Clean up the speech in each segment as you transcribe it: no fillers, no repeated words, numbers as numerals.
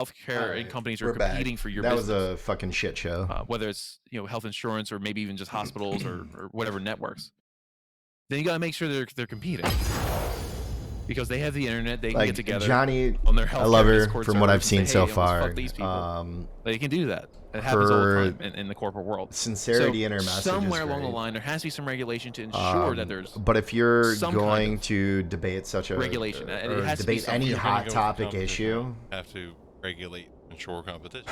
healthcare and companies are We're competing back. for your That business. was a fucking shit show. Whether it's health insurance or maybe even just hospitals or whatever networks. Then you got to make sure they're competing because they have the internet. They can get together. Johnny, on their I love her Discord from what I've servers and seen say, so "Hey, far. fuck these people." They can do that. It happens all the time in the corporate world. Sincerity So in her message somewhere is along the great. line, there has to be some regulation to ensure that there's. But if you're some going kind of to debate such a regulation, and it or has to be debate something. any If you're hot topic issue, have to regulate, ensure competition.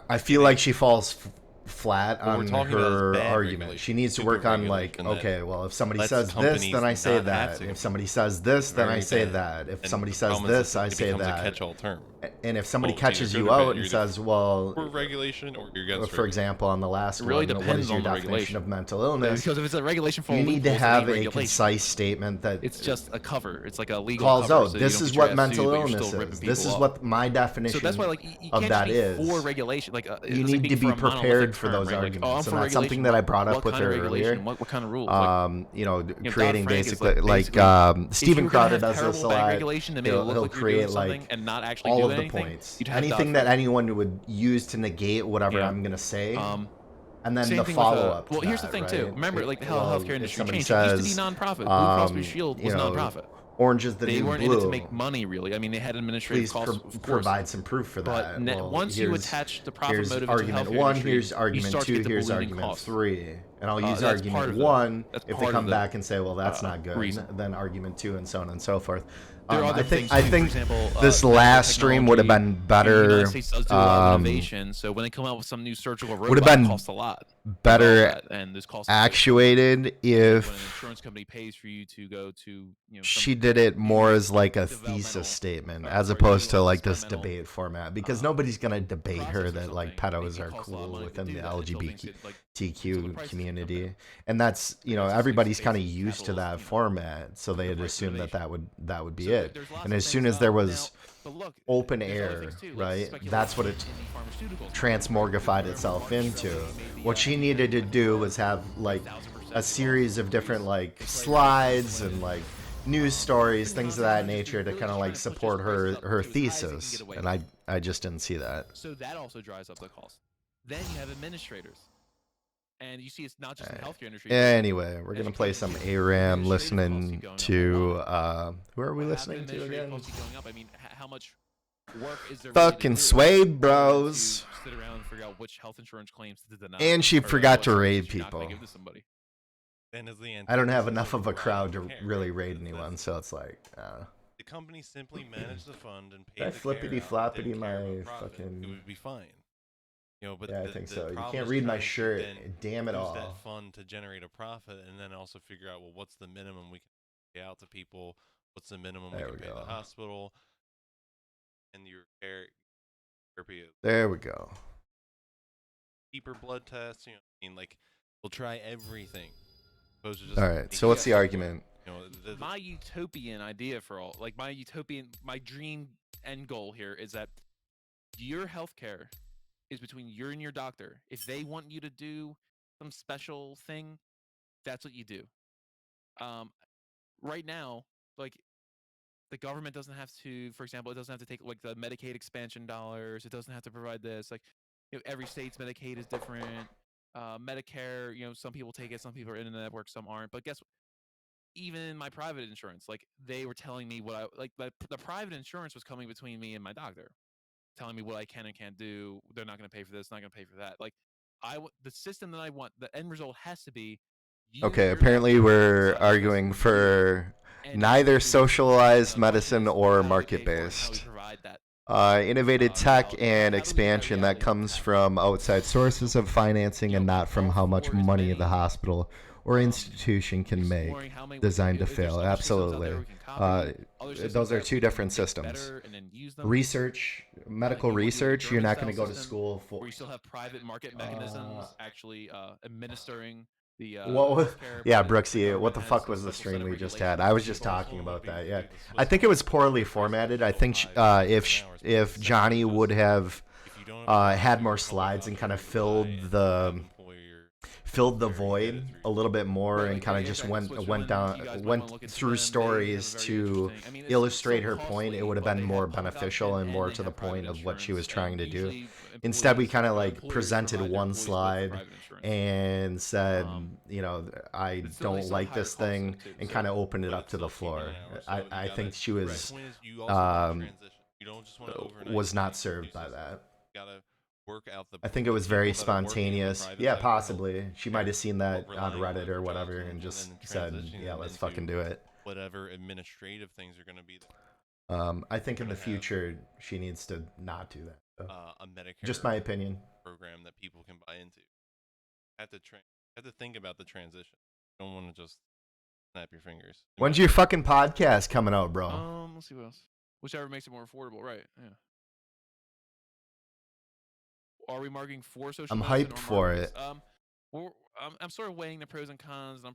I feel like she falls flat on her argument. regulation. She needs to work on like, okay, well, if somebody lets says this, companies then I say not have that. to If compete. somebody says this, then I Very say bad. that. If And somebody the says problem is this, I it say becomes a that. catch-all term. And if somebody Well, catches you're you for out the- and you're says, well, for regulation or you're against for example, on the last It really one, what depends is your on the definition regulation. of mental illness? Because if it's a regulation for you need to loopholes, it have ain't a regulation. concise statement that It's just a cover. It's like a legal calls cover, out so this you don't is get your what ass mental sued, but you're illness still ripping is. This people is off. what my definition So that's why, like, you of can't that just be is. for regulation. Like, You need to be prepared for those arguments, and that's something that I brought up with her earlier. What kind of rules? Creating basically Stephen Crowder does this a lot. He'll create like and not actually all do of the anything, points, you'd have anything that anyone would use to negate whatever I'm gonna say. And then Same the thing with, follow-up. well, here's the thing too. Remember, like the healthcare industry changed. It used to be nonprofit. Blue Cross Blue Shield was nonprofit. Orange is the new blue. They weren't in it to make money, really. I mean, they had administrative costs, of course. Provide some proof for that. But once you attach the profit motive to argument healthcare one, industry, here's argument two, here's argument three, and I'll use argument one if they come back and say, well, that's not good. Then argument two, and so on and so forth. I think this last stream would have been better. The United States does do a lot of innovation, so when they come out with some new surgical robot, would have been it costs a lot. Better and this costs actuated if when an insurance company pays for you to go to she did it more as like a thesis statement as opposed to like this debate format, because nobody's gonna debate her that like pedos are cool within the LGBTQ community, and that's everybody's kind of used to that format, so they'd assume that would be it. And as soon as there was open air, right, that's what it transmorgified itself into. What she needed to do was have like a series of different like slides and like news stories, things of that nature, to kind of like support her thesis, and I just didn't see that. So that also drives up the cost. Then you have administrators, and you see it's not just in the healthcare industry. Anyway, we're gonna play some Aram, listening to who are we listening to again? I mean, how much work is there? Fucking Suede Bros. Sit around and figure out which health insurance claims to deny. And she forgot to raid people. I don't have enough of a crowd to really raid anyone, so it's like. The company simply managed the fund and paid Did I flippity floppity my fucking. It would be fine. But yeah, I think so. You can't read my shirt. Damn it all. Use that fund to generate a profit, and then also figure out, well, what's the minimum we can pay out to people? What's the minimum we can pay the hospital? And your therapy. There we go. Deeper blood tests. Like we'll try everything. All right. So what's the argument? My utopian idea for all, like my dream end goal here is that your healthcare is between you and your doctor. If they want you to do some special thing, that's what you do. Right now, like the government doesn't have to, for example, it doesn't have to take like the Medicaid expansion dollars. It doesn't have to provide this. Like every state's Medicaid is different. Medicare, some people take it, some people are in the network, some aren't. But guess what? Even in my private insurance, like they were telling me what I like. The private insurance was coming between me and my doctor, telling me what I can and can't do. They're not going to pay for this, not going to pay for that. Like the system that I want, the end result has to be. Okay, apparently we're arguing for neither socialized medicine or market-based. Innovative tech and expansion that comes from outside sources of financing and not from how much money the hospital or institution can make, designed to fail. Absolutely. Those are two different systems. Research, medical research, you're not going to go to school for. Where you still have private market mechanisms actually administering the. Yeah, Brooksy, what the fuck was the stream we just had? I was just talking about that. Yeah, I think it was poorly formatted. I think if Johnny would have had more slides and kind of filled filled the void a little bit more and kind of just went through stories to illustrate her point, it would have been more beneficial and more to the point of what she was trying to do. Instead, we kind of like presented one slide and said, you know, I don't like this thing, and kind of opened it up to the floor. I think she was not served by that. Work out the I think it was very spontaneous. Yeah, possibly. She might have seen that on Reddit or whatever and just said, yeah, let's fucking do it. Whatever administrative things are going to be there. I think in the future, she needs to not do that. So. A Medicare just my opinion. Program that people can buy into. Have to think about the transition. You don't want to just snap your fingers. When's your fucking podcast coming out, bro? Let's see what else. Whichever makes it more affordable, right? Yeah. Are we marketing for social? I'm hyped for it. I'm sort of weighing the pros and cons, and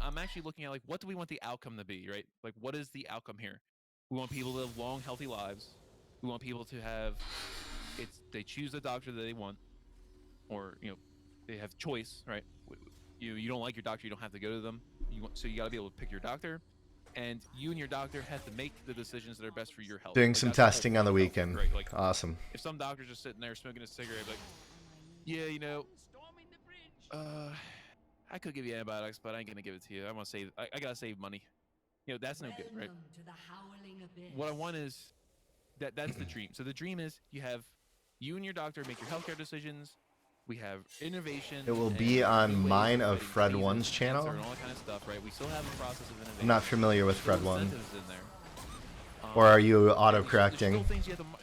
I'm actually looking at like what do we want the outcome to be, right? Like what is the outcome here? We want people to live long, healthy lives. We want people to have they choose the doctor that they want, or they have choice, right? You don't like your doctor, you don't have to go to them. So you got to be able to pick your doctor. And you and your doctor have to make the decisions that are best for your health. Doing some testing on the weekend. Right? Like, awesome. If some doctor's just sitting there smoking a cigarette, like, yeah, I could give you antibiotics, but I ain't gonna give it to you. I gotta save money. That's no good, right? What I want is that's the dream. So the dream is you and your doctor make your healthcare decisions. We have innovation. It will be on mine of Fred One's channel. And all that kind of stuff, right? We still have a process of innovation. I'm not familiar with Fred One. Or are you auto-correcting?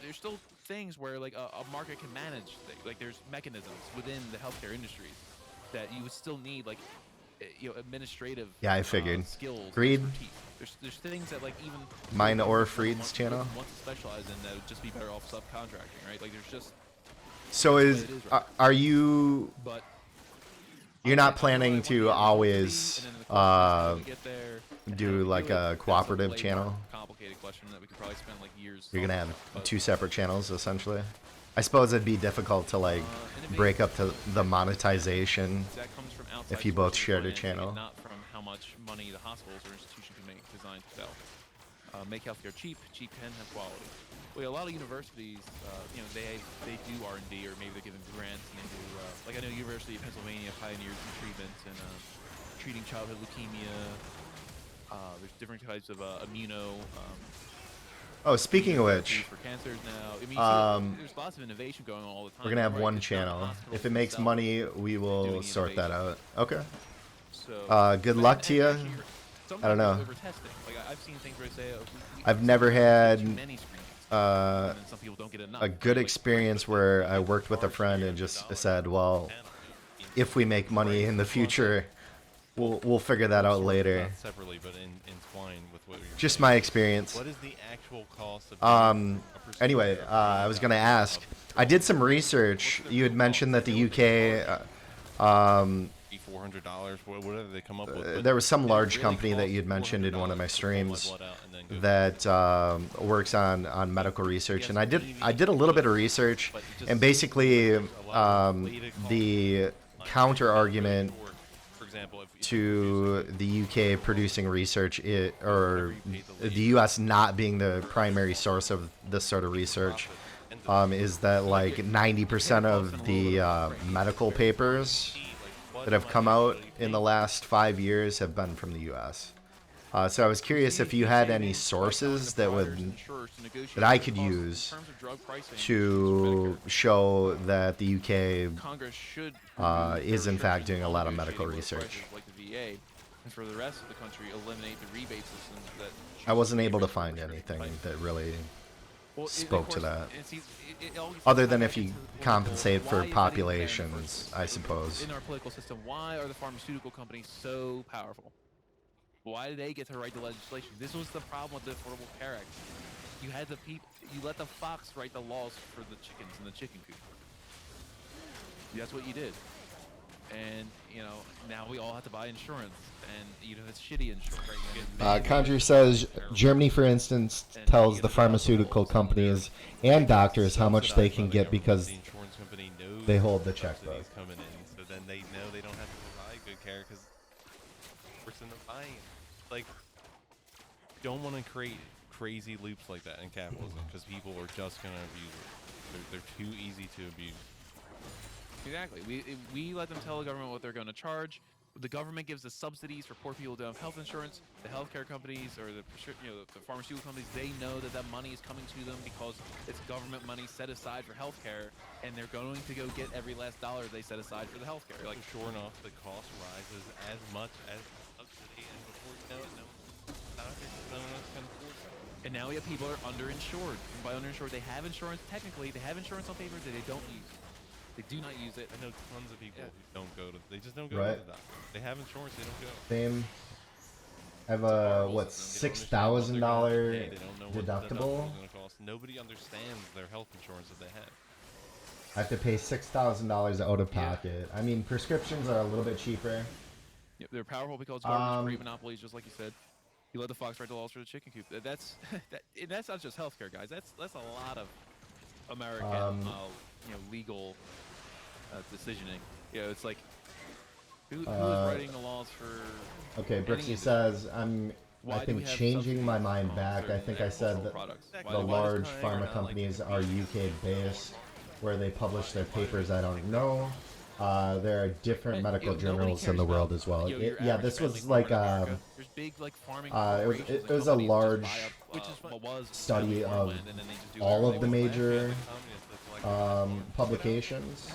There's still things where like a market can manage things. Like there's mechanisms within the healthcare industries that you would still need, like administrative. Yeah, I figured. Skills. Greed. There's things that like even mine or Freed's channel. Want to specialize in that would just be better off subcontracting, right? Like there's just. So are you? But you're not planning to always do like a cooperative channel? Complicated question that we could probably spend like years. You're gonna have two separate channels essentially. I suppose it'd be difficult to like break up the monetization if you both shared a channel. Not from how much money the hospitals or institution can make, designed to sell. Make healthcare cheap and have quality. Well, a lot of universities, they do R&D, or maybe they're giving grants, and they do, like I know University of Pennsylvania pioneers in treatments and treating childhood leukemia. There's different types of immuno. Speaking of which, for cancers now. There's lots of innovation going on all the time. We're gonna have one channel. If it makes money, we will sort that out. Okay. So, good luck to you. I don't know. Like I've seen things where they say, I've never had a good experience where I worked with a friend and just said, well, if we make money in the future, we'll figure that out later. Not separately, but entwined with what you're just saying. My experience. What is the actual cost of anyway, I was going to ask, I did some research. You had mentioned that the UK $400. What did they come up with? There was some large company that you'd mentioned in one of my streams that works on medical research, and I did a little bit of research, and basically the counter argument to the UK producing research, or the US not being the primary source of this sort of research, is that like 90% of the medical papers that have come out in the last 5 years have been from the US. So I was curious if you had any sources that I could use to show that the UK is in fact doing a lot of medical research. I wasn't able to find anything that really spoke to that. Other than if you compensate for populations, I suppose. In our political system, why are the pharmaceutical companies so powerful? Why do they get to write the legislation? This was the problem with the Affordable Care Act. You had you let the fox write the laws for the chickens in the chicken coop. That's what you did. And now we all have to buy insurance, and it's shitty insurance. Conjure says Germany, for instance, tells the pharmaceutical companies and doctors how much they can get because the insurance company knows they hold the checkbook. Coming in, so then they know they don't have to care because the person they're buying it. Like, don't want to create crazy loops like that in capitalism because people are just gonna abuse it. They're too easy to abuse. Exactly. We let them tell the government what they're going to charge. The government gives us subsidies for poor people who don't have health insurance. The healthcare companies or the pharmaceutical companies, they know that that money is coming to them because it's government money set aside for healthcare, and they're going to go get every last dollar they set aside for the healthcare. Like, sure enough, the cost rises as much as the subsidy, and before you know it, no one else can afford it. And now we have people who are underinsured. And by underinsured, they have insurance. Technically, they have insurance on paper that they don't use. They do not use it. I know tons of people who don't go to. They just don't go to the doctor. They have insurance. They don't go. Same. I have a what $6,000 deductible. Nobody understands their health insurance that they have. I have to pay $6,000 out of pocket. I mean, prescriptions are a little bit cheaper. Yep, they're powerful because governments create monopolies, just like you said. You let the fox ride the laws for the chicken coop. That's not just healthcare, guys. That's a lot of American legal decisioning. It's like who is writing the laws for? Okay, Brixie says I think changing my mind back. I think I said that the large pharma companies are UK based, where they publish their papers. I don't know. There are different medical journals in the world as well. Yeah, this was like it was a large study of all of the major publications.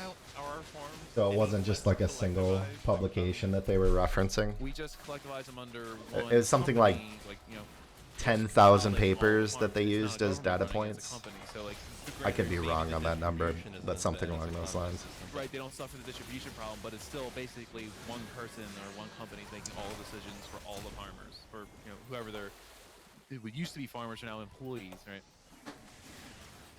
So it wasn't just like a single publication that they were referencing. We just collectivize them under one. It was something like 10,000 papers that they used as data points. I could be wrong on that number, but something along those lines. Right, they don't suffer the distribution problem, but it's still basically one person or one company making all the decisions for all the farmers, or whoever it used to be farmers are now employees, right?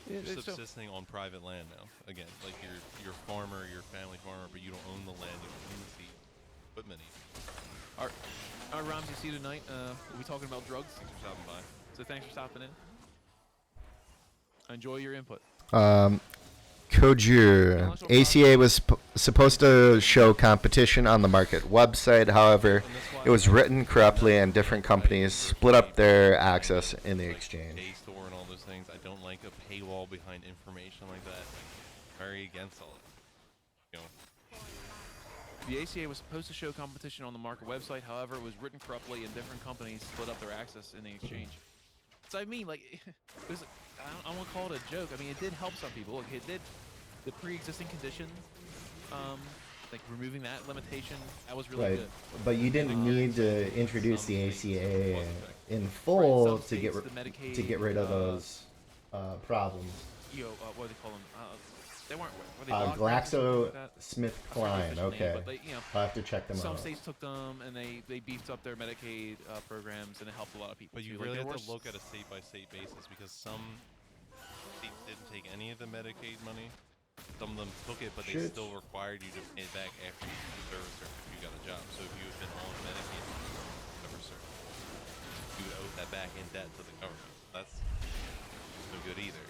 You're subsisting on private land now. Again, like you're a farmer, you're a family farmer, but you don't own the land, you don't own the seed, equipment. All right, Rams, you see you tonight. We'll be talking about drugs. Thanks for stopping by. So thanks for stopping in. Enjoy your input. Kojur. ACA was supposed to show competition on the market website. However, it was written corruptly and different companies split up their access in the exchange. Store and all those things. I don't like a paywall behind information like that. I'm very against all it. The ACA was supposed to show competition on the market website. However, it was written corruptly and different companies split up their access in the exchange. So I mean, like, it was, I don't want to call it a joke. I mean, it did help some people. Look, it did the pre-existing condition, like removing that limitation. That was really good. But you didn't need to introduce the ACA in full to get rid of those problems. What do they call them? They weren't. GlaxoSmithKline. Okay. But they, I'll have to check them out. Some states took them and they beefed up their Medicaid programs, and it helped a lot of people. But you really have to look at a state-by-state basis, because some states didn't take any of the Medicaid money. Some of them took it, but they still required you to pay it back after you did service or if you got a job. So if you had been on Medicaid you would owe that back in debt to the government. That's no good either.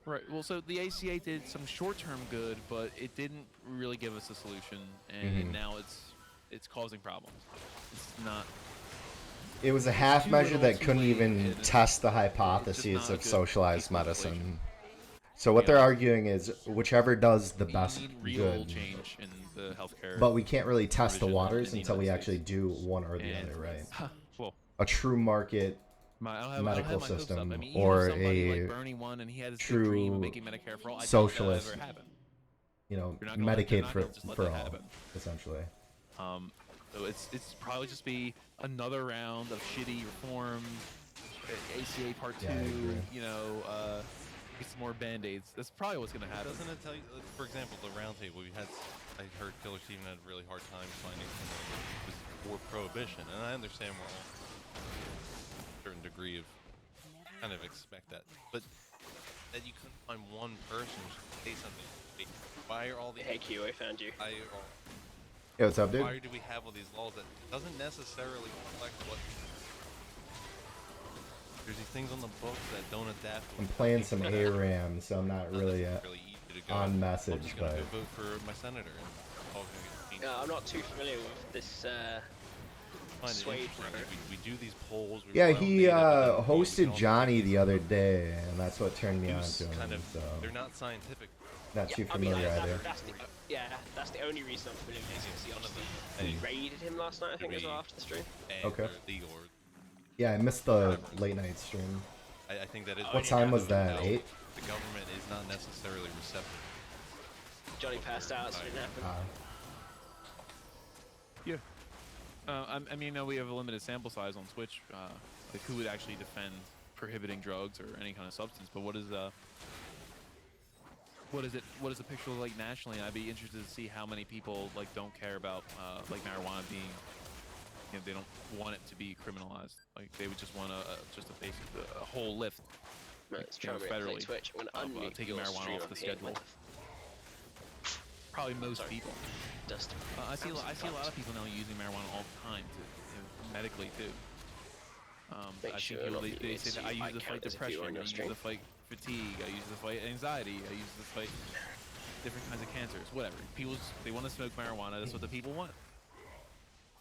Right. Well, so the ACA did some short-term good, but it didn't really give us a solution, and now it's causing problems. It's not. It was a half measure that couldn't even test the hypotheses of socialized medicine. So what they're arguing is whichever does the best good. Change in the healthcare. But we can't really test the waters until we actually do one or the other, right? Well, a true market medical system, or a true socialist, Medicaid for all, essentially. So it's probably just be another round of shitty reform, ACA Part 2, get some more band-aids. That's probably what's going to happen. Doesn't it tell you, for example, the roundtable, I heard Killer Steven had a really hard time finding someone who was for prohibition, and I understand we're all certain degree of kind of expect that, but that you couldn't find one person who should say something. Why are all these? Hey Q, I found you. Yo, what's up, dude? Why do we have all these laws that doesn't necessarily reflect what? There's these things on the books that don't adapt. I'm playing some Aram, so I'm not really on message, I'm just gonna go vote for my senator and all gonna get I'm not too familiar with this Find it Suede interesting. brother. We do these polls. We Yeah, rely on he data, but then we can hosted also Johnny break the these other apart. day, and that's what turned me on News to him. kind of, So they're not scientific. not too I mean, familiar either. that's the only reason I'm familiar with this, because One of he them, raided him last night, I think, as well, after the stream. Okay. Or legal, or Yeah, I missed the late night stream. I think that is. Oh, What I time didn't was have that? How 8? The government is not necessarily receptive. Johnny passed out, so it didn't happen. Yeah. I mean, we have a limited sample size on Twitch. Like, who would actually defend prohibiting drugs or any kind of substance? But what is the picture look like nationally? I'd be interested to see how many people like don't care about like marijuana being, you know, they don't want it to be criminalized. Like they would just want just a basic a whole lift. Let's You know, try and play federally, Twitch. I'm gonna unmute taking your marijuana stream off the up here. schedule. Probably most Sorry. people. Dust. I see a lot of people now using marijuana all the time to medically too. Make I see sure people not they to say that I use use it to fight there's a viewer depression, on I your use stream. it to fight fatigue, I use it to fight anxiety, I use it to fight different kinds of cancers, whatever. They want to smoke marijuana. That's what the people want.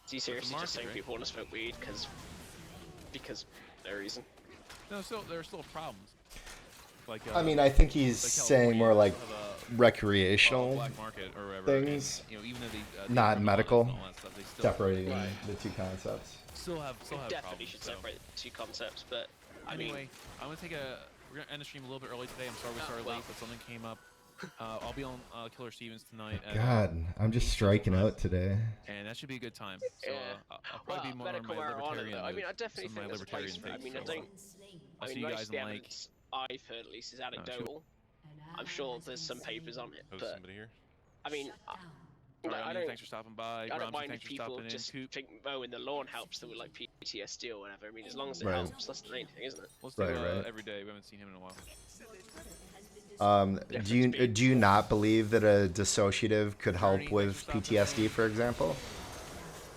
Is he seriously market, just saying right? people want to smoke weed because no reason? No, there are still problems. Like I mean, I think he's like saying more like have recreational black market or whatever. things, and, you know, even though they not criminalize medical, and all that stuff, they still separating Right. the two concepts. still have Definitely problems. should So. separate the two concepts, but I mean, Anyway, I'm gonna we're gonna end the stream a little bit early today. I'm sorry we started late, but something came up. I'll be on Killer Stevens tonight. At, God, I'm just 8 striking Central out today. and that should be a good time. So Yeah. I'll probably be more on medical my marijuana, libertarian though. I mean, I mood, definitely some think of my there's a place libertarian for it. I takes. mean, So, I don't. I'll I see mean, you most guys of the in like. evidence I've heard at least is anecdotal. I'm sure there's some papers on it, Host but somebody here. I mean, All right, I don't. thanks for stopping by. I don't Gramsci, mind thanks if for people stopping in. just Coop, think mowing the lawn helps them with like PTSD or whatever. I mean, as long as it Right. helps, that's the main thing, isn't it? let's do Right. every day. We haven't seen him in a while. Do you not believe that a dissociative could help Journey, with thanks for stopping PTSD, in. for example?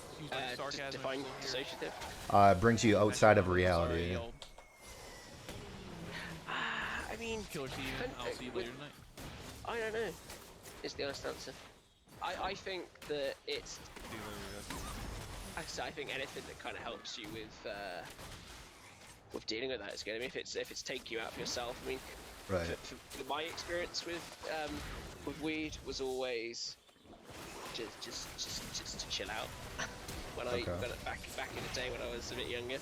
Excuse my sarcasm. Define I'm still here. dissociative. Brings you outside of Sorry, reality. yelled. I mean, Killer Steven, I'll see you later tonight. I don't know. Is the honest answer. I think that it's. I think anything that kind of helps you with dealing with that is good. I mean, if it's taking you out of yourself. I mean, Right. for my experience with weed was always just to chill out. when I Okay. back in the day when I was a bit younger.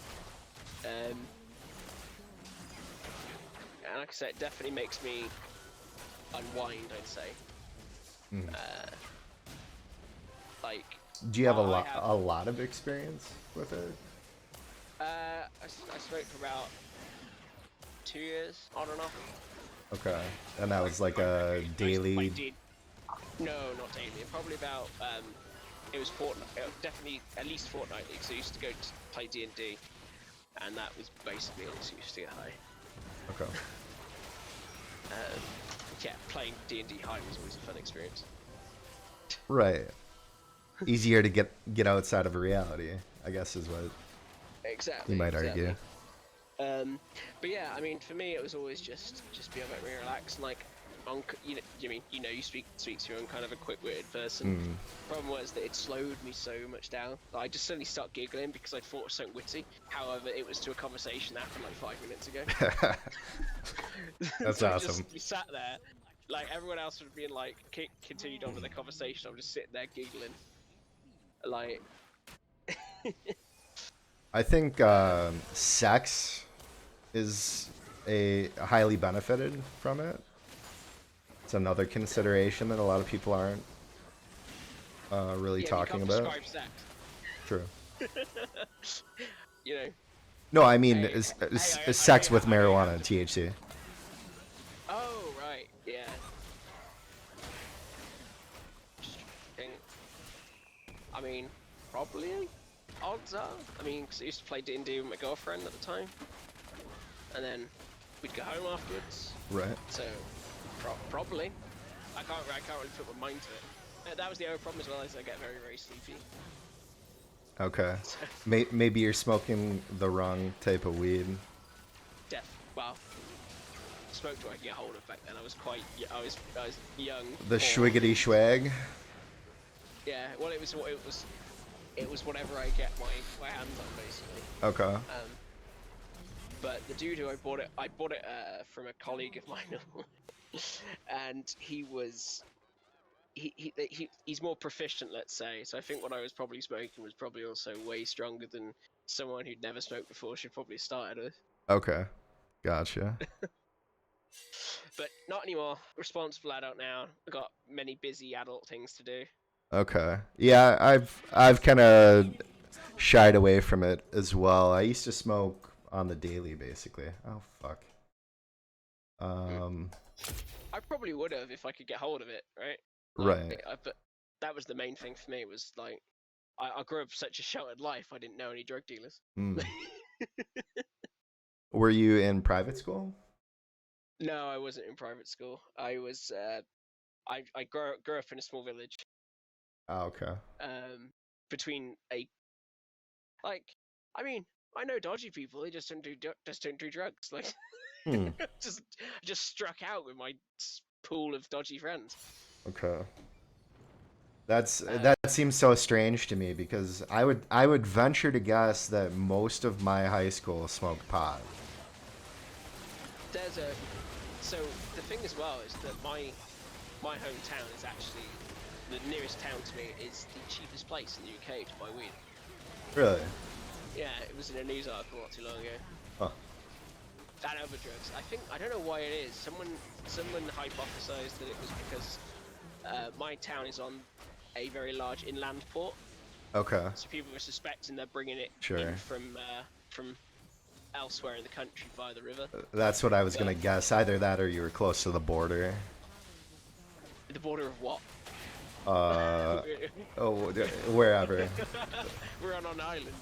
And like I said, it definitely makes me unwind, I'd say. Mhm. Like. Do you have I a lot of experience with it? I smoked for about 2 years, on and off. Okay, and that was like a daily. No, not daily. Probably about it was definitely at least fortnightly. Because I used to go to play D&D, and that was basically an excuse to get high. Okay. Yeah, playing D&D high was always a fun experience. Right. Easier to get outside of reality, I guess, is what Exactly. you might argue. But yeah, I mean, for me, it was always just be able to relax and like, you speak to your own kind of a quick-witted person. Problem was that it slowed me so much down. Like, I just suddenly start giggling because I thought it was so witty. However, it was to a conversation that happened like 5 minutes ago. That's so awesome. We sat there, like everyone else would have been like continued on with the conversation. I'm just sitting there giggling, like. I think sex is a highly benefited from it. It's another consideration that a lot of people aren't really talking you about. can't prescribe sex. True. You know. No, I mean Hey, is sex with marijuana and THC. Oh right, yeah. I mean, probably. Odds are. I mean, because I used to play D&D with my girlfriend at the time, and then we'd go home afterwards. Right. So, probably. I can't really put my mind to it. That was the only problem as well, is I get very, very sleepy. Okay. Maybe you're smoking the wrong type of weed. Well, smoked what I could get hold of back then. I was quite. I was young. The schwiggity schwag. Yeah, well, it was whatever I get my hands on, basically. Okay. But the dude who I bought it from a colleague of mine, and he's more proficient, let's say. So I think what I was probably smoking was probably also way stronger than someone who'd never smoked before should probably have started with. Okay. Gotcha. But not anymore. Responsible adult now. I've got many busy adult things to do. Okay. Yeah, I've kind of shied away from it as well. I used to smoke on the daily, basically. Oh fuck. I probably would have if I could get hold of it, right? Right. But that was the main thing for me. Was like I grew up such a sheltered life. I didn't know any drug dealers. Were you in private school? No, I wasn't in private school. I was. I grew up in a small village. Oh, okay. Between like, I mean, I know dodgy people. They just don't do drugs. Like, just struck out with my pool of dodgy friends. Okay. That seems so strange to me because I would venture to guess that most of my high school smoked pot. So the thing as well is that my hometown is actually the nearest town to me is the cheapest place in the UK to buy weed. Really? Yeah, it was in a news article not too long ago. Huh. And other drugs. I don't know why it is. Someone hypothesized that it was because my town is on a very large inland port. Okay. So people were suspecting they're bringing it Sure. in from elsewhere in the country via the river. That's what I was gonna guess. Either that or you were close to the border. The border of what? Wherever. We're on an island.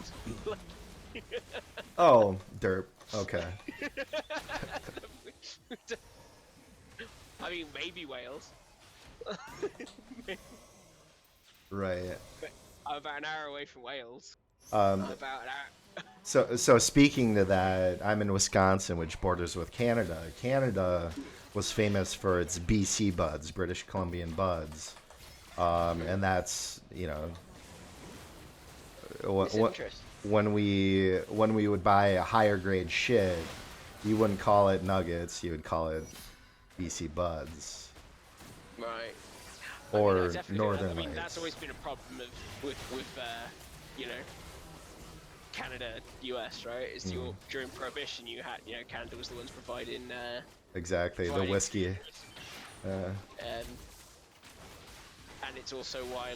Oh, derp. Okay. I mean, maybe Wales. Right. I'm about an hour away from Wales. About an hour. So speaking to that, I'm in Wisconsin, which borders with Canada. Canada was famous for its BC buds, British Columbian buds, and that's when we would buy a higher grade shit, you wouldn't call it nuggets, you would call it BC buds. Right. Or Northern Lights. That's always been a problem with Canada, US, right? Is during Prohibition, you had Canada was the ones providing. Exactly, the whiskey. And it's also why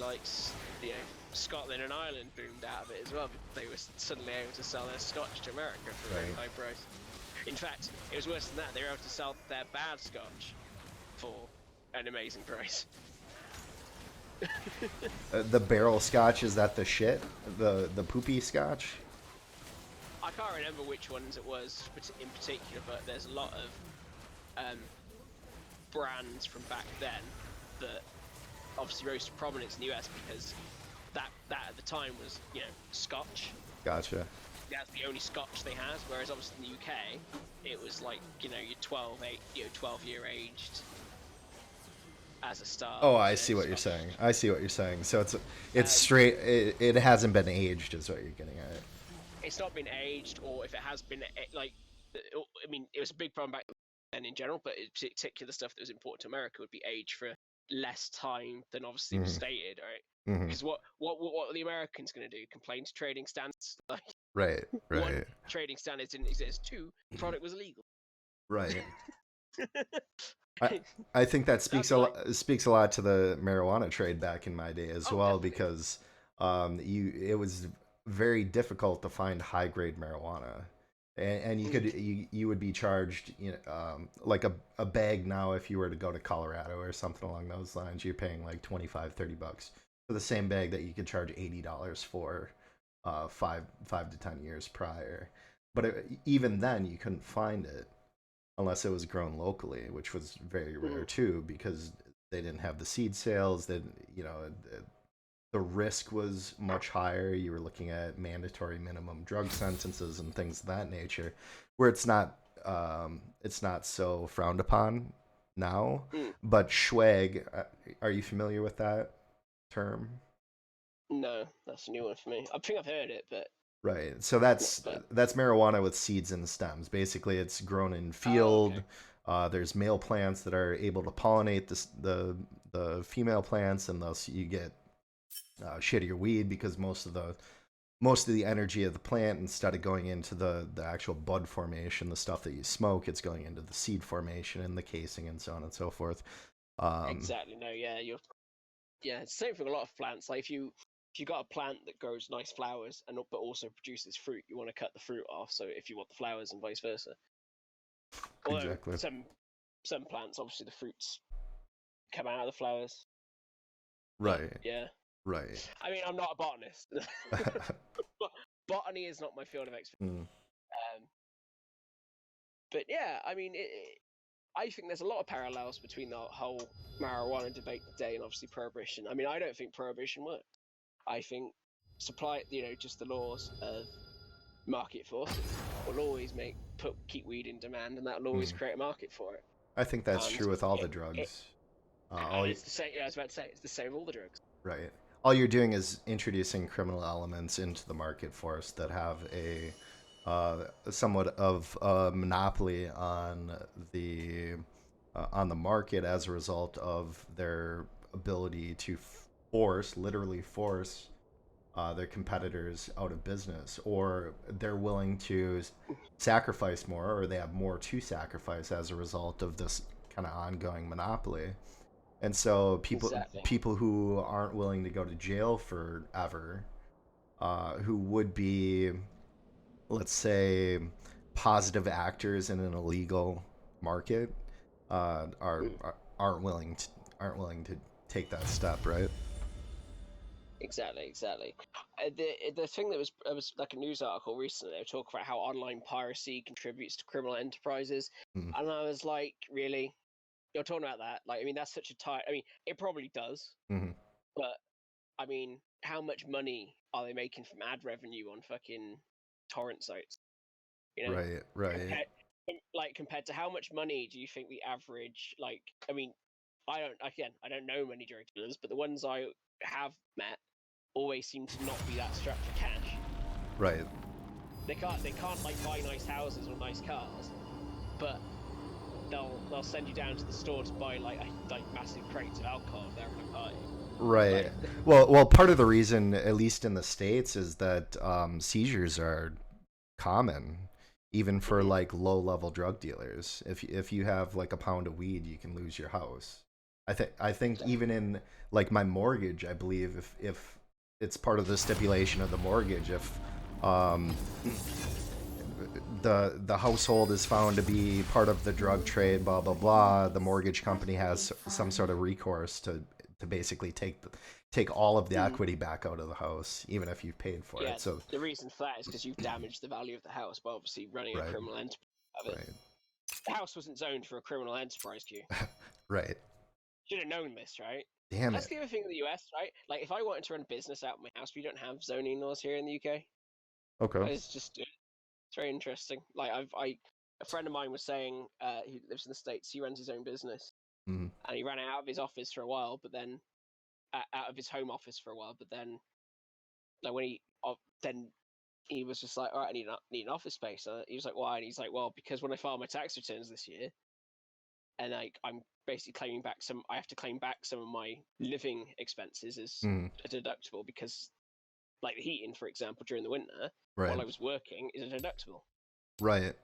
Scotland and Ireland boomed out of it as well, because they were suddenly able to sell their scotch to America for a very high price. In fact, it was worse than that. They were able to sell their bad scotch for an amazing price. The barrel scotch, is that the shit? The poopy scotch? I can't remember which ones it was in particular, but there's a lot of brands from back then that obviously rose to prominence in the US because that at the time was Scotch. Gotcha. That's the only Scotch they had, whereas obviously in the UK it was like your 12-year aged as a start. Oh, I see what you're saying. I see what you're saying. So it's straight. It hasn't been aged, is what you're getting at. It's not been aged, or if it has been, I mean, it was a big problem back then in general, but in particular stuff that was important to America would be aged for less time than obviously was stated, right? Because what are the Americans going to do? Complain to trading standards? Like, right. One, trading standards didn't exist. Two, the product was illegal. Right. I think that speaks a lot to the marijuana trade back in my day as well, definitely. Because it was very difficult to find high grade marijuana, and you would be charged like a bag now. If you were to go to Colorado or something along those lines, you're paying like $25-30 for the same bag that you could charge $80 for 5 to 10 years prior. But even then you couldn't find it unless it was grown locally, which was very rare too, because they didn't have the seed sales. That the risk was much higher. You were looking at mandatory minimum drug sentences and things of that nature, where it's not so frowned upon now. But schwag, are you familiar with that term? No, that's a new one for me. I think I've heard it, but Right. So no, that's but that's marijuana with seeds and stems. Basically, it's grown in oh, field. okay. There's male plants that are able to pollinate the female plants, and thus you get shittier weed because most of the energy of the plant, instead of going into the actual bud formation, the stuff that you smoke, it's going into the seed formation and the casing and so on and so forth. Um, Exactly. No, yeah, it's the same for a lot of plants. Like if you got a plant that grows nice flowers and but also produces fruit, you want to cut the fruit off. So if you want the flowers and vice versa. Although exactly. some plants, obviously the fruits come out of the flowers. But Right. yeah, Right. I mean, I'm not a botanist. Botany is not my field of expertise. Mm, Um, but yeah, I mean, I think there's a lot of parallels between the whole marijuana debate today and obviously prohibition. I mean, I don't think prohibition works. I think just the laws of market forces will always keep weed in demand, and that will always mm. create a market for it. I think that's And true with all the it drugs. and it's the same. Yeah, I was about to say it's the same with all the drugs. Right. All you're doing is introducing criminal elements into the market force that have a somewhat of a monopoly on the market as a result of their ability to literally force their competitors out of business, or they're willing to sacrifice more, or they have more to sacrifice as a result of this kind of ongoing monopoly. And so Exactly. people who aren't willing to go to jail forever, who would be, let's say, positive actors in an illegal market, uh, are, Mm. are aren't willing to take that step, right? Exactly, exactly. The thing that was like a news article recently. They were talking about how online piracy contributes to criminal enterprises, Mm-hmm. and I was like, really, you're talking about that? Like, I mean, that's such a tight. I mean, it probably does, Mm-hmm. but I mean, how much money are they making from ad revenue on fucking torrent sites? You know, Right, right. compared compared to how much money do you think the average like? I mean, I don't know many drug dealers, but the ones I have met always seem to not be that strapped for cash. Right. They can't like buy nice houses or nice cars, but they'll send you down to the store to buy like massive crates of alcohol if they're having a party. Right. Like, Well, part of the reason, at least in the States, is that seizures are common, even for mhm, like low-level drug dealers. If you have like a pound of weed, you can lose your house. I think exactly. even in like my mortgage, I believe if it's part of the stipulation of the mortgage, if um, the household is found to be part of the drug trade, blah blah blah, the mortgage company has some sort of recourse to basically take all of the Mm. equity back out of the house, even if you've paid for Yeah, it. So the reason for that is because you've damaged the value of the house by obviously running a right, criminal enterprise of it. right, The house wasn't zoned for a criminal enterprise queue. right. Should have known this, right? Damn That's it. the other thing in the US, right? Like, if I wanted to run a business out of my house, we don't have zoning laws here in the UK. Okay. It's very interesting. Like, a friend of mine was saying, he lives in the States. He runs his own business, Mm-hmm. and he ran it out of his office for a while, but then out of his home office for a while. But then, like when then he was just like, all right, I need an office space. And he was like, why? And he's like, well, because when I file my tax returns this year, and like I'm basically I have to claim back some of my living expenses as Mm-hmm. a deductible because, like the heating, for example, during the winter while Right, I was working is a deductible. right.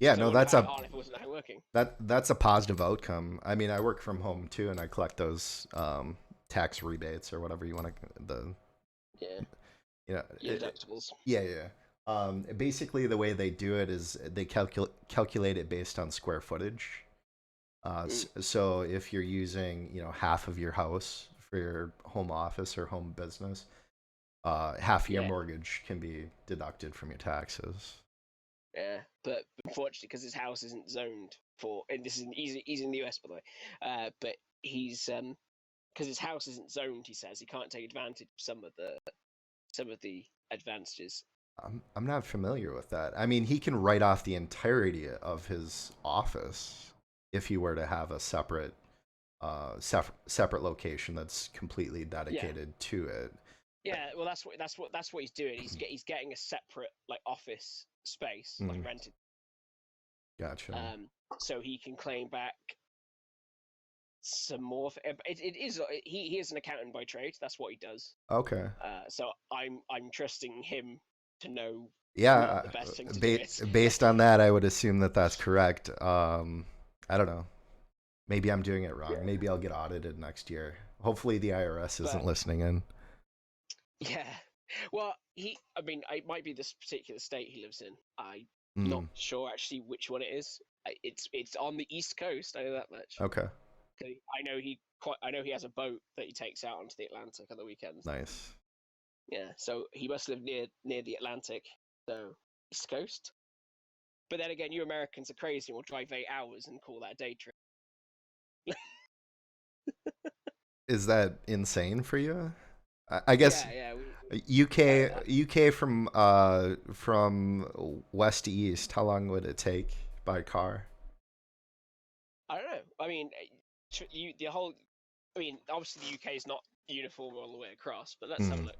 Yeah, So I no, wouldn't have had it on if it wasn't at home working. that's a positive outcome. I mean, I work from home too, and I collect those tax rebates or whatever you want to the Yeah, you know your deductibles. yeah, yeah. Basically, the way they do it is they calculate it based on square footage. Mm, So if you're using, half of your house for your home office or home business, half of your yeah, mortgage can be deducted from your taxes. yeah. But unfortunately, because his house isn't zoned for, and this is he's in the US by the way, but he's because his house isn't zoned, he says he can't take advantage of some of the advantages. I'm not familiar with that. I mean, he can write off the entirety of his office if he were to have a separate location that's completely Yeah, dedicated to it. Yeah, well, that's what he's doing. He's getting a separate like office space, like Mm, rented, gotcha. so he can claim back some more. It is he is an accountant by trade. That's what he does. Okay. So I'm trusting him to know what Yeah, the best thing to do is. based on that, I would assume that that's correct. I don't know. Maybe I'm doing it wrong. Yeah. Maybe I'll get audited next year. Hopefully, the IRS isn't But listening in. yeah, well, I mean, it might be this particular state he lives in. I'm not Mm, sure actually which one it is. It's on the East Coast. I know that much. okay. I know he has a boat that he takes out onto the Atlantic on the weekends. Nice. Yeah, so he must live near the Atlantic, so East Coast. But then again, you Americans are crazy and will drive 8 hours and call that a day trip. Is that insane for you? I guess Yeah, UK from west to east. How long would it take by car? I don't know. I mean, the whole. I mean, obviously the UK is not uniform all the way across, but let's have a Mm, look.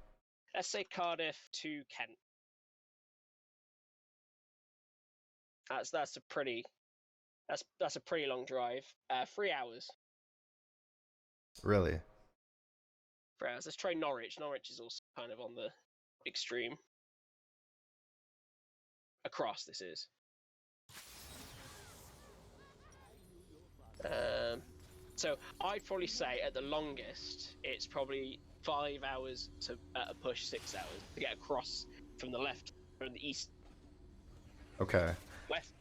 Let's say Cardiff to Kent. That's a pretty that's a pretty long drive. 3 hours. really? 3 hours. Let's try Norwich. Norwich is also kind of on the extreme. Across this is. So I'd probably say at the longest, it's probably 5 hours to at a push 6 hours to get across from the left, from the east, Okay.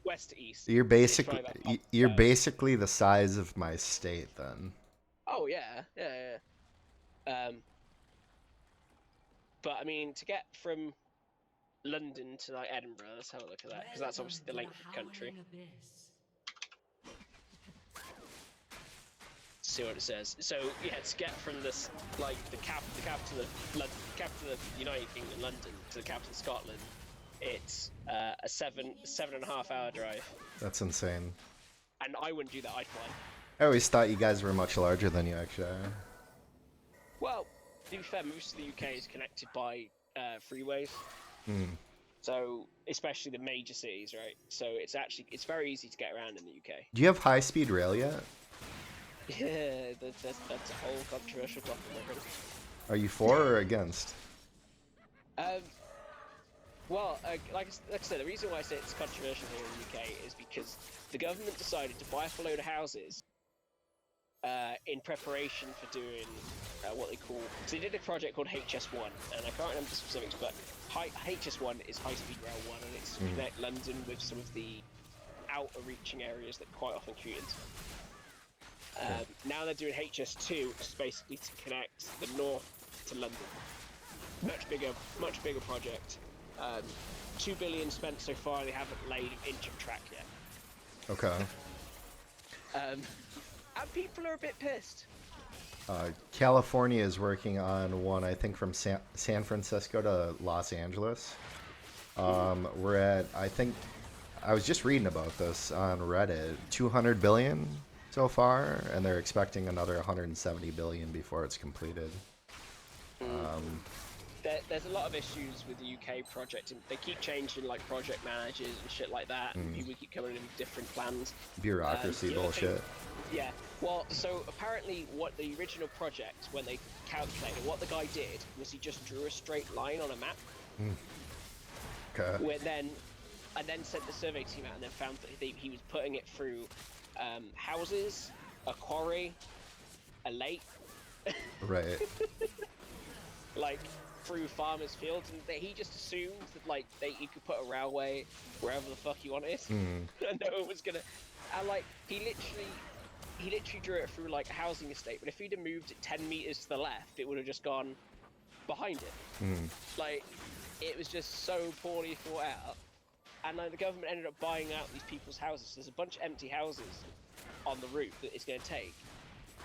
west to east. You're It's probably about 5 you're hours. basically the size of my state then. Oh yeah. But I mean, to get from London to like Edinburgh, let's have a look at that because that's obviously the length of the country. See what it says. So yeah, to get from this like the capital of the United Kingdom, London, to the capital of Scotland, it's a 7.5 hour drive. That's insane. And I wouldn't do that. I'd fly. I always thought you guys were much larger than you actually are. Well, to be fair, most of the UK is connected by freeways. Hmm. So especially the major cities, right? So it's very easy to get around in the UK. Do you have high-speed rail yet? Yeah, that's a whole controversial topic, my friend. Are you for or against? Well, like I said, the reason why I say it's controversial here in the UK is because the government decided to buy up a load of houses in preparation for doing what they call. So they did a project called HS1, and I can't remember the specifics, but HS1 is High Speed Rail 1, and it's to connect London with some of the outer-reaching areas that quite often commute into. Now they're doing HS2, which is basically to connect the north to London. Much bigger project. 2 billion spent so far. They haven't laid an inch of track yet. Okay. And people are a bit pissed. California is working on one, I think, from San Francisco to Los Angeles. We're at, I think, I was just reading about this on Reddit, 200 billion so far, and they're expecting another 170 billion before it's completed. There's a lot of issues with the UK project, and they keep changing like project managers and shit like that, and people keep coming in with different plans. Bureaucracy bullshit. Yeah. Well, so apparently, what the original project, when they calculated, what the guy did was he just drew a straight line on a map. Okay. And then sent the survey team out, and then found that he was putting it through houses, a quarry, a lake. Right. Like through farmers' fields, and he just assumed that like he could put a railway wherever the fuck he wanted, and no one was gonna. And like he literally drew it through like a housing estate, but if he'd have moved it 10 meters to the left, it would have just gone behind it. Like it was just so poorly thought out, and like the government ended up buying out these people's houses. There's a bunch of empty houses on the route that it's going to take.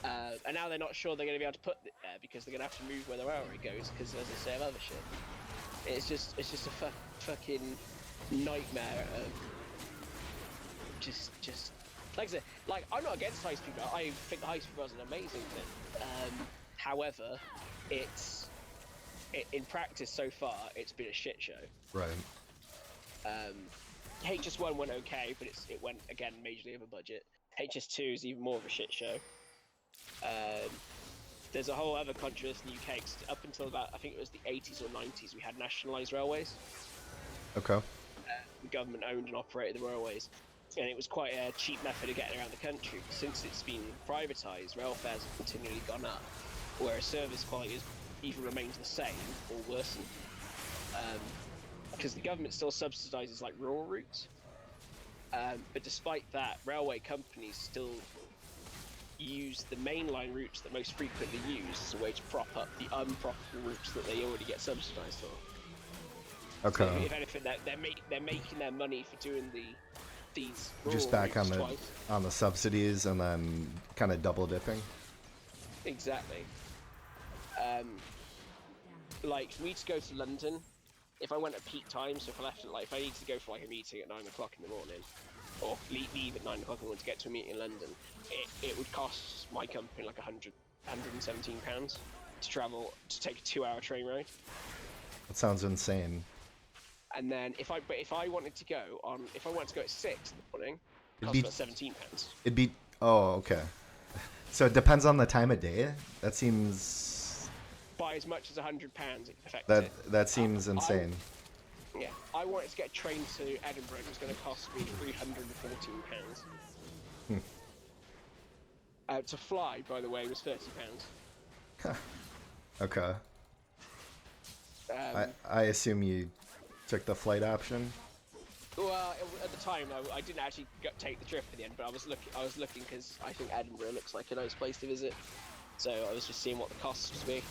And now they're not sure they're going to be able to put it there because they're going to have to move where the railway goes because there's a set of other shit. It's just a fucking nightmare of just like I said, like I'm not against high speed rail. I think high speed rail is an amazing thing. However, it's in practice so far, it's been a shit show. Right. HS1 went okay, but it went again majorly over budget. HS2 is even more of a shit show. There's a whole other controversy in the UK. 'Cause up until about, I think it was the 80s or 90s, we had nationalised railways. Okay. The government owned and operated the railways, and it was quite a cheap method of getting around the country. Since it's been privatised, rail fares have continually gone up, whereas service quality has either remains the same or worsened. Because the government still subsidises like rural routes, but despite that, railway companies still use the mainline routes that most frequently used as a way to prop up the unprofitable routes that they already get subsidised for. Okay. So if anything, they're making their money for doing these Just rural back on routes the twice. subsidies and then kind of double dipping. Exactly. Like, for me to go to London, if I went at peak time, so if I left at, like, if I need to go for like a meeting at 9 o'clock in the morning, or leave at 9 o'clock in the morning to get to a meeting in London, it would cost my company like £117 to travel, to take a 2-hour train ride. That sounds insane. And then if I wanted to go at 6 in the morning, it It'd costs be- about £17. It'd be okay. So it depends on the time of day. That seems By as much as £100, it affects it. that seems insane. Yeah, I wanted to get a train to Edinburgh. It was going to cost me £314. To fly, by the way, was £30. Okay. Um, I assume you took the flight option. Well, at the time, I didn't actually take the trip in the end, but I was looking because I think Edinburgh looks like a nice place to visit. So I was just seeing what the costs would be.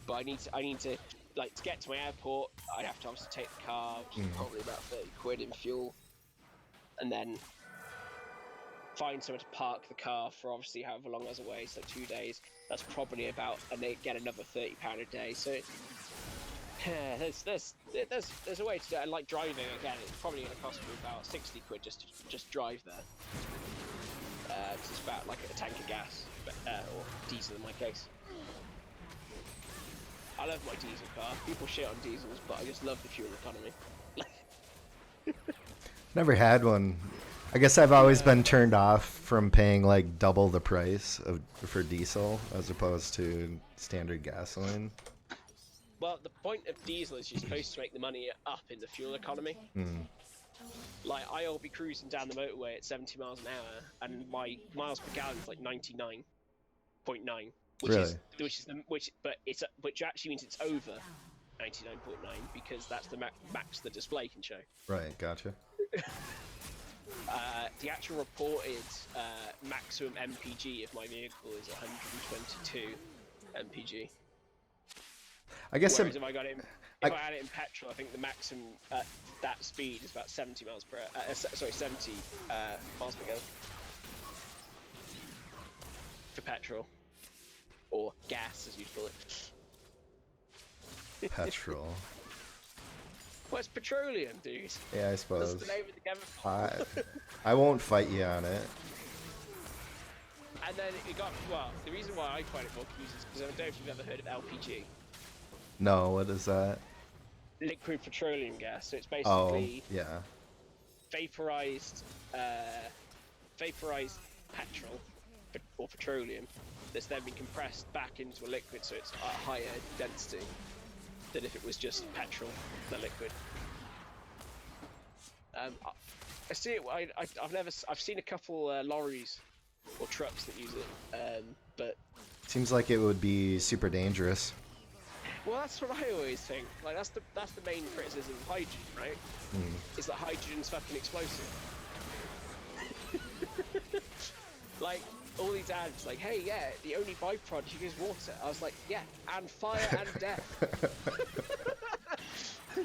But I need to like to get to my airport. I have to obviously take the car, which is probably about £30 in fuel, and then find somewhere to park the car for obviously however long I was away. So 2 days. That's probably about, and they get another £30 a day. So there's a way to do it. And like driving again, it's probably going to cost me about £60 just drive there. It's about like a tank of gas, or diesel in my case. I love my diesel car. People shit on diesels, but I just love the fuel economy. Never had one. I guess I've always been turned off from paying like double the price for diesel as opposed to standard gasoline. Well, the point of diesel is you're supposed to make the money up in the fuel economy. Like, I'll be cruising down the motorway at 70 miles an hour, and my miles per gallon is like 99.9, which actually means it's over 99.9 because that's the max the display can show. Right, gotcha. The actual reported maximum MPG of my vehicle is 122 MPG. I guess Whereas if I got it, if I had it in petrol, I think the maximum at that speed is about 70 miles per hour. 70 miles per gallon for petrol, or gas as you call it. petrol. Well, it's petroleum, dude. Yeah, I suppose. That's the name of the chemical. I won't fight you on it. And then it got, well, the reason why I find it more confusing is because I don't know if you've ever heard of LPG. No, what is that? Liquid petroleum gas. So it's Oh, basically yeah. vaporized petrol or petroleum that's then been compressed back into a liquid, so it's a higher density than if it was just petrol, the liquid. I see it. I've seen a couple lorries or trucks that use it, but Seems like it would be super dangerous. well, that's what I always think. Like that's the main criticism of hydrogen, right? Is that hydrogen's fucking explosive. Like all these ads, like, hey, yeah, the only byproduct is water. I was like, yeah, and fire and death.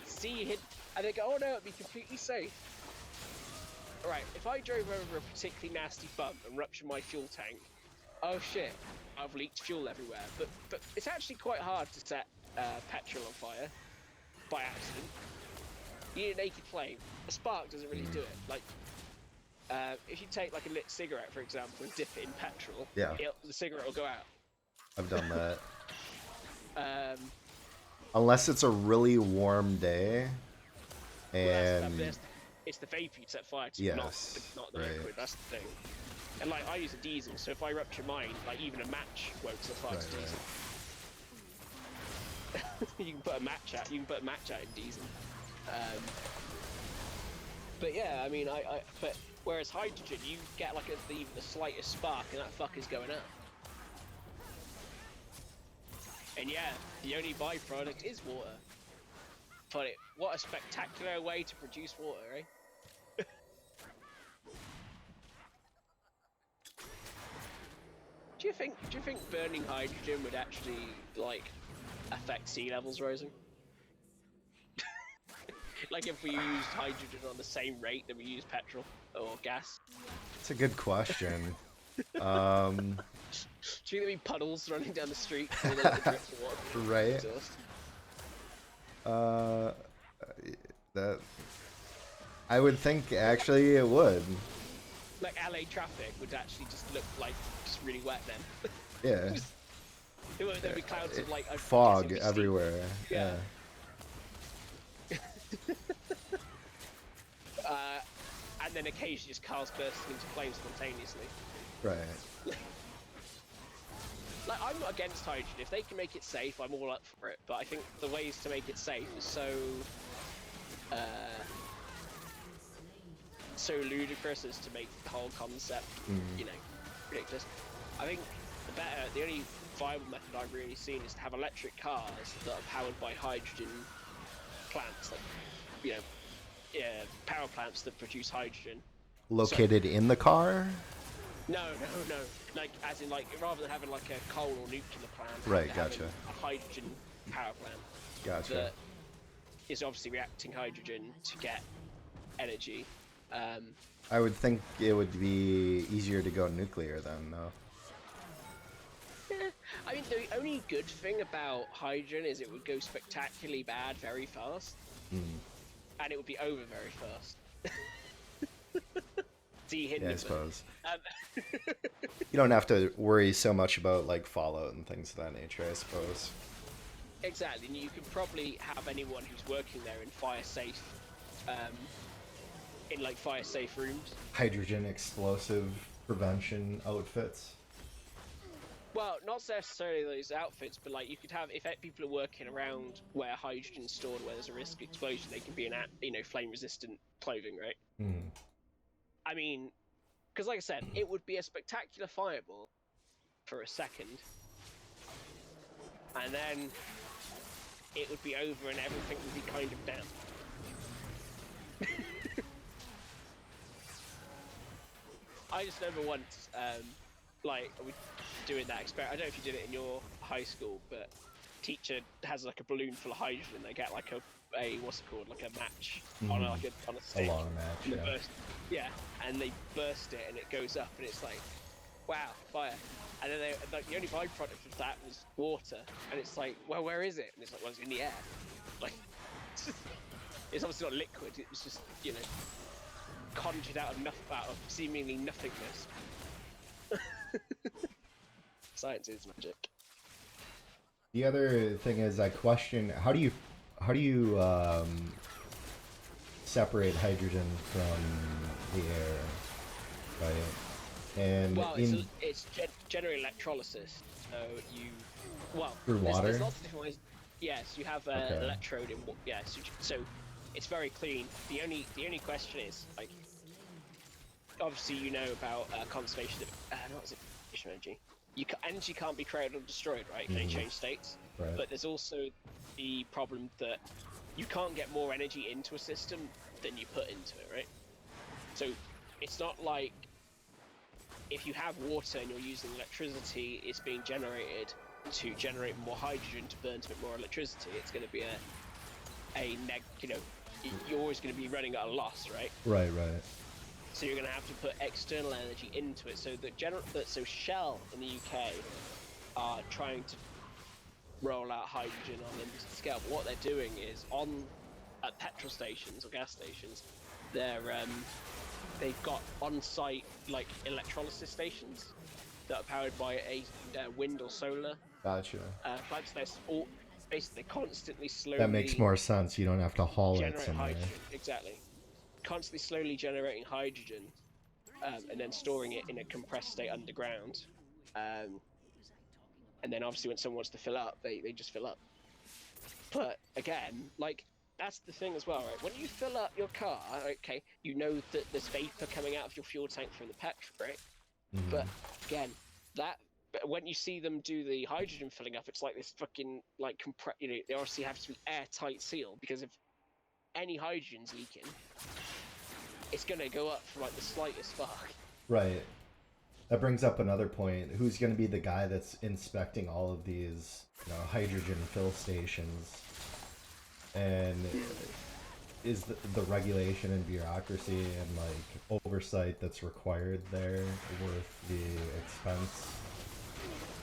See, and they go, oh no, it'd be completely safe. Right, if I drove over a particularly nasty bump and ruptured my fuel tank, oh shit, I've leaked fuel everywhere. But it's actually quite hard to set petrol on fire by accident. You need a naked flame. A spark doesn't really do it. Like, if you take like a lit cigarette, for example, and dip it in petrol, Yeah. the cigarette will go out. I've done that. Unless it's a really warm day, Well, and it's the vapor you set fire to, yes, not the right. liquid. That's the thing. And like I use a diesel, so if I rupture mine, like even a match won't set fire to diesel. You can put a match out. You can put a match out in diesel. But yeah, I mean, but whereas hydrogen, you get like even the slightest spark, and that fucker's going up. And yeah, the only byproduct is water. But what a spectacular way to produce water, eh? Do you think burning hydrogen would actually like affect sea levels rising? Like if we used hydrogen on the same rate that we use petrol or gas? It's a good question. Do you think there'd be puddles running down the street with all the drips of water? Right. Exhaust? That I would think actually it would. Like LA traffic would actually just look like just really wet then. Yeah. There'd be clouds of like fog everywhere. Yeah. And then occasionally just cars bursting into flames spontaneously. Right. Like I'm not against hydrogen. If they can make it safe, I'm all up for it. But I think the ways to make it safe is so ludicrous as to make the whole concept, you know, ridiculous. I think the only viable method I've really seen is to have electric cars that are powered by hydrogen plants, like, you know, power plants that produce hydrogen. Located in the car? No. Like, as in, like, rather than having like a coal or nuclear plant, right? Gotcha. A hydrogen power plant. Gotcha. That is obviously reacting hydrogen to get energy. I would think it would be easier to go nuclear then, though. Yeah, I mean, the only good thing about hydrogen is it would go spectacularly bad very fast, and it would be over very fast. Yeah, I suppose. You don't have to worry so much about like fallout and things of that nature, I suppose. Exactly, and you could probably have anyone who's working there in fire safe rooms. Hydrogen explosive prevention outfits. Well, not necessarily those outfits, but like you could have, if people are working around where hydrogen's stored, where there's a risk of explosion, they can be in, flame-resistant clothing, right? I mean, because like I said, it would be a spectacular fireball for a second, and then it would be over and everything would be kind of down. I just remember once, like, we doing that experiment. I don't know if you did it in your high school, but teacher has like a balloon full of hydrogen. They get like a what's it called, like a match on a stick. A long match. Yeah. And they burst it, and it goes up, and it's like, wow, fire. And then like the only byproduct of that was water, and it's like, well, where is it? And it's like, well, it's in the air. Like, it's obviously not liquid. It was just, you know, conjured out of seemingly nothingness. Science is magic. The other thing is, I question how do you separate hydrogen from the air, right? And well, it's generally electrolysis. So through water. There's lots of different ways. Yes, you have an electrode in. Yes, so it's very clean. The only question is, like, obviously you know about conservation of energy. Energy can't be created or destroyed, right? It can only change states. Right. But there's also the problem that you can't get more energy into a system than you put into it, right? So it's not like if you have water and you're using electricity, it's being generated to generate more hydrogen to burn to make more electricity. It's going to be you're always going to be running at a loss, right? Right. So you're going to have to put external energy into it. So so Shell in the UK are trying to roll out hydrogen on a limited scale. But what they're doing is at petrol stations or gas stations, they've got on-site like electrolysis stations. that are powered by a wind or solar Gotcha. plants. They're all basically constantly That makes slowly more sense. You don't have to haul it generate somewhere. hydrogen. Exactly, constantly slowly generating hydrogen, and then storing it in a compressed state underground. And then obviously when someone wants to fill up, they just fill up. But again, like that's the thing as well, right? When you fill up your car, okay, you know that there's vapor coming out of your fuel tank from the petrol, right? But again, but when you see them do the hydrogen filling up, it's like this fucking like you know, they obviously have to be airtight seal, because if any hydrogen's leaking, it's gonna go up for like the slightest spark. Right. That brings up another point. Who's going to be the guy that's inspecting all of these, hydrogen fill stations? And is the regulation and bureaucracy and like oversight that's required there worth the expense?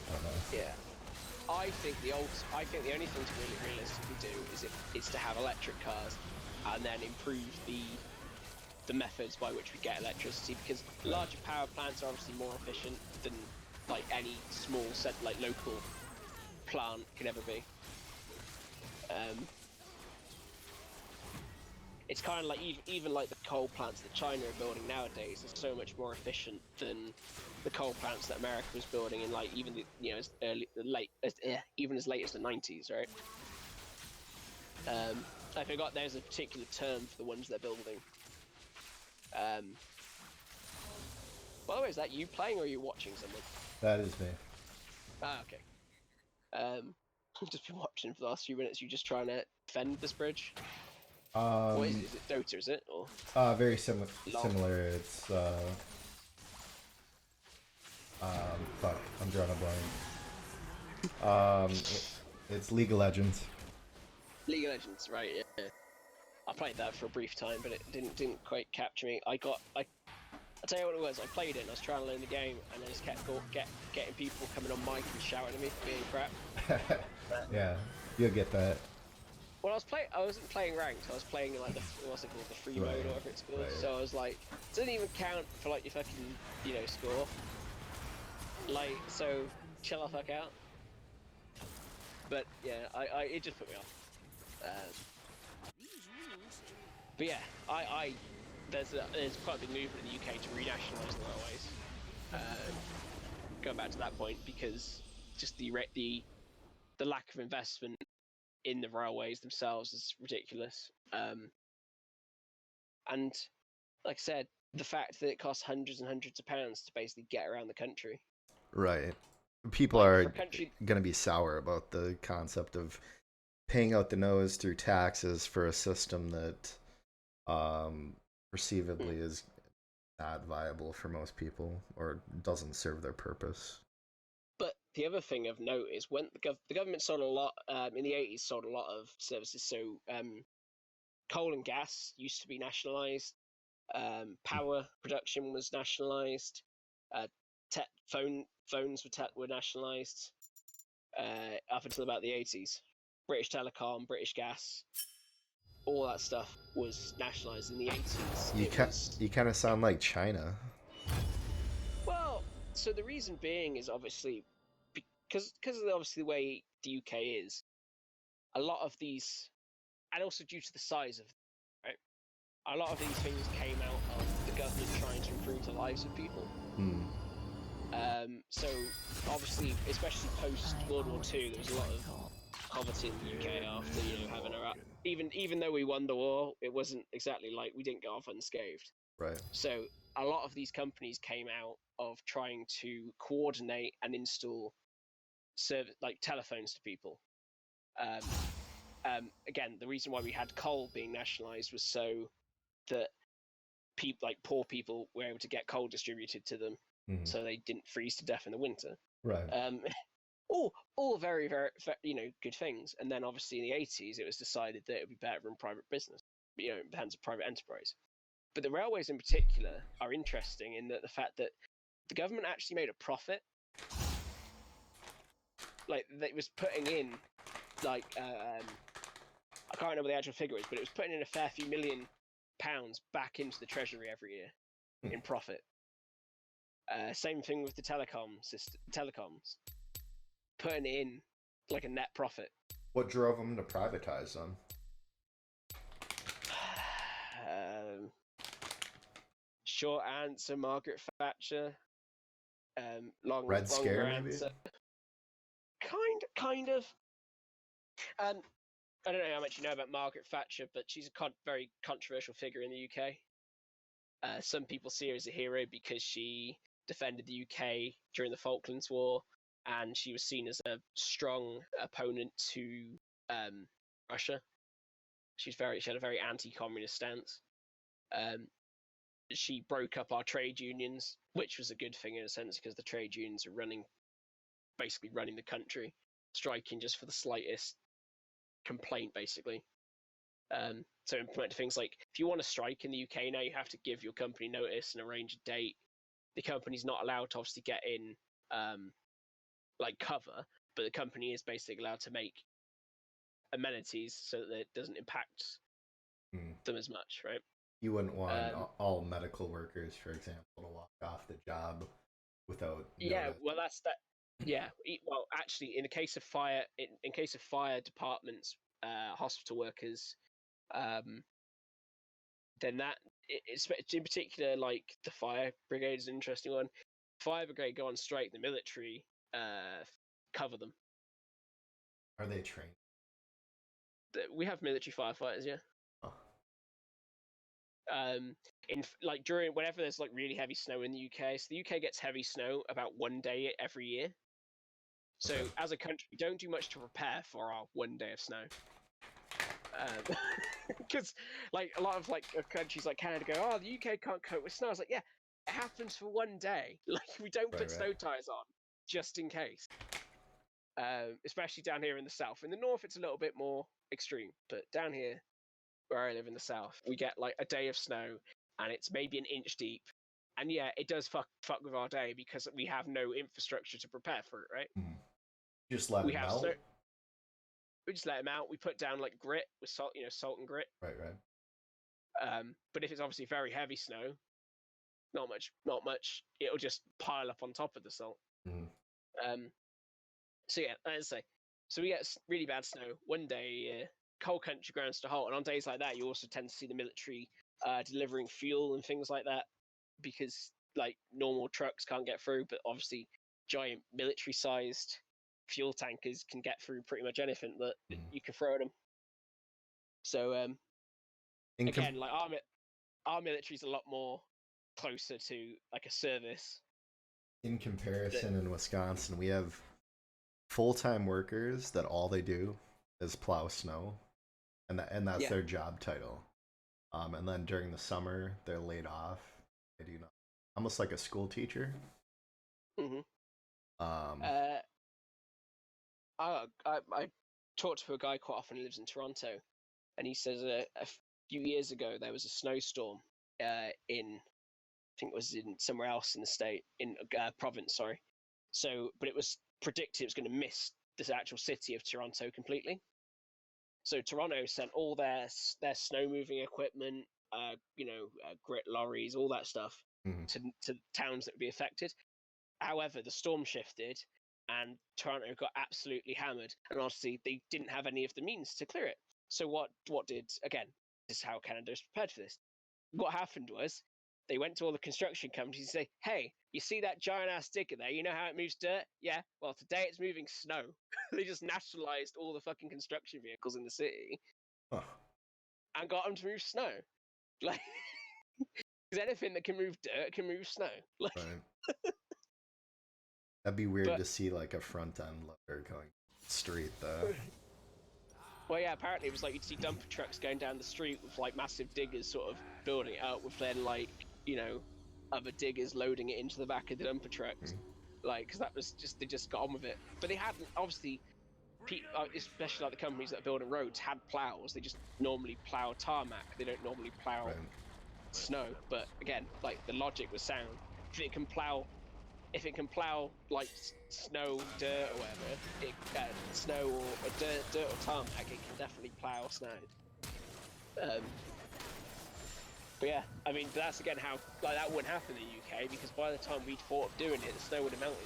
I don't know. Yeah. I think the only thing to really realistically do is to have electric cars, and then improve the methods by which we get electricity, because larger power plants are obviously more efficient than like any small like local plant can ever be. It's kind of like even like the coal plants that China are building nowadays are so much more efficient than the coal plants that America was building in like even as even as late as the 90s, right? I forgot there's a particular term for the ones they're building. By the way, is that you playing or are you watching something? That is me. Ah, okay. I've just been watching for the last few minutes. You just trying to defend this bridge? What is it? Is it Dota? Is it or? Very similar. It's fuck, I'm drawing a blank. It's League of Legends. League of Legends, right? Yeah. I played that for a brief time, but it didn't quite capture me. I'll tell you what it was. I played it and I was trying to learn the game, and I just kept getting people coming on mic and shouting at me for being crap. Yeah, you'll get that. Well, I wasn't playing ranked. I was playing like what's it called, the free mode or whatever it's called. Right. So I was like, it doesn't even count for like your fucking score. Like, so chill the fuck out. But yeah, it just put me off. But yeah, there's quite a big movement in the UK to renationalise the railways. Going back to that point, because just the lack of investment in the railways themselves is ridiculous. And like I said, the fact that it costs hundreds and hundreds of pounds to basically get around the country. Right. People are going to be sour about the concept of paying out the nose through taxes for a system that perceivably is not viable for most people or doesn't serve their purpose. But the other thing of note is when the government sold a lot in the 80s, sold a lot of services. So coal and gas used to be nationalised. Power production was nationalised. Phones were nationalised up until about the 80s. British Telecom, British Gas, all that stuff was nationalised in the 80s. You kind of sound like China. Well, so the reason being is obviously because of obviously the way the UK is, a lot of these, and also due to the size of, right, a lot of these things came out of the government trying to improve the lives of people. So obviously, especially post World War II, there was a lot of poverty in the UK after having even though we won the war, it wasn't exactly like we didn't go off unscathed. Right. So a lot of these companies came out of trying to coordinate and install like telephones to people. Again, the reason why we had coal being nationalised was so that people, like poor people, were able to get coal distributed to them, so they didn't freeze to death in the winter. Right. All very, very, good things. And then obviously in the 80s, it was decided that it would be better in private business, in the hands of private enterprise. But the railways in particular are interesting in that the fact that the government actually made a profit. Like, it was putting in, like, I can't remember the actual figure is, but it was putting in a fair few £1 million back into the treasury every year in profit. Same thing with the telecoms, putting in like a net profit. What drove them to privatize them? Short answer, Margaret Thatcher. Red Scare, longer maybe? answer. Kind of. I don't know how much you know about Margaret Thatcher, but she's a very controversial figure in the UK. Some people see her as a hero because she defended the UK during the Falklands War, and she was seen as a strong opponent to Russia. She had a very anti-communist stance. She broke up our trade unions, which was a good thing in a sense because the trade unions are basically running the country, striking just for the slightest complaint, basically. So implemented things like if you want to strike in the UK now, you have to give your company notice and arrange a date. The company's not allowed to obviously get in like cover, but the company is basically allowed to make amenities so that it doesn't impact them as much, right? You wouldn't want all medical workers, for example, to walk off the job without Yeah, notice. well, that's that. Yeah, well, actually, in the case of fire, in case of fire departments, hospital workers, then that it's in particular like the fire brigade is an interesting one. Fire brigade go on strike, the military cover them. Are they trained? We have military firefighters, yeah. Oh. In like during whenever there's like really heavy snow in the UK, so the UK gets heavy snow about one day every year. So Okay. as a country, we don't do much to prepare for our one day of snow. Because like a lot of like countries like Canada go, oh, the UK can't cope with snow. I was like, yeah, it happens for one day. Like we don't put snow tires on just in case. Especially down here in the south. In the north, it's a little bit more extreme, but down here, where I live in the south, we get like a day of snow, and it's maybe an inch deep. And yeah, it does fuck with our day because we have no infrastructure to prepare for it, right? Just let it melt. We just let them out. We put down like grit with salt, salt and grit. Right. But if it's obviously very heavy snow, not much. It'll just pile up on top of the salt. So yeah, as I say, so we get really bad snow one day. Cold country grounds to halt, and on days like that, you also tend to see the military delivering fuel and things like that because like normal trucks can't get through, but obviously giant military-sized fuel tankers can get through pretty much anything that you can throw at them. So again, like our military's a lot more closer to like a service. In comparison, in Wisconsin, we have full-time workers that all they do is plow snow, and that's their job title. And then during the summer, they're laid off. They do almost like a school teacher. I talk to a guy quite often who lives in Toronto, and he says a few years ago there was a snowstorm in, I think it was in somewhere else in the state, in province, sorry. So, but it was predicted it was going to miss this actual city of Toronto completely. So Toronto sent all their snow moving equipment, grit lorries, all that stuff to towns that would be affected. However, the storm shifted and Toronto got absolutely hammered, and obviously they didn't have any of the means to clear it. So what did, again, this is how Canada is prepared for this. What happened was they went to all the construction companies and say, hey, you see that giant ass digger there? You know how it moves dirt? Yeah, well, today it's moving snow. They just nationalized all the fucking construction vehicles in the city and got them to move snow. Like, because anything that can move dirt can move snow. Like, right. That'd be weird to see like a front end loader going straight though. Well, yeah, apparently it was like you'd see dumper trucks going down the street with like massive diggers sort of building it up with then like, other diggers loading it into the back of the dumper trucks. Like, because that was just, they just got on with it. But they hadn't, obviously, especially like the companies that are building roads had plows. They just normally plow tarmac. They don't normally plow snow. But again, like the logic was sound. If it can plow like snow, dirt, or whatever, snow or dirt or tarmac, it can definitely plow snow. But yeah, I mean, that's again how like that wouldn't happen in the UK because by the time we'd thought of doing it, the snow would have melted.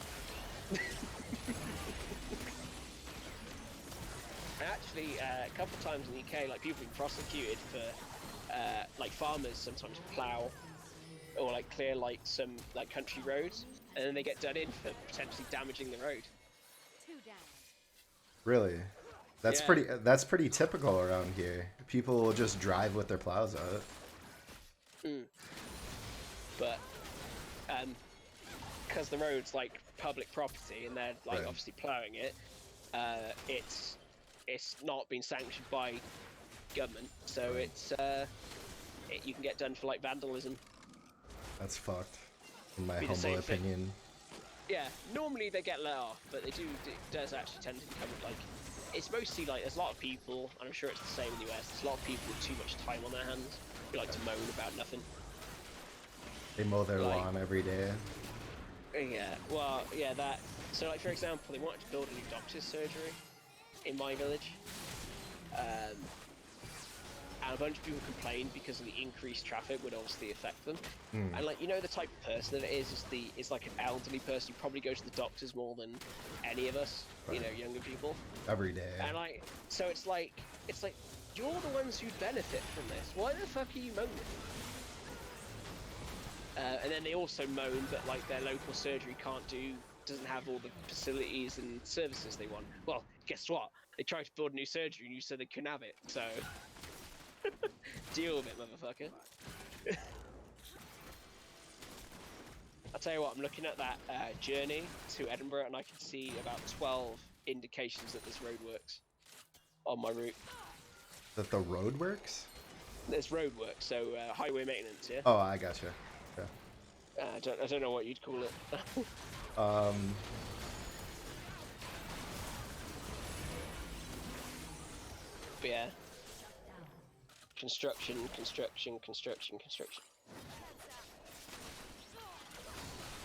And actually, a couple of times in the UK, like people have been prosecuted for like farmers sometimes plough or like clear like some like country roads, and then they get done in for potentially damaging the road. Really? That's Yeah. pretty typical around here. People will just drive with their plows out. But because the road's like public property and they're like Right. obviously ploughing it, it's not been sanctioned by government, so it's you can get done for like vandalism. That's fucked, in my Be the humble same thing. opinion. Yeah, normally they get let off, but it does actually tend to become like, it's mostly like there's a lot of people, and I'm sure it's the same in the US, there's a lot of people with too much time on their hands who like to moan about nothing. They mow their Like- lawn every day. Yeah, well, yeah, that. So, like, for example, they wanted to build a new doctor's surgery in my village. And a bunch of people complained because of the increased traffic would obviously affect them. And, like, you know, the type of person that it is like an elderly person who probably goes to the doctors more than any of us, you know, younger people. Every day. And, like, so it's like, you're the ones who'd benefit from this. Why the fuck are you moaning? And then they also moan that like their local surgery doesn't have all the facilities and services they want. Well, guess what? They tried to build a new surgery and you said they couldn't have it, so deal with it, motherfucker. I'll tell you what, I'm looking at that journey to Edinburgh and I can see about 12 indications that this road works on my route. That the road works? There's road work, so highway maintenance, yeah? Oh, I gotcha. Yeah. I don't know what you'd call it. Um, But yeah. Construction.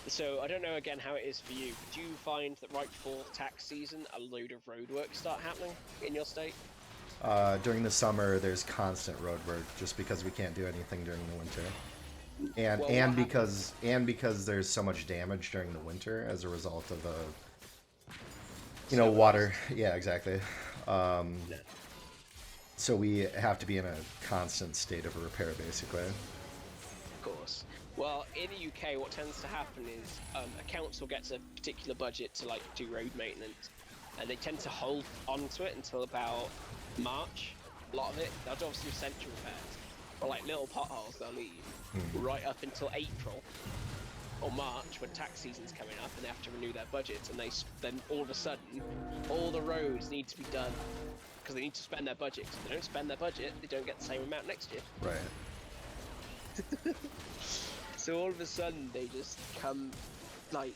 So I don't know again how it is for you, but do you find that right before tax season a load of roadwork start happening in your state? during the summer, there's constant road work just because we can't do anything during the winter. And Well, and because there's so much damage during the winter as a result of water. Yeah, exactly. No. So we have to be in a constant state of repair, basically. Of course. Well, in the UK, what tends to happen is a council gets a particular budget to like do road maintenance, and they tend to hold onto it until about March. A lot of it, they'll do obviously essential repairs, or like little potholes they'll leave right up until April or March when tax season's coming up and they have to renew their budgets, and then all of a sudden all the roads need to be done because they need to spend their budget. If they don't spend their budget, they don't get the same amount next year. Right. So all of a sudden they just come like.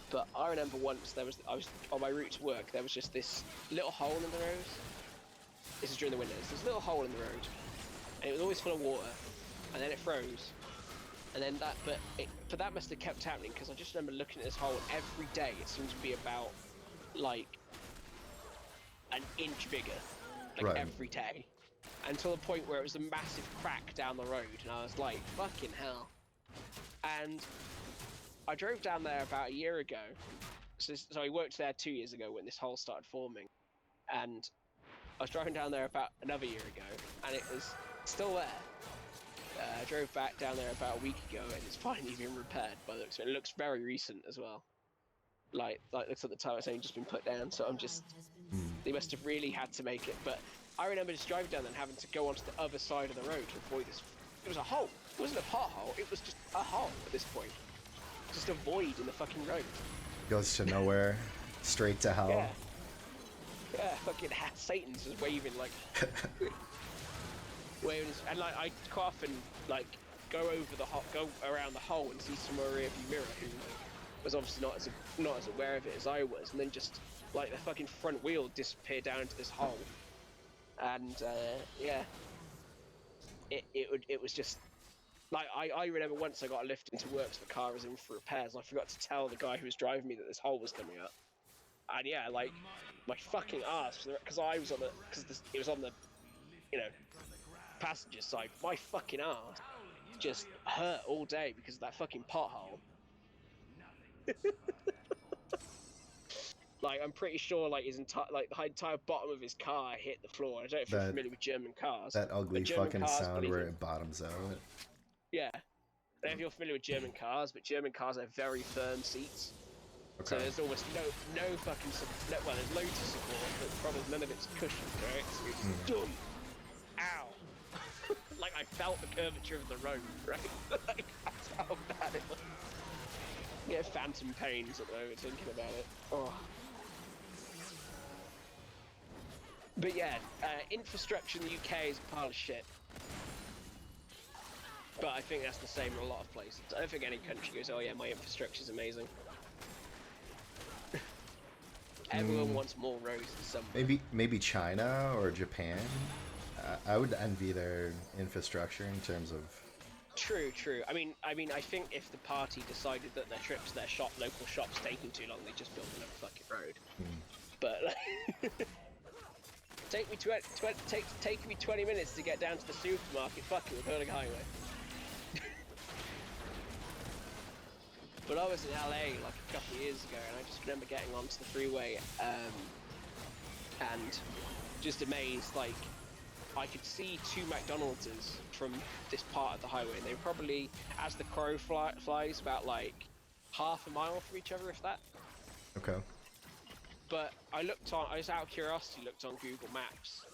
But I remember once I was on my route to work. There was just this little hole in the road. This is during the winters. There's a little hole in the road, and it was always full of water. And then it froze, and then that must have kept happening because I just remember looking at this hole and every day. It seemed to be about like an inch bigger, like Right. every day, until the point where it was a massive crack down the road, and I was like, "Fucking hell!" And I drove down there about a year ago. So I worked there 2 years ago when this hole started forming, and I was driving down there about another year ago, and it was still there. I drove back down there about a week ago, and it's finally been repaired by the looks of it. It looks very recent as well. Like looks at the time it's only just been put down, so I'm just. They must have really had to make it. But I remember just driving down there and having to go onto the other side of the road to avoid this. It was a hole. It wasn't a pothole. It was just a hole at this point. Just a void in the fucking road. Goes to nowhere, straight to hell. Yeah. Yeah, fucking Satan's just waving like. And like I quite often like go around the hole and see someone in a rearview mirror who was obviously not as aware of it as I was, and then just like the fucking front wheel disappeared down into this hole, and yeah, it was just like I remember once I got a lift into work, so the car was in for repairs, and I forgot to tell the guy who was driving me that this hole was coming up, and yeah, like my fucking ass, because it was on the, passenger side, my fucking ass just hurt all day because of that fucking pothole. Like, I'm pretty sure, like, his entire, like, the entire bottom of his car hit the floor. I don't know if you're familiar with German cars. That ugly but German fucking cars, sound where it bottoms out. Yeah. I don't know if you're familiar with German cars, but German cars have very firm seats. Okay. So there's almost no fucking support. Well, there's loads of support, but the problem is none of it's cushioned, right? So you're just done. Ow. Like, I felt the curvature of the road, right? Like, that's how bad it was. I get phantom pains at the moment thinking about it. Oh. But yeah, infrastructure in the UK is a pile of shit. But I think that's the same in a lot of places. I don't think any country goes, oh yeah, my infrastructure's amazing. Everyone wants more roads than somewhere. Maybe China or Japan. I would envy their infrastructure in terms of. True. I mean, I think if the party decided that their trips, their local shops taking too long, they just build another fucking road. But like, take me 20 minutes to get down to the supermarket. Fuck it, we're building a highway. But I was in LA like a couple of years ago, and I just remember getting onto the freeway and just amazed. Like, I could see two McDonald's from this part of the highway, and they were probably, as the crow flies, about like half a mile from each other, if that. Okay. But I just out of curiosity looked on Google Maps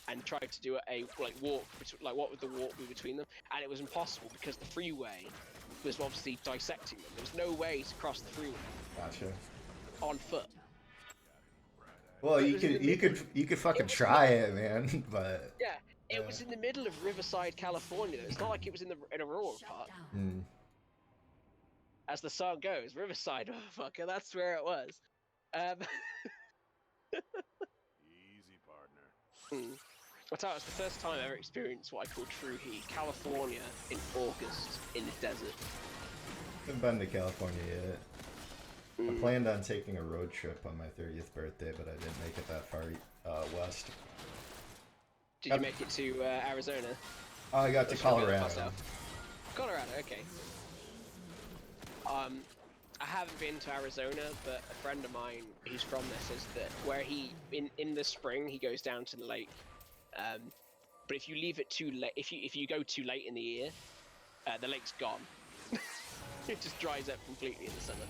and tried to do a walk, like what would the walk be between them, and it was impossible because the freeway was obviously dissecting them. There was no way to cross the freeway. Gotcha. On foot. Well, you could fucking try it, man. But yeah, it was in the middle of Riverside, California. It's not like it was in a rural part. As the song goes, Riverside, motherfucker. That's where it was. Easy, partner. I'll tell you, it's the first time I ever experienced what I call true heat. California in August in the desert. Haven't been to California yet. I planned on taking a road trip on my 30th birthday, but I didn't make it that far west. Did you make it to Arizona? Oh, I got to Colorado. Colorado, okay. I haven't been to Arizona, but a friend of mine who's from there says that where in the spring he goes down to the lake. But if you leave it too late, if you go too late in the year, the lake's gone. It just dries up completely in the summer.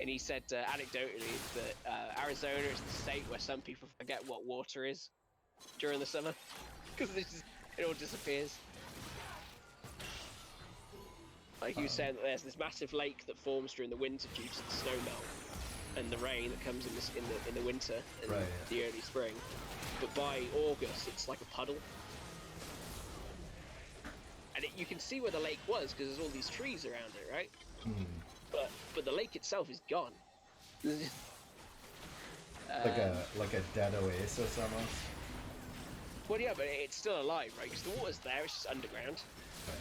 And he said anecdotally that Arizona is the state where some people forget what water is during the summer because it all disappears. Like he was saying that there's this massive lake that forms during the winter due to the snow melt and the rain that comes in the winter and the early spring. But by August, it's like a puddle. And you can see where the lake was because there's all these trees around it, right? But the lake itself is gone. Like a dead oasis almost. Well, yeah, but it's still alive, right? Because the water's there, it's just underground. Okay.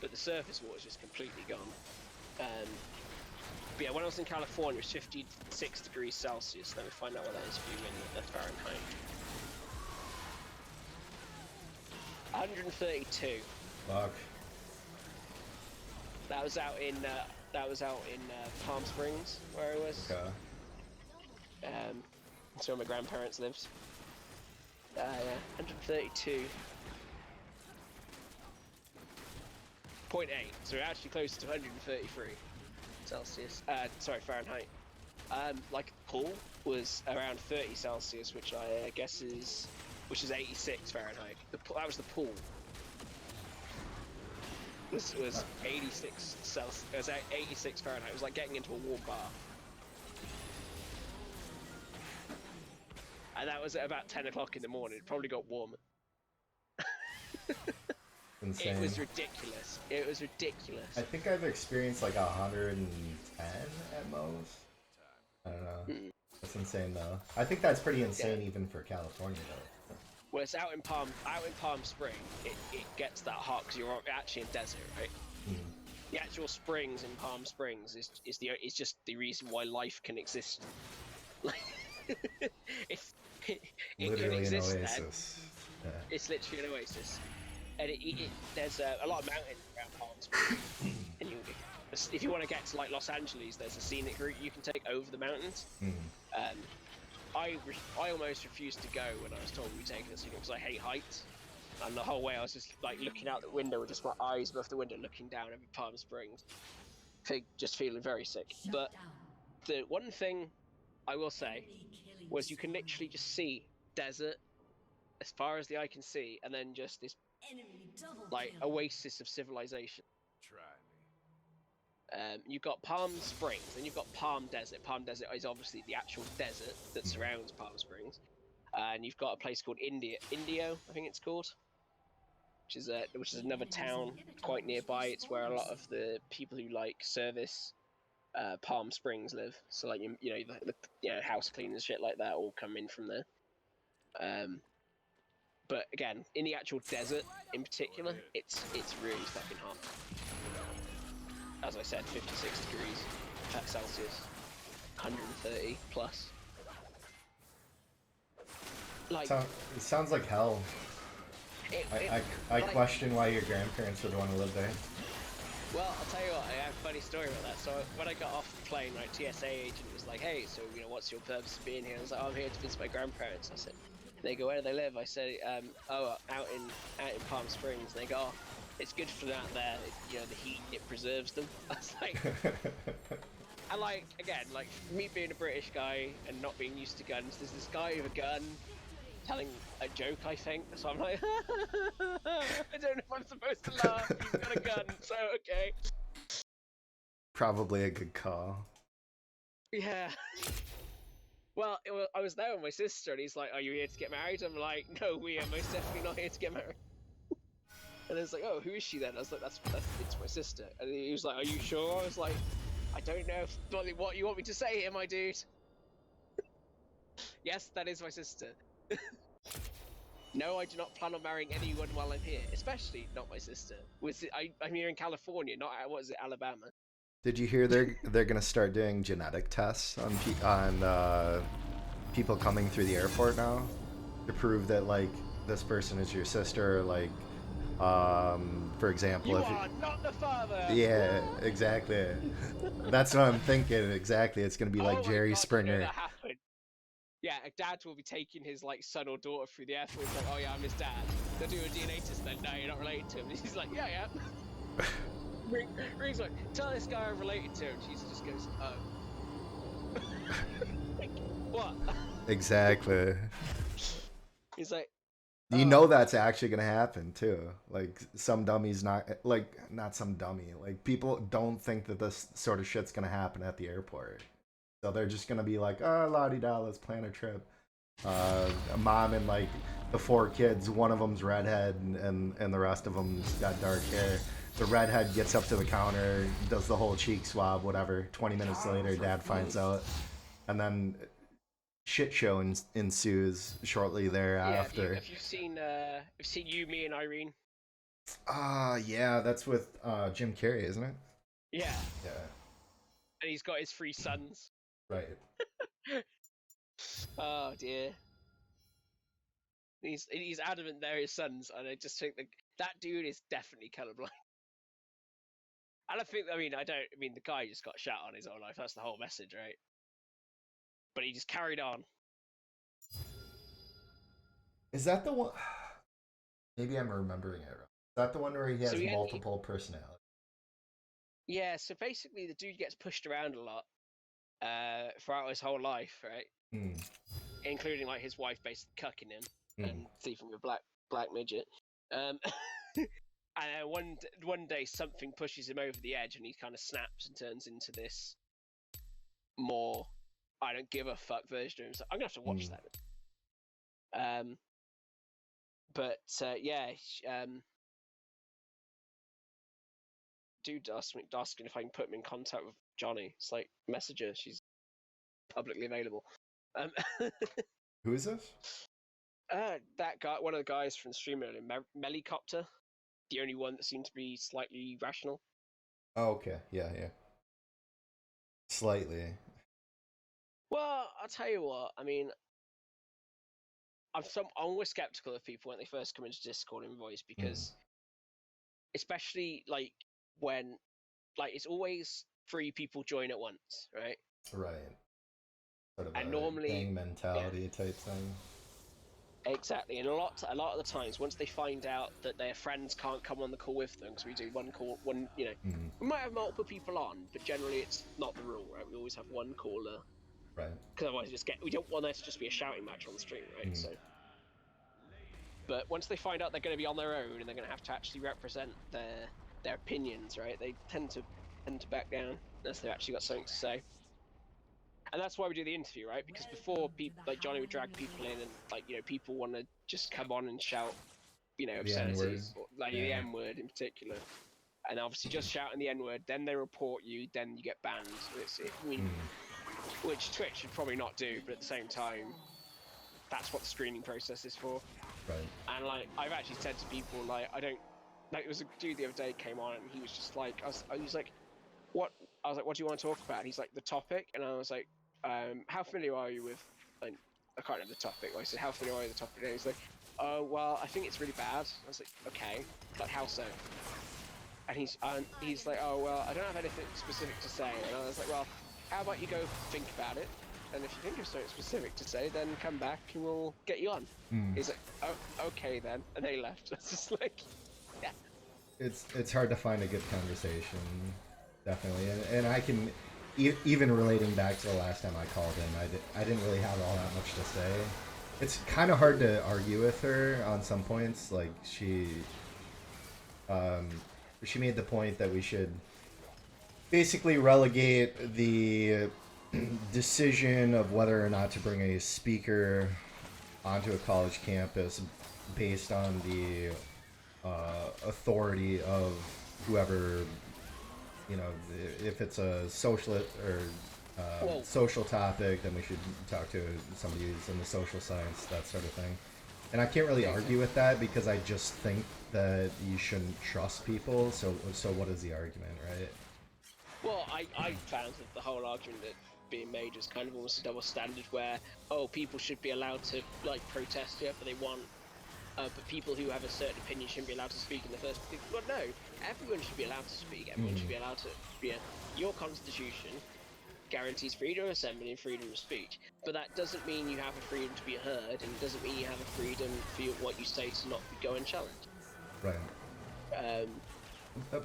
But the surface water's just completely gone. But yeah, when I was in California, it was 56 degrees Celsius. Let me find out what that is for you in Fahrenheit. 132. Fuck. That was out in Palm Springs, where I was. Okay. That's where my grandparents lives. Yeah, 132.8. So we're actually close to 133 Celsius. Sorry, Fahrenheit. Like the pool was around 30 Celsius, which I guess is 86 Fahrenheit. That was the pool. This was 86 Celsius. It was 86 Fahrenheit. It was like getting into a warm bath. And that was at about 10 o'clock in the morning. It probably got warmer. Insane. It was ridiculous. It was ridiculous. I think I've experienced like 110 at most. I don't know. That's insane though. I think that's pretty insane even for California though. Well, it's out in Palm Spring. It gets that hot because you're actually in desert, right? The actual springs in Palm Springs is just the reason why life can exist. Like, it can Literally an exist oasis. Yeah. It's literally an oasis, and there's a lot of mountains around Palm Springs. And if you want to get to like Los Angeles, there's a scenic route you can take over the mountains. I almost refused to go when I was told we were taking this because I hate heights. And the whole way I was just like looking out the window with just my eyes above the window, looking down over Palm Springs, just feeling very sick. But the one thing I will say was you can literally just see desert as far as the eye can see, and then just this like oasis of civilization. Try me. You've got Palm Springs, then you've got Palm Desert. Palm Desert is obviously the actual desert that surrounds Palm Springs, and you've got a place called Indio, I think it's called, which is another town quite nearby. It's where a lot of the people who like service Palm Springs live. So like the house cleaners, shit like that, all come in from there. But again, in the actual desert in particular, it's really fucking hot. As I said, 56 degrees Celsius, 130 plus. Like, it sounds like hell. I question why your grandparents would want to live there. Well, I'll tell you what, I have a funny story about that. So when I got off the plane, my TSA agent was like, "Hey, so what's your purpose of being here?" I was like, "Oh, I'm here to visit my grandparents." I said, they go, "Where do they live?" I said, "Oh, out in Palm Springs." And they go, "Oh, it's good for them out there. The heat, it preserves them." I was like, and like again, like me being a British guy and not being used to guns, there's this guy with a gun telling a joke, I think. So I'm like, I don't know if I'm supposed to laugh. He's got a gun, so okay. Probably a good call. Yeah. Well, I was there with my sister, and he's like, "Are you here to get married?" I'm like, "No, we are most definitely not here to get married." And it's like, "Oh, who is she then?" I was like, "That's it's my sister." And he was like, "Are you sure?" I was like, "I don't know what you want me to say here, my dude." Yes, that is my sister. No, I do not plan on marrying anyone while I'm here, especially not my sister. I'm here in California, not Alabama. Did you hear they're gonna start doing genetic tests on people coming through the airport now to prove that like this person is your sister, like for example, you are not the father. Yeah, exactly. That's what I'm thinking. Exactly, it's gonna be like Jerry Springer. That happened. Yeah, a dad will be taking his like son or daughter through the airport. He's like, "Oh yeah, I'm his dad." They'll do a DNA test. Then no, you're not related to him. And he's like, "Yeah, yeah." Ring's like, "Tell this guy I'm related to," and she just goes, "Oh." Like, what? Exactly. He's like, you know that's actually gonna happen too. Like some dummies not some dummy. Like people don't think that this sort of shit's gonna happen at the airport. So they're just gonna be like, "Oh, la-di-da, let's plan a trip." A mom and like the 4 kids, one of them's redhead and the rest of them's got dark hair. The redhead gets up to the counter, does the whole cheek swab, whatever. 20 minutes later, dad finds out, and then shit show ensues shortly thereafter. Yeah, have you seen You, Me, and Irene? Yeah, that's with Jim Carrey, isn't it? Yeah. Yeah. And he's got his 3 sons. Right. Oh dear. He's adamant they're his sons, and I just think that dude is definitely colorblind. And I mean the guy just got shot on his own life. That's the whole message, right? But he just carried on. Is that the one? Maybe I'm remembering it wrong. Is that the one where he has multiple personalities? Yeah, so basically the dude gets pushed around a lot throughout his whole life, right? Including like his wife basically cucking him and sleeping with a black midget. And then one day something pushes him over the edge, and he kind of snaps and turns into this more I don't give a fuck version of himself. I'm gonna have to watch that. But yeah, dude asking if I can put him in contact with Johnny. It's like, message her. She's publicly available. Who is this? That guy, one of the guys from the stream earlier, Melicopter, the only one that seemed to be slightly rational. Oh, okay. Yeah. Slightly. Well, I'll tell you what. I mean, I'm always skeptical of people when they first come into Discord and voice, because especially like when it's always 3 people join at once, right? Right. Sort of And a normally, gang yeah, mentality type thing. exactly. And a lot of the times, once they find out that their friends can't come on the call with them, because we do one call, we might have multiple people on, but generally it's not the rule, right? We always have one caller, Right. because otherwise we don't want there to just be a shouting match on the stream, right? So, but once they find out they're going to be on their own and they're going to have to actually represent their opinions, right? They tend to back down unless they've actually got something to say. And that's why we do the interview, right? Because before, people like Johnny would drag people in, and people want to just come on and shout, The N-word. obscenities, or the Yeah. M word in particular. And obviously, just shouting the N word, then they report you, then you get banned. Which Twitch should probably not do, but at the same time, that's what the screening process is for. Right. And I've actually said to people, I don't, it was a dude the other day came on, and he was just like, I was like, what? I was like, what do you want to talk about? And he's like, the topic, and I was like, how familiar are you with? Like, I can't remember the topic. I said, how familiar are you with the topic? And he's like, oh well, I think it's really bad. I was like, okay, like how so? And he's like, oh well, I don't have anything specific to say. And I was like, well, how about you go think about it, and if you think of something specific to say, then come back and we'll get you on. He's like, oh, okay then, and they left. It's just like, yeah. It's hard to find a good conversation, definitely, and I can even relating back to the last time I called in, I didn't really have all that much to say. It's kind of hard to argue with her on some points. Like she made the point that we should basically relegate the decision of whether or not to bring a speaker onto a college campus based on the authority of whoever, if it's a social or social topic, then we should talk to somebody who's in the social science, that sort of thing. And I can't really argue with that because I just think that you shouldn't trust people. So what is the argument, right? Well, I found that the whole argument that being made was kind of almost a double standard, where people should be allowed to protest whoever they want, but people who have a certain opinion shouldn't be allowed to speak in the first place. Well, no, everyone should be allowed to speak. Everyone should be allowed to. Your constitution guarantees freedom of assembly and freedom of speech, but that doesn't mean you have a freedom to be heard, and it doesn't mean you have a freedom for what you say to not go unchallenged. Right.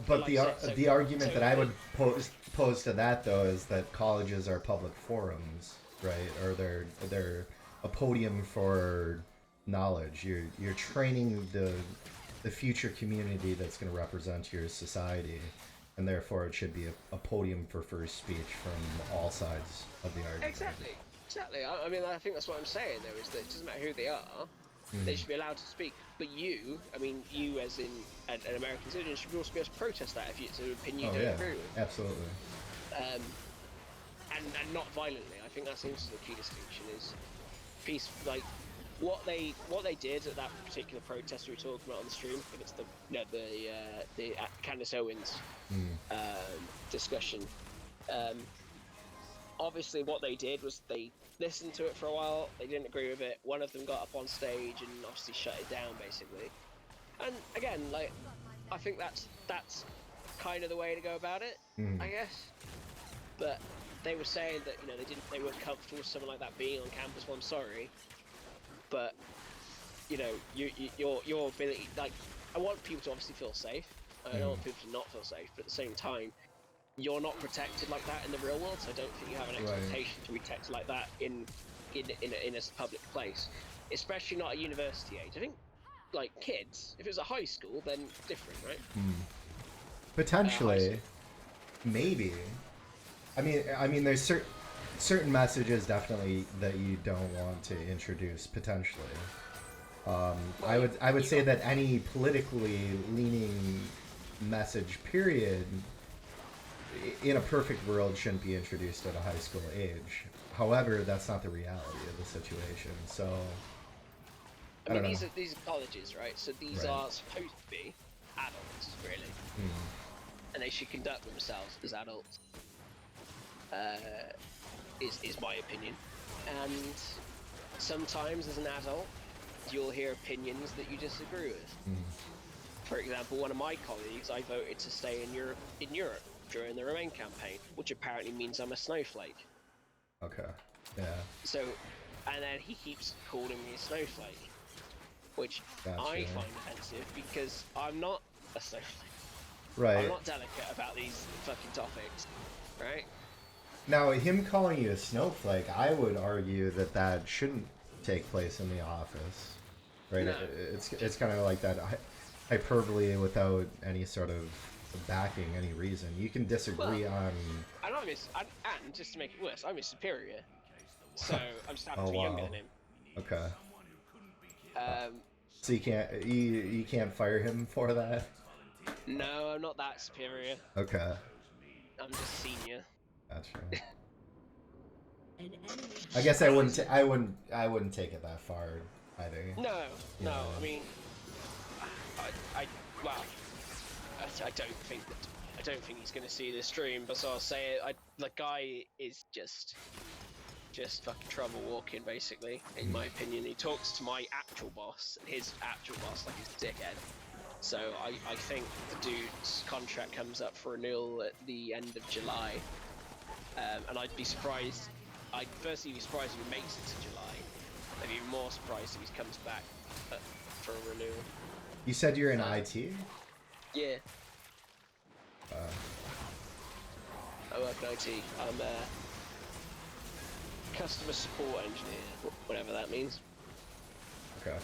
But the argument that I would pose to that, though, is that colleges are public forums, right? Or they're a podium for knowledge. You're training the future community that's going to represent your society, and therefore it should be a podium for free speech from all sides of the argument. Exactly. I mean, I think that's what I'm saying, though, is that it doesn't matter who they are. They should be allowed to speak, but you as in an American citizen, should also be able to protest that if it's an opinion you don't agree with. Absolutely. And not violently. I think that's also the key distinction, is peace. Like what they did at that particular protest we were talking about on the stream. I think it's the Candace Owens discussion. Obviously, what they did was they listened to it for a while. They didn't agree with it. One of them got up on stage and obviously shut it down, basically. And again, I think that's kind of the way to go about it, I guess. But they were saying that they weren't comfortable with someone like that being on campus. Well, I'm sorry, but your ability, I want people to obviously feel safe. I don't want people to not feel safe, but at the same time, you're not protected like that in the real world, so I don't think you have an expectation to be protected like that in a public place, especially not at university age. I think, kids, if it was a high school, then different, right? Potentially, maybe. I mean, there's certain messages definitely that you don't want to introduce potentially. I would say that any politically leaning message, period, in a perfect world, shouldn't be introduced at a high school age. However, that's not the reality of the situation. So, I mean, these are colleges, right? So these are supposed to be adults, really, and they should conduct themselves as adults. Is my opinion. And sometimes, as an adult, you'll hear opinions that you disagree with. For example, one of my colleagues, I voted to stay in Europe during the Remain campaign, which apparently means I'm a snowflake. Okay. Yeah. So, and then he keeps calling me a snowflake, which Gotcha. I find offensive because I'm not a snowflake. Right. I'm not delicate about these fucking topics, right? Now, him calling you a snowflake, I would argue that that shouldn't take place in the office, right? No. It's kind of like that hyperbole without any sort of backing, any reason. You can disagree on. And just to make it worse, I'm his superior, so I'm just happy Oh, to be younger wow. than him. Okay. So you can't fire him for that? No, I'm not that superior. Okay. I'm just senior. Gotcha. I guess I wouldn't take it that far either. No. Yeah. I mean, I don't think he's gonna see this stream, but so I'll say it. The guy is just fucking trouble walking, basically. In my opinion, he talks to my actual boss, his actual boss, like he's a dickhead. So I think the dude's contract comes up for renewal at the end of July, and I'd be surprised. I'd firstly be surprised if he makes it to July. I'd be even more surprised if he comes back for a renewal. You said you're in IT? Yeah. I work in IT. I'm a customer support engineer, whatever that means. Okay.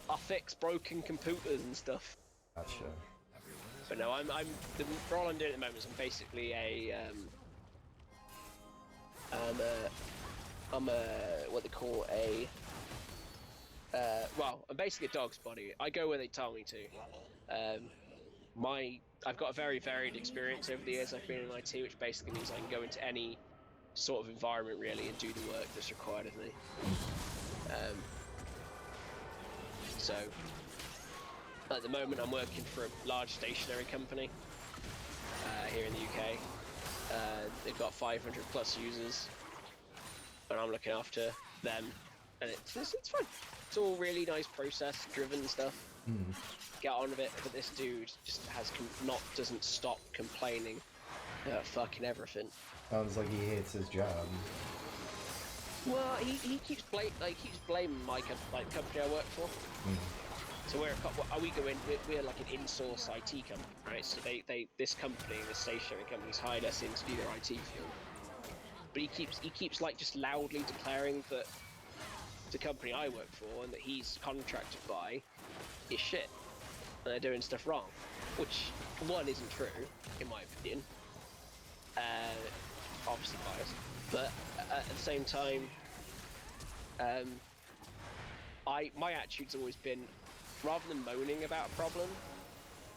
I fix broken computers and stuff. Gotcha. But no, the role I'm doing at the moment is I'm basically I'm what they call I'm basically a dog's body. I go where they tell me to. I've got a very varied experience over the years I've been in IT, which basically means I can go into any sort of environment really and do the work that's required of me. So at the moment I'm working for a large stationery company here in the UK. They've got 500 plus users, and I'm looking after them, and it's fun. It's all really nice process driven stuff. Get on with it, but this dude just doesn't stop complaining about fucking everything. Sounds like he hates his job. Well, he keeps blaming my company I work for. So we're like an in-source IT company, right? So this stationery company's hired us in to do their IT field. But he keeps like just loudly declaring that the company I work for and that he's contracted by is shit, and they're doing stuff wrong, which one isn't true in my opinion. Obviously biased, but at the same time, my attitude's always been, rather than moaning about a problem,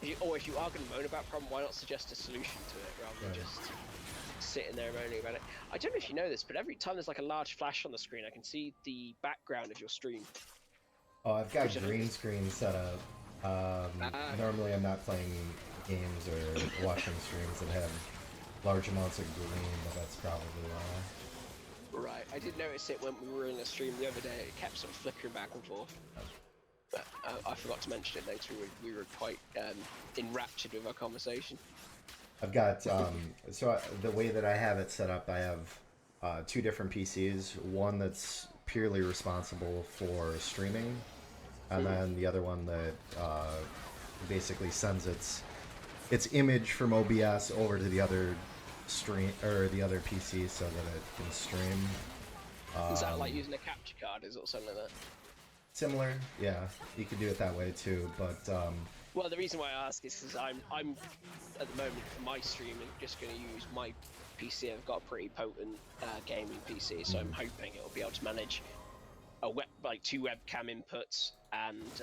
if you are going to moan about a problem, why not suggest a solution to it rather than just sitting there moaning about it. I don't know if you know this, but every time there's like a large flash on the screen, I can see the background of your stream. Oh, I've got green screen set up. Normally I'm not playing games or watching streams that have large amounts of green, but that's probably why. Right, I did notice it when we were in a stream the other day. It kept sort of flickering back and forth. But I forgot to mention it because we were quite enraptured with our conversation. I've got the way that I have it set up, I have two different PCs. One that's purely responsible for streaming, and then the other one that basically sends its image from OBS over to the other the other PC so that it can stream. Is that like using a capture card? Is it or something like that? Similar, yeah. You could do it that way too, but well, the reason why I ask is because I'm at the moment for my stream just going to use my PC. I've got a pretty potent gaming PC, so I'm hoping it'll be able to manage two webcam inputs and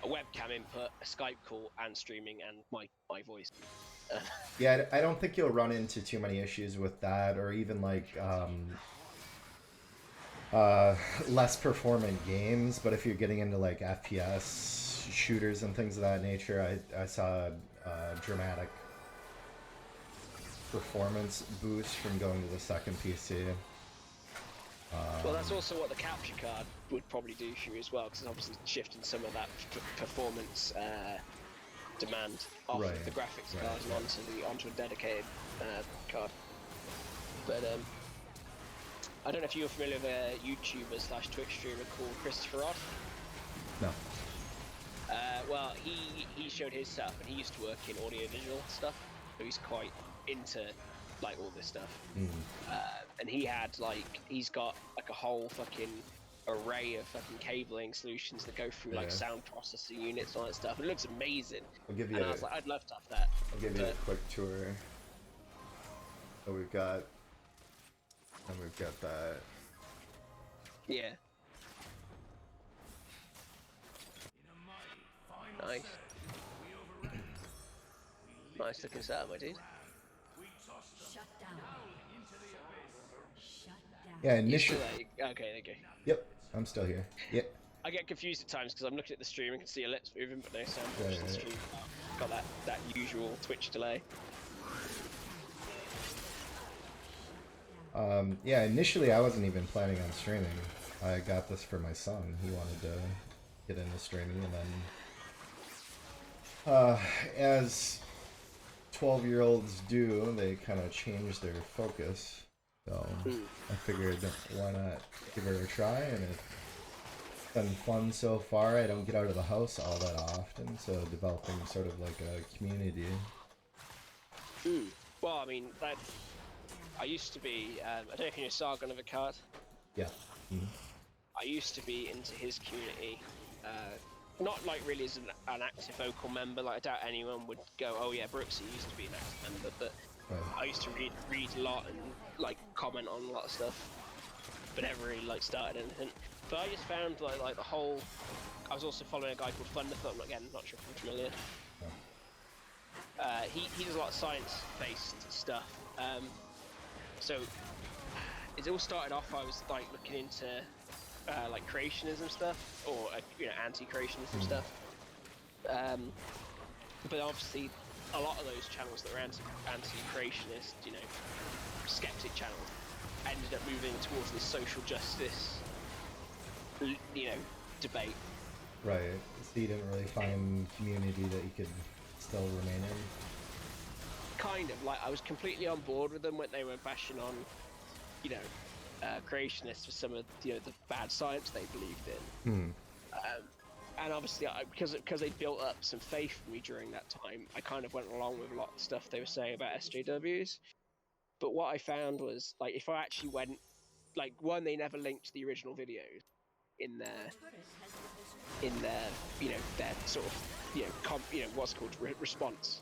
a webcam input, a Skype call, and streaming, and my voice. Yeah, I don't think you'll run into too many issues with that, or even like less performant games. But if you're getting into like FPS shooters and things of that nature, I saw a dramatic performance boost from going to the second PC. Well, that's also what the capture card would probably do for you as well, because it's obviously shifting some of that performance demand off of the graphics card and onto a dedicated card. But I don't know if you're familiar with a YouTuber / Twitch streamer called Christopher Odd. No. Well, he showed his setup, and he used to work in audio-visual stuff, so he's quite into like all this stuff. And he's got like a whole fucking array of fucking cabling solutions that go through like sound processing units and all that stuff. It looks amazing. I was like, I'd love to have that. I'll give you a quick tour. So we've got that. Yeah. Nice. Nice looking setup, my dude. Yeah, initially. Okay, there you go. Yep, I'm still here. Yep. I get confused at times because I'm looking at the stream and can see your lips moving, but no sound. The stream got that usual Twitch delay. Yeah, initially I wasn't even planning on streaming. I got this for my son. He wanted to get into streaming, and then as 12-year-olds do, they kind of change their focus. So I figured, why not give it a try? And it's been fun so far. I don't get out of the house all that often, so developing sort of like a community. Well, I mean, I used to be, I don't know if you know Sargon of Akkad. Yeah. I used to be into his community, not like really as an active vocal member. Like I doubt anyone would go, oh yeah, Brooksy used to be an active member, but I used to read a lot and like comment on a lot of stuff, but never really like started anything. But I just found like the whole. I was also following a guy called Thunderfoot. Again, not sure if you're familiar. He does a lot of science-based stuff. So it all started off. I was like looking into like creationism stuff, or anti-creationism stuff. But obviously, a lot of those channels that were anti-creationist, skeptic channels, ended up moving towards this social justice, debate. Right. So you didn't really find community that you could still remain in? Kind of. Like, I was completely on board with them when they were bashing on, creationists for some of, the bad science they believed in. And obviously, because they built up some faith in me during that time, I kind of went along with a lot of stuff they were saying about SJWs. But what I found was, like, if I actually went, like, one, they never linked the original videos in their their sort of, what's called response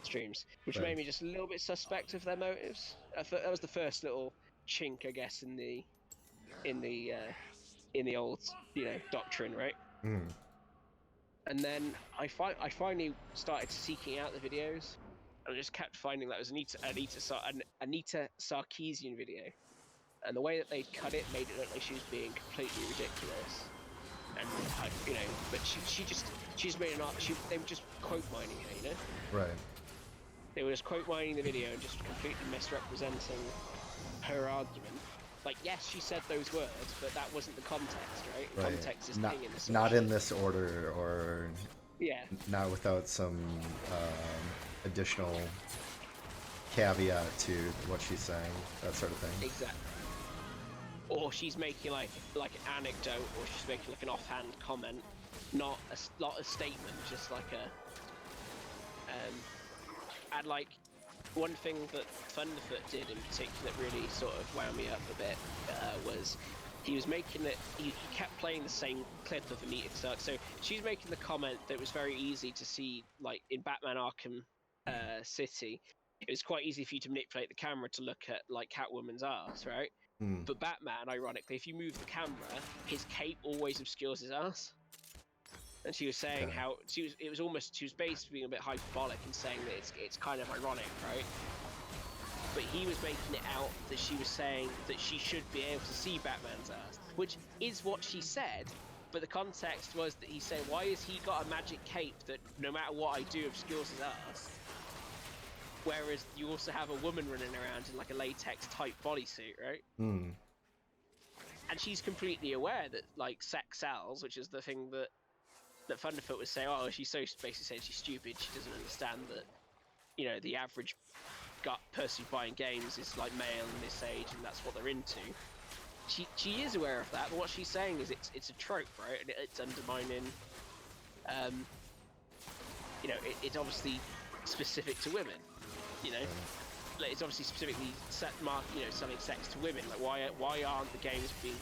streams, which made me just a little bit suspect of their motives. I thought that was the first little chink, I guess, in the old, doctrine, right? And then I finally started seeking out the videos, and I just kept finding that it was Anita Sarkeesian video, and the way that they cut it made it look like she was being completely ridiculous. And but she's made an art. They were just quote mining her, Right. They were just quote mining the video and just completely misrepresenting her argument. Like, yes, she said those words, but that wasn't the context, right? The context is not, king in this. Not in this order, or not without some additional caveat to what she's saying, that sort of thing. Exactly. Or she's making like an anecdote, or she's making like an offhand comment, not a statement, just like a. And like, one thing that Thunderfoot did in particular that really sort of wound me up a bit was he was making it. He kept playing the same clip of Anita Stark. So she's making the comment that it was very easy to see, like in Batman Arkham City, it was quite easy for you to manipulate the camera to look at like Catwoman's ass, right? But Batman, ironically, if you move the camera, his cape always obscures his ass. And she was saying how she was basically being a bit hyperbolic and saying that it's kind of ironic, right? But he was making it out that she was saying that she should be able to see Batman's ass, which is what she said. But the context was that he said, why has he got a magic cape that no matter what I do obscures his ass? Whereas you also have a woman running around in like a latex type bodysuit, right? and she's completely aware that like sex sells, which is the thing that Thunderfoot was saying. Oh, she's so basically saying she's stupid. She doesn't understand that, you know, the average person buying games is like male in this age, and that's what they're into. She is aware of that, but what she's saying is it's a trope, right? And it's undermining. You know, it's obviously specific to women. You know, like, it's obviously specifically selling sex to women. Like, why aren't the games being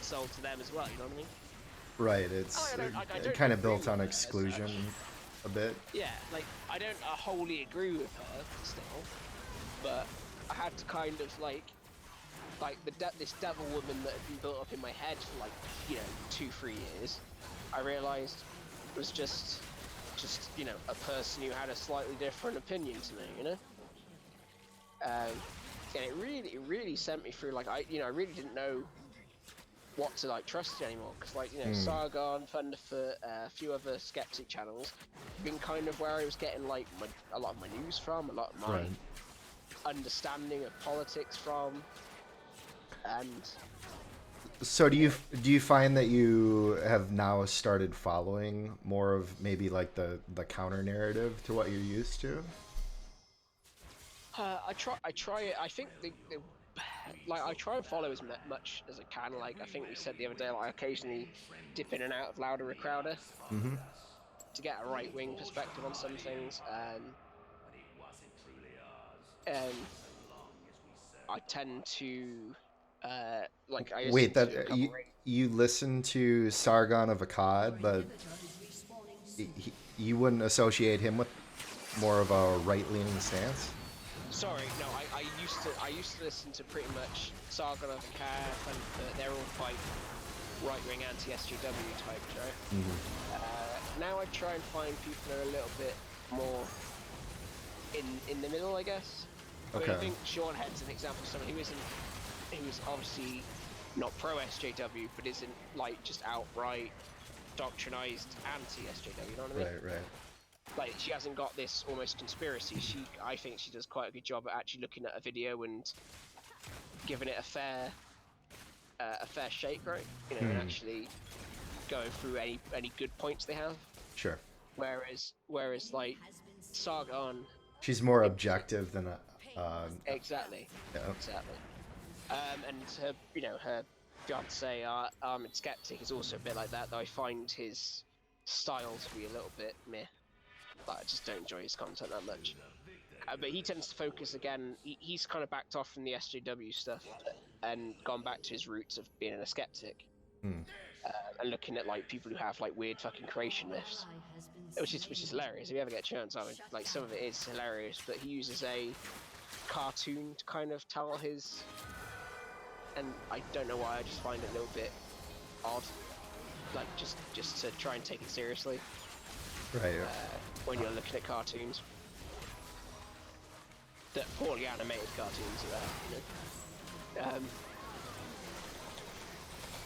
sold to them as well? You know what I mean? Right. It's I don't kind of agree built with on her exclusion a bit. Yeah, like I don't wholly agree with her still, but I had to kind of like this devil woman that had been built up in my head for like, you know, 2-3 years. I realised was just you know, a person who had a slightly different opinion to me, you know. And it really sent me through, like, I really didn't know what to like trust anymore, because like, you know, Sargon, Thunderfoot, a few other skeptic channels been kind of where I was getting like a lot of my news from, a lot of my understanding of politics from. And so do you find that you have now started following more of maybe like the counter narrative to what you're used to? I try it. I think like I try and follow as much as I can. Like I think we said the other day, like I occasionally dip in and out of Louder or Crowder to get a right wing perspective on some things. I tend to like I listen Wait, to a that couple. you listen to Sargon of Akkad, but you wouldn't associate him with more of a right-leaning stance? Sorry, no, I used to listen to pretty much Sargon of Akkad, and they're all quite right-wing anti-SJW types, right? Now I try and find people that are a little bit more in the middle, I guess. Okay. I think Sean Head's an example of someone who's obviously not pro-SJW, but isn't like just outright doctrinized anti-SJW, you know what I mean? Right. Like, she hasn't got this almost conspiracy. I think she does quite a good job at actually looking at a video and giving it a fair shake, right? You know, and actually going through any good points they have. Sure. Whereas like Sargon, she's more objective than exactly. yeah. Exactly. And her fiance, Armored Skeptic, is also a bit like that. Though I find his style to be a little bit meh. Like, I just don't enjoy his content that much. But he tends to focus again. He's kind of backed off from the SJW stuff and gone back to his roots of being a skeptic, and looking at like people who have like weird fucking creation myths, which is hilarious. If you ever get a chance, I mean, like some of it is hilarious. But he uses a cartoon to kind of tell his, and I don't know why. I just find it a little bit odd. Like just to try and take it seriously. Right. When you're looking at cartoons, that poorly animated cartoons are that, you know.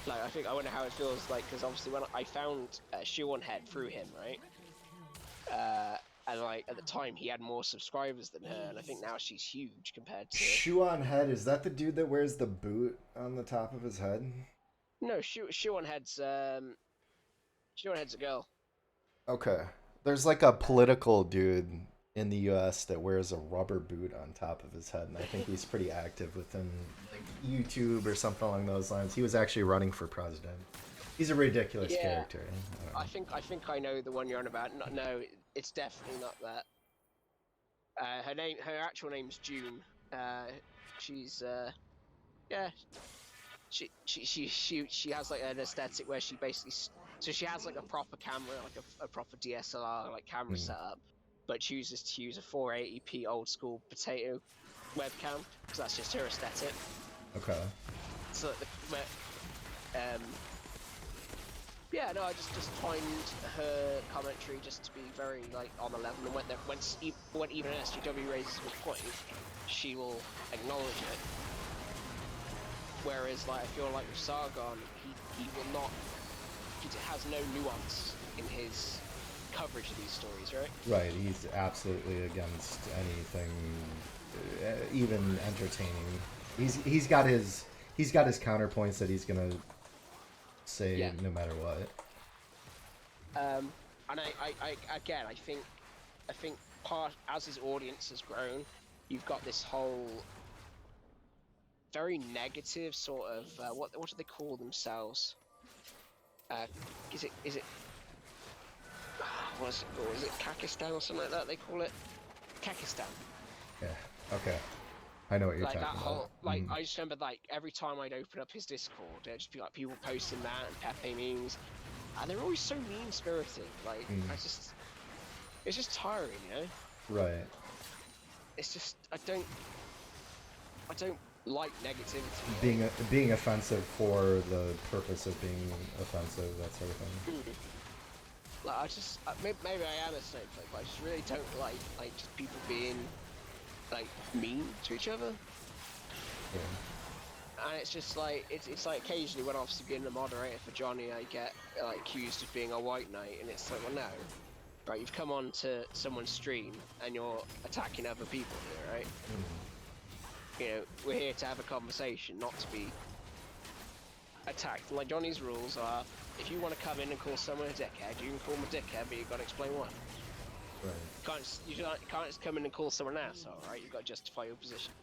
Like I wonder how it feels like, because obviously when I found Shoe on Head through him, right? And like at the time he had more subscribers than her, and I think now she's huge compared to. Shoe on Head, is that the dude that wears the boot on the top of his head? No, Shoe on Head's a girl. Okay. There's like a political dude in the US that wears a rubber boot on top of his head, and I think he's pretty active within like YouTube or something along those lines. He was actually running for president. He's a ridiculous character. I think I know the one you're on about. No, it's definitely not that. Her actual name's June. She's she has like an aesthetic where she basically, so she has like a proper camera, like a proper DSLR like camera setup, but chooses to use a 480p old school potato webcam because that's just her aesthetic. Okay. So yeah, no, I just find her commentary just to be very like on the level, and when even an SJW raises a point, she will acknowledge it. Whereas, like, I feel like with Sargon, he will not. He has no nuance in his coverage of these stories, right? Right. He's absolutely against anything, even entertaining. He's got his he's got his counterpoints that he's gonna say Yeah. no matter what. And I think part as his audience has grown, you've got this whole very negative sort of what do they call themselves? Is it was it Kakistan or something like that? They call it Kakistan. Yeah. Okay. I know what you're Like talking that about. whole I just remember like every time I'd open up his Discord, there'd just be like people posting that and Pepe memes, and they're always so mean spirited. Like it's just tiring, you know. Right. It's just I don't like negativity. Being offensive for the purpose of being offensive, that sort of thing. Like I just maybe I am a snowflake, but I just really don't like just people being like mean to each other. Yeah. And it's just like it's like occasionally when I'm obviously being the moderator for Johnny, I get like accused of being a white knight, and it's like, well, no, right? You've come on to someone's stream and you're attacking other people here, right? You know, we're here to have a conversation, not to be attacked. Like Johnny's rules are, if you want to come in and call someone a dickhead, you can call them a dickhead, but you've got to explain why. Right. You can't just come in and call someone an asshole, right? You've got to justify your position.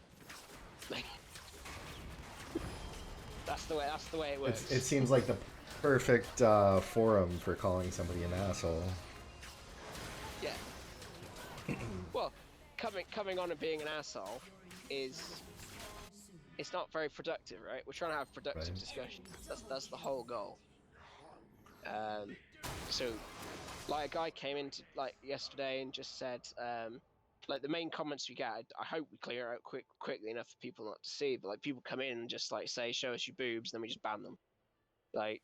Like, that's the way it works. It seems like the perfect forum for calling somebody an asshole. Yeah. Well, coming on and being an asshole it's not very productive, right? We're trying to have productive discussions. That's the whole goal. So, like a guy came in like yesterday and just said, like the main comments we get, I hope we clear out quickly enough for people not to see, but like people come in and just like say, show us your boobs, then we just ban them. Like,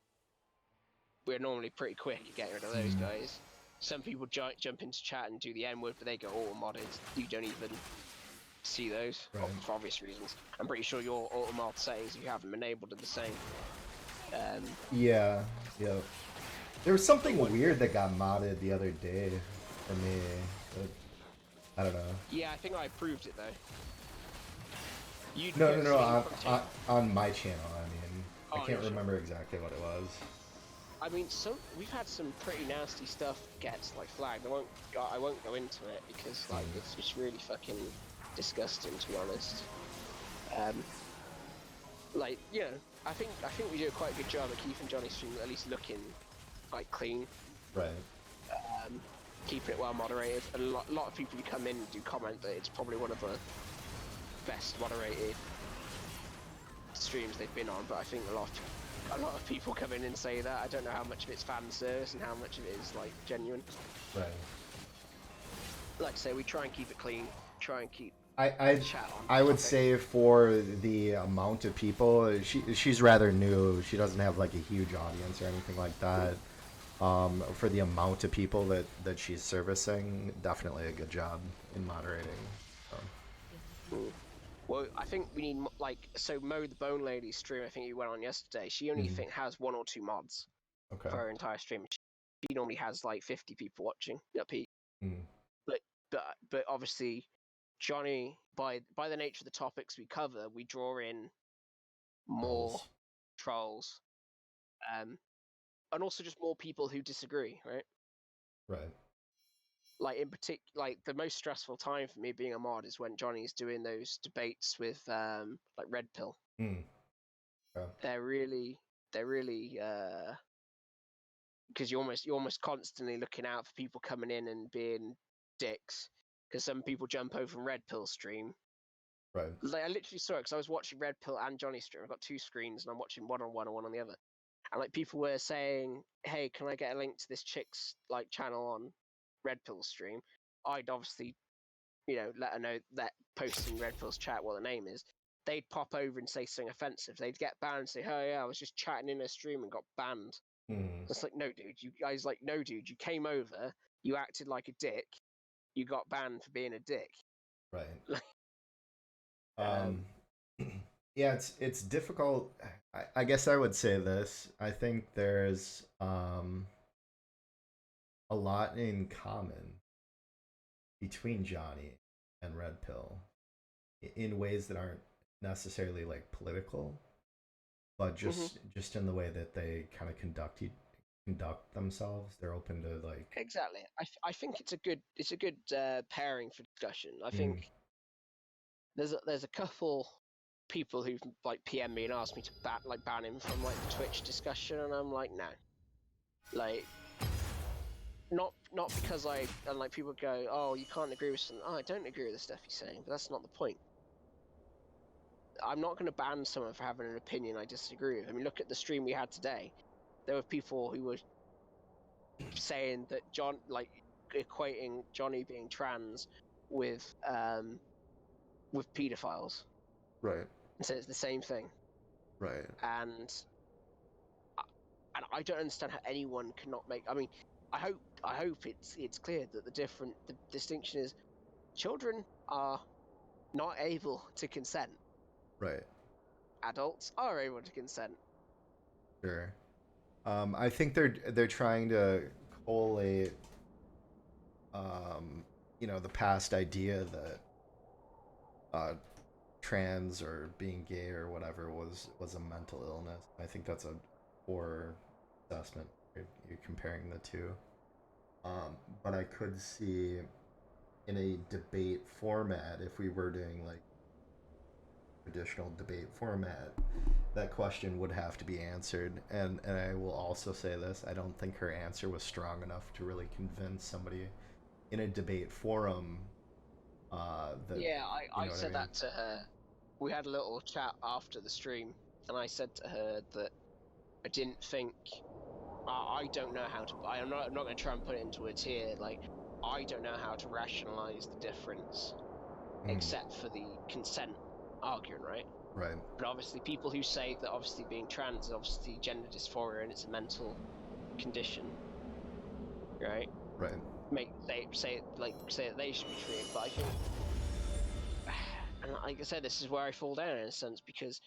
we're normally pretty quick at getting rid of those guys. Some people jump into chat and do the N word, but they go auto modded. You don't even see those for obvious reasons. I'm pretty sure your auto mod settings, if you haven't enabled, are the same. Yeah. There was something weird that got modded the other day for me. But I don't know. Yeah, I think I approved it though. No. On my channel. I mean, I can't remember exactly what it was. I mean, we've had some pretty nasty stuff gets like flagged. I won't go into it because like it's just really fucking disgusting, to be honest. Like, you know, I think we do quite a good job of keeping Johnny's stream at least looking like clean. Right. Keeping it well moderated. And a lot of people who come in do comment that it's probably one of the best moderated streams they've been on, but I think a lot of people come in and say that. I don't know how much of it's fan service and how much of it is like genuine. Right. Like I say, we try and keep it clean. Try and keep I would say for the amount of people, she's rather new. She doesn't have like a huge audience or anything like that. For the amount of people that she's servicing, definitely a good job in moderating. So. Well, I think we need Mo the Bone Lady's stream. I think you went on yesterday. She only has 1 or 2 mods for her entire stream. She normally has like 50 people watching at peak. But obviously, Johnny, by the nature of the topics we cover, we draw in more trolls, and also just more people who disagree, right? Right. Like in particular, like the most stressful time for me being a mod is when Johnny's doing those debates with like Red Pill. Yeah. They're really because you're almost constantly looking out for people coming in and being dicks. Because some people jump over from Red Pill stream. Right. Like I literally saw it because I was watching Red Pill and Johnny stream. I've got 2 screens and I'm watching one on one and one on the other. And like people were saying, "Hey, can I get a link to this chick's like channel on Red Pill stream?" I'd obviously, you know, let her know that posting Red Pill's chat what the name is. They'd pop over and say something offensive. They'd get banned and say, "Oh yeah, I was just chatting in a stream and got banned." It's like, no, dude. You guys like, no, dude. You came over, you acted like a dick, you got banned for being a dick. Right. Yeah, it's difficult. I guess I would say this. I think there's a lot in common between Johnny and Red Pill in ways that aren't necessarily like political. but Hmm. just in the way that they kind of conduct themselves, they're open to like. Exactly. I think it's a good pairing for discussion. I Mm, think there's a couple people who've like PM me and asked me to ban him from like the Twitch discussion, and I'm like, no, like not because and like people go, oh, you can't agree with something. Oh, I don't agree with the stuff he's saying, but that's not the point. I'm not going to ban someone for having an opinion I disagree with. I mean, look at the stream we had today. There were people who were saying that equating Johnny being trans with pedophiles, right, and so it's the same thing. right, And I don't understand how anyone cannot make. I mean, I hope it's clear that the distinction is children are not able to consent. right. Adults are able to consent. Sure. I think they're trying to collate, the past idea that uh, trans or being gay or whatever was a mental illness. I think that's a poor assessment. You're comparing the two. But I could see in a debate format, if we were doing like traditional debate format, that question would have to be answered. And I will also say this: I don't think her answer was strong enough to really convince somebody in a debate forum. That Yeah, you I know what I said mean? that to her. We had a little chat after the stream, and I said to her that I didn't think. I don't know how to. I'm not going to try and put it into words here. Like, I don't know how to rationalize the difference, Mm, except for the consent argument, right? right, But obviously, people who say that obviously being trans is obviously gender dysphoria and it's a mental condition, right? right, Say that they should be treated. But I think, and like I said, this is where I fall down in a sense because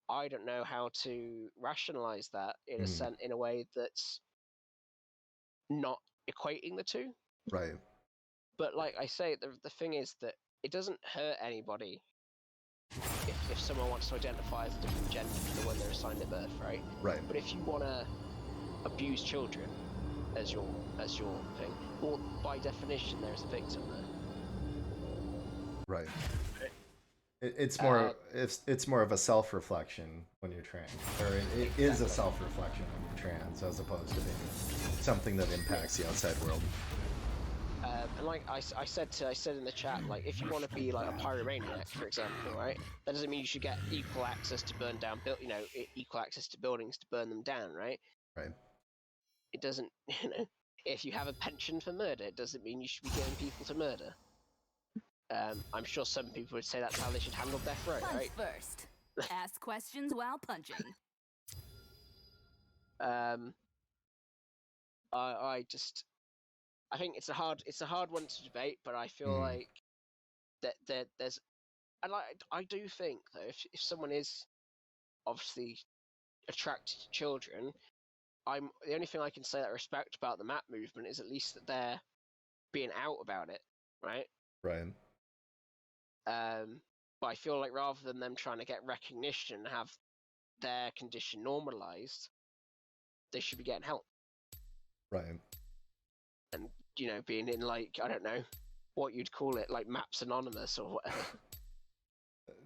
I don't know how to rationalize that mm, in a way that's not equating the two. right, But like I say, the thing is that it doesn't hurt anybody if someone wants to identify as a different gender to the one they're assigned at birth, right? right, But if you want to abuse children as your thing, well, by definition, there's a victim there. right. Right. It's more of a self reflection when you're trans, or it is a Exactly. self reflection when you're trans, as opposed to being something that impacts the outside world. And like I said in the chat, like if you want to be like a pyromaniac, for example, right? That doesn't mean you should get equal access to burn down, equal access to buildings to burn them down, right? Right. It doesn't, if you have a penchant for murder, it doesn't mean you should be getting people to murder. I'm sure some people would say that's how they should handle death row, Punch right? first. Ask questions while punching. Um, I think it's a hard one to debate, but I feel Mm, like there's, and I do think though, if someone is obviously attracted to children, the only thing I can say that I respect about the map movement is at least that they're being out about it, right? right. But I feel like rather than them trying to get recognition and have their condition normalized, they should be getting help Right. and being in like I don't know what you'd call it, like Maps Anonymous or whatever.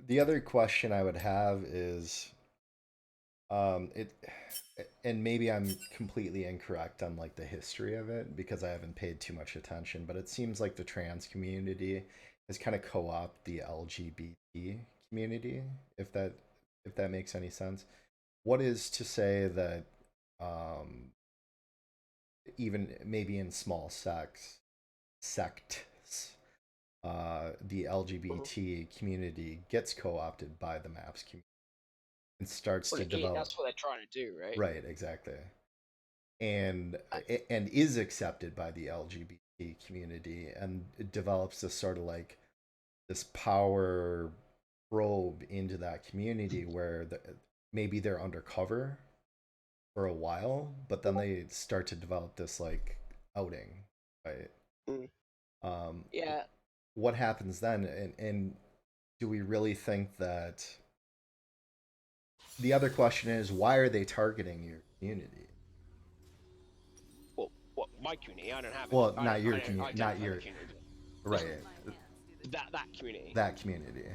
The other question I would have is, it, and maybe I'm completely incorrect on like the history of it because I haven't paid too much attention, but it seems like the trans community has kind of co-opted the LGBT community, if that makes any sense. What is to say that, um, even maybe in small sects, the Mhm. LGBT community gets co-opted by the maps community and starts Well, to develop. that's what they're trying to do, right? Right, exactly. And I, and is accepted by the LGBT community, and it develops this sort of like this power probe into that community where maybe they're undercover for a while, but then they start to develop this like outing, right? mm, Um, yeah, what happens then? And do we really think that the other question is, why are they targeting your community? Well, what my community? I don't have any. Well, not your I community, don't not have a your community. right, That community. that community.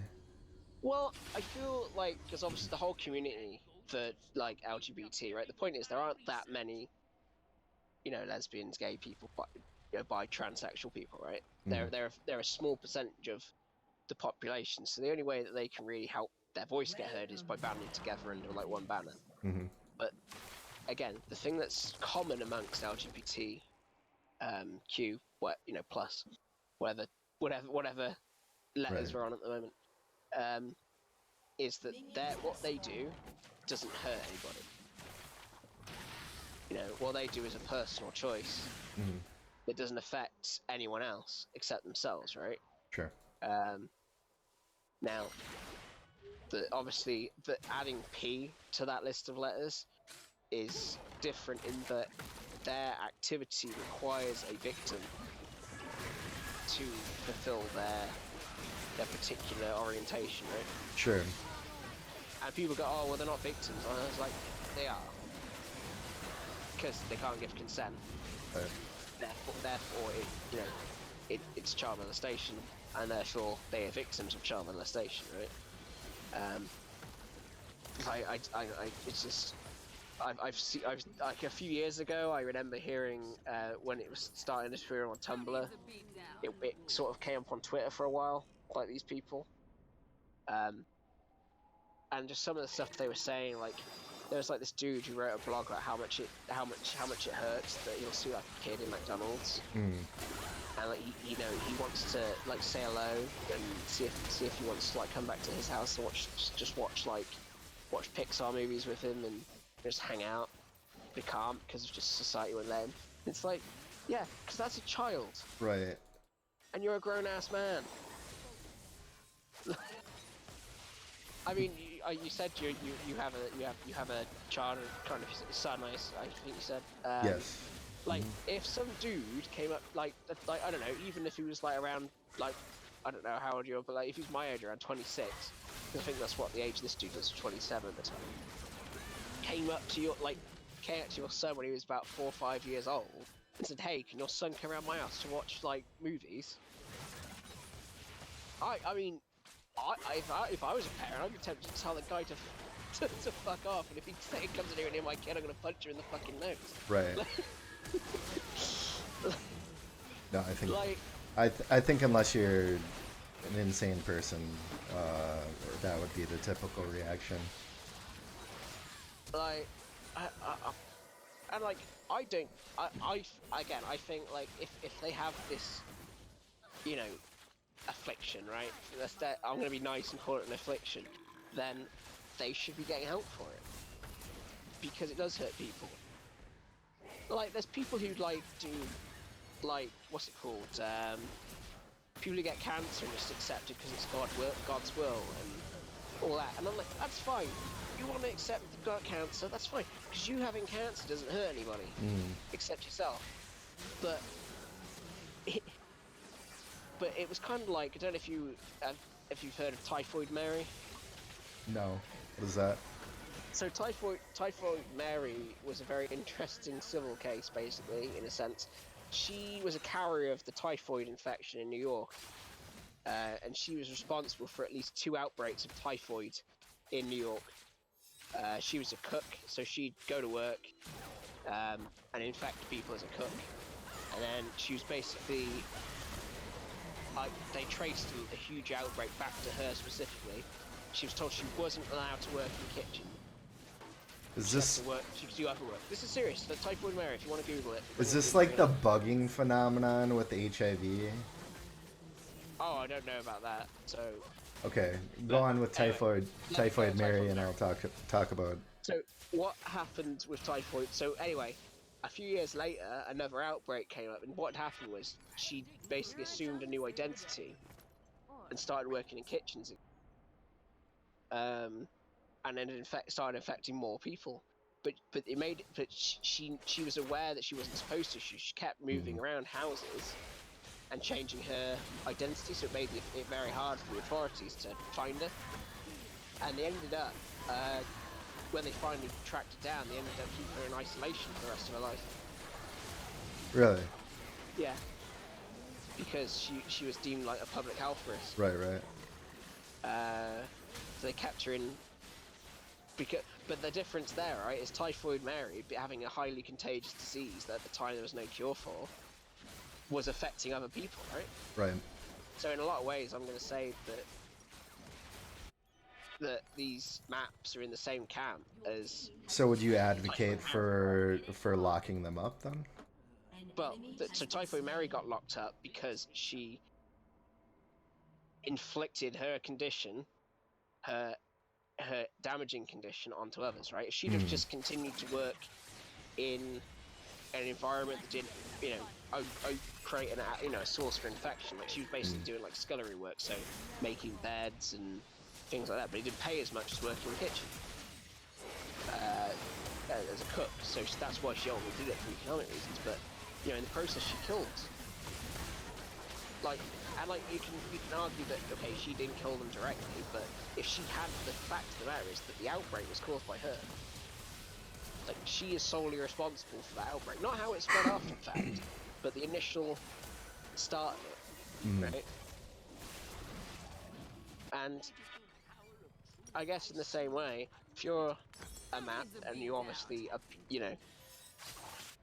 Well, I feel like because obviously the whole community for like LGBT, right? The point is there aren't that many, lesbians, gay people, bi transsexual people, right? Mm. They're a small percentage of the population. So the only way that they can really help their voice get heard is by banding together under like one banner. Mm-hmm. But again, the thing that's common amongst LGBT Q, plus, whatever letters Right. we're on at the moment, is that what they do doesn't hurt anybody. What they do is a personal choice. Mm-hmm. It doesn't affect anyone else except themselves, right? Sure. Now, obviously, adding P to that list of letters is different in that their activity requires a victim to fulfill their particular orientation, right? Sure. And people go, oh, well, they're not victims. And I was like, they are. Because they can't give consent. Right. Therefore it's child molestation, and therefore they are victims of child molestation, right? It's just, I've seen, like a few years ago, I remember hearing when it was starting to appear on Tumblr, it sort of came up on Twitter for a while, like these people, and just some of the stuff they were saying, like there was like this dude who wrote a blog about how much it hurts that you'll see like a kid in McDonald's, and like he wants to like say hello and see if he wants to like come back to his house and watch Pixar movies with him and just hang out. They can't because of just society won't let him. It's like, yeah, because that's a child. Right. And you're a grown ass man. I mean, you said you have a child, kind of son. I think you said. Yes. Like, if some dude came up, like I don't know, even if he was like around, like, I don't know how old you are, but like if he's my age, around 26, I think that's what the age this dude was, 27 at the time. Came up to your son when he was about 4 or 5 years old and said, "Hey, can your son come around my house to watch like movies?" I mean, if I was a parent, I'd be tempted to tell the guy to fuck off, and if he comes in here and near my kid, I'm gonna punch her in the fucking nose. Right. No, I think like, I think unless you're an insane person, that would be the typical reaction. Like, I think like if they have this, affliction, right? I'm gonna be nice and call it an affliction. Then they should be getting help for it because it does hurt people. Like, there's people who do, what's it called? People who get cancer and just accept it because it's God's will and all that. And I'm like, that's fine. You want to accept you've got cancer? That's fine, because you having cancer doesn't hurt anybody except yourself. But it was kind of like, I don't know if you've heard of Typhoid Mary. No. What is that? So Typhoid Mary was a very interesting civil case, basically, in a sense. She was a carrier of the typhoid infection in New York, and she was responsible for at least 2 outbreaks of typhoid in New York. She was a cook, so she'd go to work and infect people as a cook. And then she was basically, they traced a huge outbreak back to her specifically. She was told she wasn't allowed to work in the kitchen. She could do other work. This is serious. The Typhoid Mary, if you want to Google it. Is this like the bugging phenomenon with HIV? Oh, I don't know about that. So. Okay, go on with Typhoid Mary, and I'll talk about. So what happened with typhoid? So anyway, a few years later, another outbreak came up, and what happened was she basically assumed a new identity and started working in kitchens. And then started infecting more people. But she was aware that she wasn't supposed to. She kept moving around houses and changing her identity, so it made it very hard for the authorities to find her. And they ended up when they finally tracked her down, they ended up keeping her in isolation for the rest of her life. Really? Yeah. Because she was deemed like a public health risk. Right, right. So they kept her in. But the difference there, right, is Typhoid Mary having a highly contagious disease that at the time there was no cure for, was affecting other people, right? Right. So in a lot of ways, I'm going to say that these maps are in the same camp as. So would you advocate for locking them up then? Well, so Typhoid Mary got locked up because she inflicted her condition, her damaging condition onto others, right? If she'd have just continued to work in an environment that didn't, create a source for infection, like she was basically doing like scullery work, so making beds and things like that, but it didn't pay as much as working in the kitchen as a cook, so that's why she only did it for economic reasons, but, in the process she killed. You can argue that, okay, she didn't kill them directly, but if she had, the fact of the matter is that the outbreak was caused by her. Like, she is solely responsible for that outbreak. Not how it spread after the fact, but the initial start of it, right? And I guess in the same way, if you're a map and you obviously,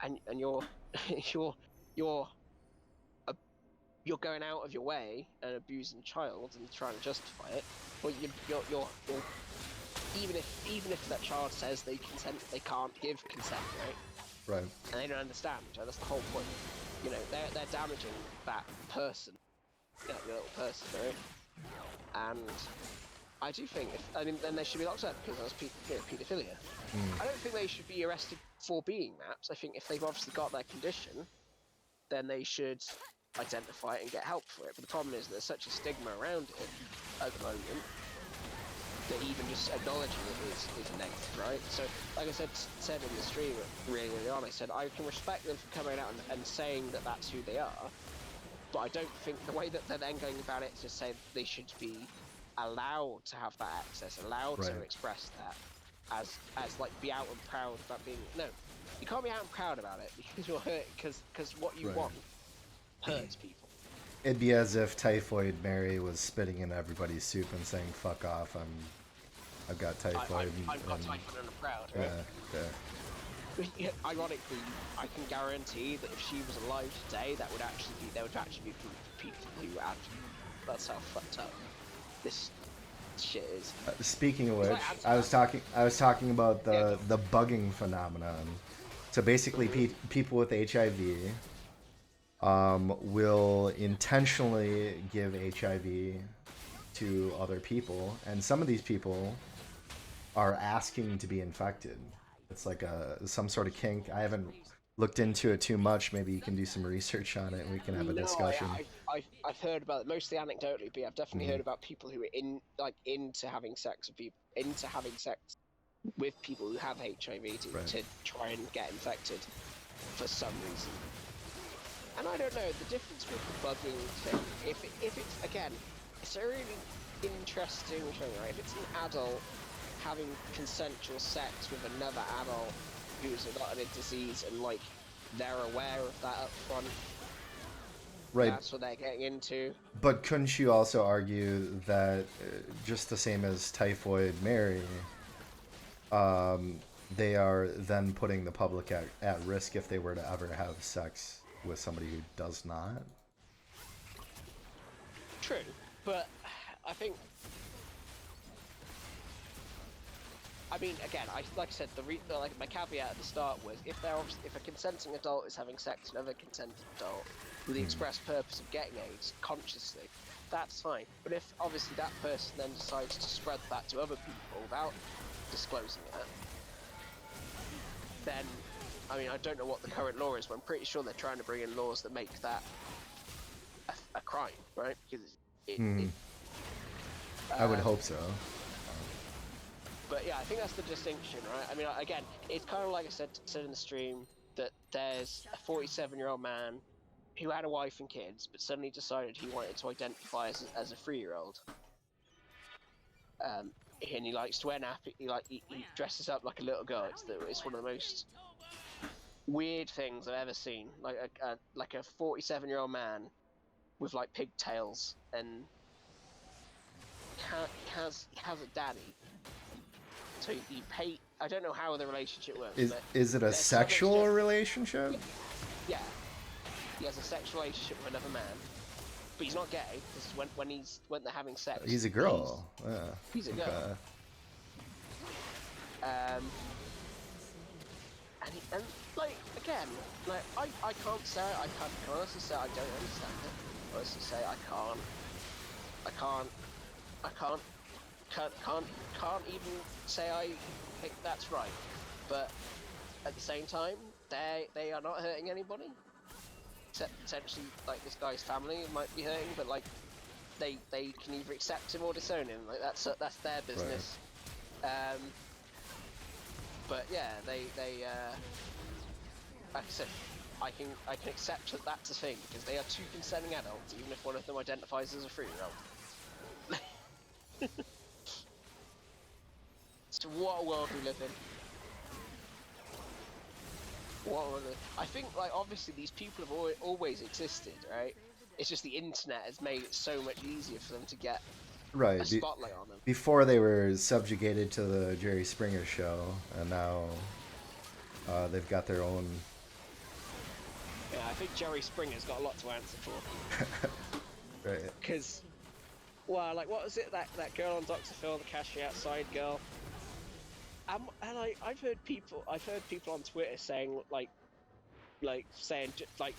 and you're you're going out of your way and abusing a child and trying to justify it, well, you're even if that child says they can't give consent, right? Right. And they don't understand, right? That's the whole point. They're damaging that person, the little person, right? And I do think, then they should be locked up because that was paedophilia. I don't think they should be arrested for being maps. I think if they've obviously got that condition, then they should identify it and get help for it. But the problem is there's such a stigma around it at the moment that even just acknowledging it is negative, right? So, like I said in the stream really early on, I said I can respect them for coming out and saying that that's who they are, but I don't think the way that they're then going about it is to say they should be allowed to have that access, allowed to express that, as like be out and proud about being. No, you can't be out and proud about it because you're hurt because what you want hurts people. It'd be as if Typhoid Mary was spitting in everybody's soup and saying "fuck off." I've got typhoid. I've got typhoid and I'm proud. Right? Yeah. Ironically, I can guarantee that if she was alive today, there would actually be people who had. That's how fucked up this shit is. Speaking of which, I was talking about the bugging phenomenon. So basically, people with HIV will intentionally give HIV to other people, and some of these people are asking to be infected. It's like some sort of kink. I haven't looked into it too much. Maybe you can do some research on it and we can have a discussion. I've heard about it, mostly anecdotally, but I've definitely heard about people who are into having sex with people, into having sex with people who have HIV to try and get infected for some reason. And I don't know, the difference with the bugging thing, if it's, again, it's a really interesting thing, right? If it's an adult having consensual sex with another adult who's got a disease and, like, they're aware of that up front, that's what they're getting into. But couldn't you also argue that, just the same as Typhoid Mary, they are then putting the public at risk if they were to ever have sex with somebody who does not? True, but I think, again, like I said, my caveat at the start was if a consenting adult is having sex with another consenting adult with the express purpose of getting AIDS consciously, that's fine. But if obviously that person then decides to spread that to other people without disclosing it, then I don't know what the current law is, but I'm pretty sure they're trying to bring in laws that make that a crime, right? Because I would hope so. But yeah, I think that's the distinction, right? Again, it's kind of like I said in the stream, that there's a 47-year-old man who had a wife and kids, but suddenly decided he wanted to identify as a 3-year-old. and he likes to wear nappy. He dresses up like a little girl. It's one of the most weird things I've ever seen. Like a 47-year-old man with like pigtails and has a daddy. So you pay. I don't know how the relationship works. Is it a sexual relationship? Yeah. He has a sexual relationship with another man, but he's not gay. Because when they're having sex, he's a girl. He's a girl. Okay. And like again, like I can't say I can honestly say I don't understand it. Honestly say can't even say I think that's right. But at the same time, they are not hurting anybody. Except potentially like this guy's family might be hurting, but like they can either accept him or disown him. Like that's their business. Right. But yeah, they like I said, I can accept that that's a thing because they are two consenting adults, even if one of them identifies as a 3-year-old. So what a world we live in. I think, like, obviously these people have always existed, right? It's just the internet has made it so much easier for them to get a spotlight on them. Before they were subjugated to the Jerry Springer show, and now they've got their own. Yeah, I think Jerry Springer's got a lot to answer for. Right. Because, well, like, what was it, that girl on Dr. Phil, the cashier outside girl? And I've heard people on Twitter saying like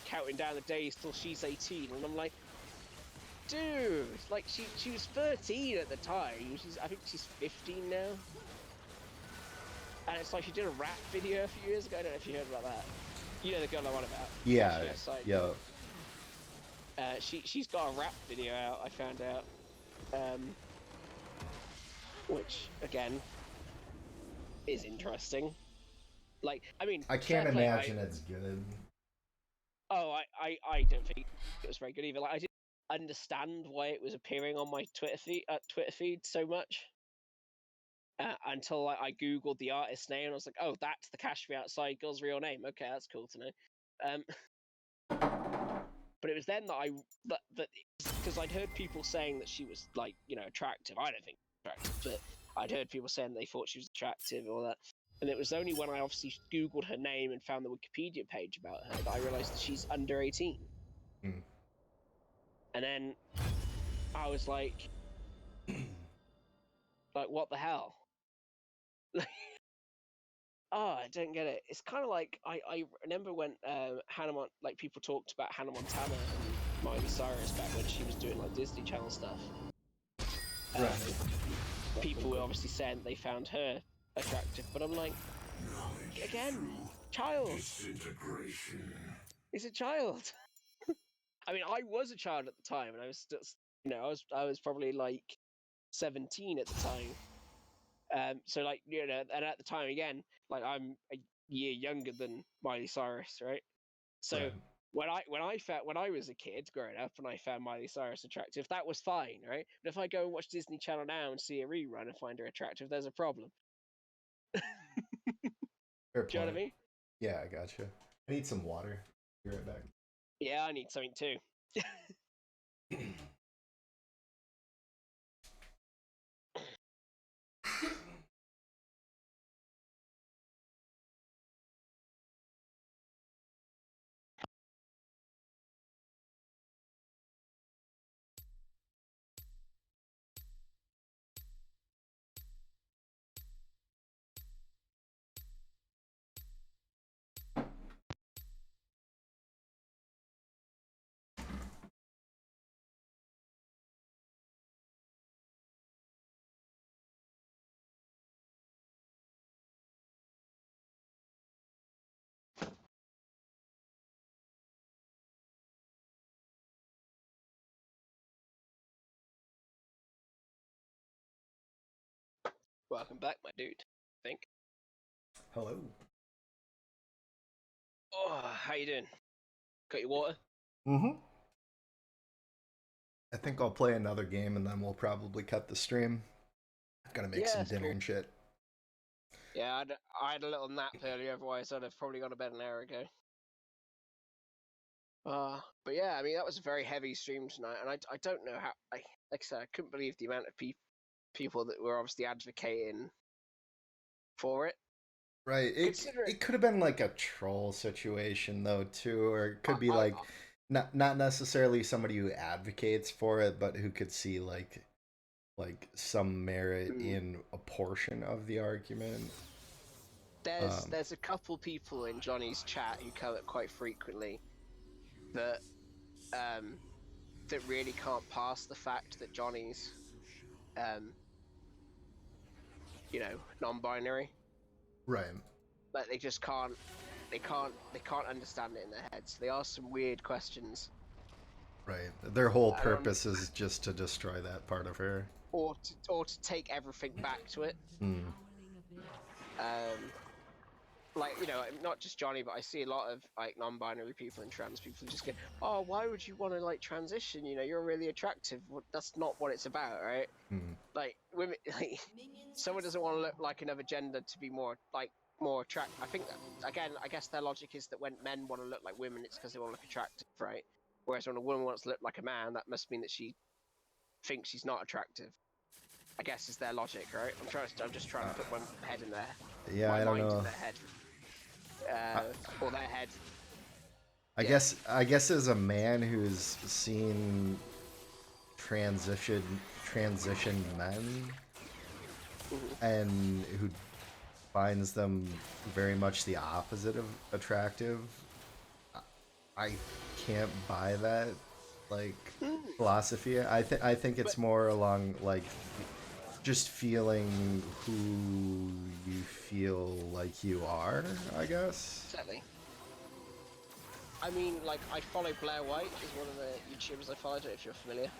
counting down the days till she's 18, and I'm like, dude, like she was 13 at the time. I think she's 15 now, and it's like she did a rap video a few years ago. I don't know if you heard about that. You know the girl I'm on about. Yeah. Yeah. She's got a rap video out. I found out, which again is interesting. Like, I mean, I can't imagine it's good. Oh, I don't think it was very good either. Like, I didn't understand why it was appearing on my Twitter feed so much until I googled the artist's name and I was like, oh, that's the Cash Me Outside girl's real name. Okay, that's cool to know. But it was then that because I'd heard people saying that she was, like, you know, attractive. I don't think attractive, but I'd heard people saying they thought she was attractive or that. And it was only when I obviously googled her name and found the Wikipedia page about her that I realized that she's under 18. Mm. And then I was like, what the hell? Oh, I don't get it. It's kind of like I remember when Hannah like people talked about Hannah Montana and Miley Cyrus back when she was doing like Disney Channel stuff. Right. People were obviously saying they found her attractive, but I'm like, again, child. Disintegration. It's a child. I mean, I was a child at the time, and I was still, you know, I was probably like 17 at the time. So like, you know, and at the time again, like I'm a year younger than Miley Cyrus, right? So right. when I was a kid growing up and I found Miley Cyrus attractive, that was fine, right? But if I go and watch Disney Channel now and see a rerun and find her attractive, there's a problem. Fair Do you know what I mean? Yeah, I gotcha. I need some water. Be right back. Yeah, I need something too. Welcome back, my dude. I think. Hello. Oh, how you doing? Got your water? Mm-hmm. I think I'll play another game and then we'll probably cut the stream. Gotta make Yeah, some it's dinner cool. and shit. Yeah, I had a little nap earlier, otherwise I'd have probably gone to bed an hour ago. But yeah, I mean that was a very heavy stream tonight, and I don't know how. Like I said, I couldn't believe the amount of people that were obviously advocating for it. Right. Consider it. It could have been like a troll situation though too, or it I, could be I, like not necessarily somebody who advocates for it, but who could see some merit mm, in a portion of the argument. there's a couple people in Johnny's chat who come up quite frequently that um that really can't pass the fact that Johnny's um non-binary. Right. Like they just can't. They can't understand it in their heads. They ask some weird questions. Right. Their whole And I'm, purpose is just to destroy that part of her. or to take everything back to it. Hmm. Um, like not just Johnny, but I see a lot of like non-binary people and trans people just go, "Oh, why would you want to like transition? You're really attractive." Well, that's not what it's about, right? Hmm. Like women, like someone doesn't want to look like another gender to be more attractive. I think that, again, I guess their logic is that when men want to look like women, it's because they want to look attractive, right? Whereas when a woman wants to look like a man, that must mean that she thinks she's not attractive. I guess is their logic, right? I'm just trying to put my head in there, Yeah, my I don't mind in know. their head, I, or their head. I Yeah. guess as a man who's seen transition transitioned men Mhm. and who finds them very much the opposite of attractive, I can't buy that like Mm. philosophy. I think But it's more along like just feeling who you feel like you are, I guess. exactly. I mean, like I follow Blair White, is one of the YouTubers I follow. I don't know if you're familiar.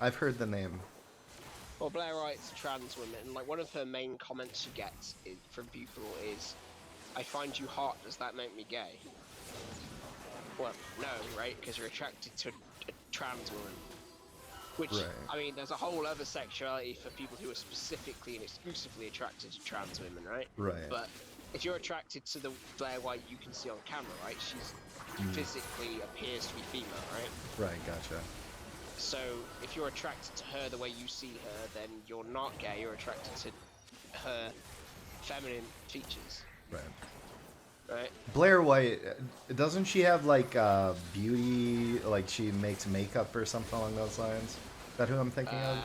I've heard the name. Well, Blair White's a trans woman, and like one of her main comments she gets from people is, "I find you hot. Does that make me gay?" Well, no, right? Because you're attracted to a trans woman. Which, Right. I mean, there's a whole other sexuality for people who are specifically and exclusively attracted to trans women, right? Right. But if you're attracted to the Blair White you can see on camera, right? She's physically appears to be female, right? Right, gotcha. So if you're attracted to her the way you see her, then you're not gay. You're attracted to her feminine features, Right. right? Blair White, doesn't she have like beauty, like she makes makeup or something along those lines? Is that who I'm thinking of?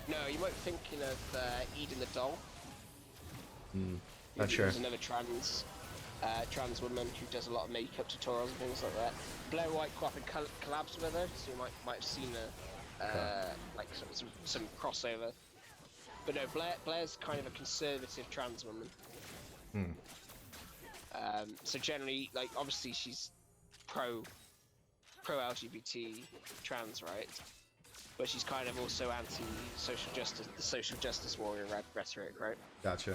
No, you might be thinking of Eden the Doll. Not sure. There's another trans woman who does a lot of makeup tutorials and things like that. Blair White quite often collabs with her, so you might have seen her like some crossover. But no, Blair's kind of a conservative trans woman. So generally, like obviously she's pro LGBT trans rights, but she's kind of also anti the social justice warrior rhetoric, right? Gotcha.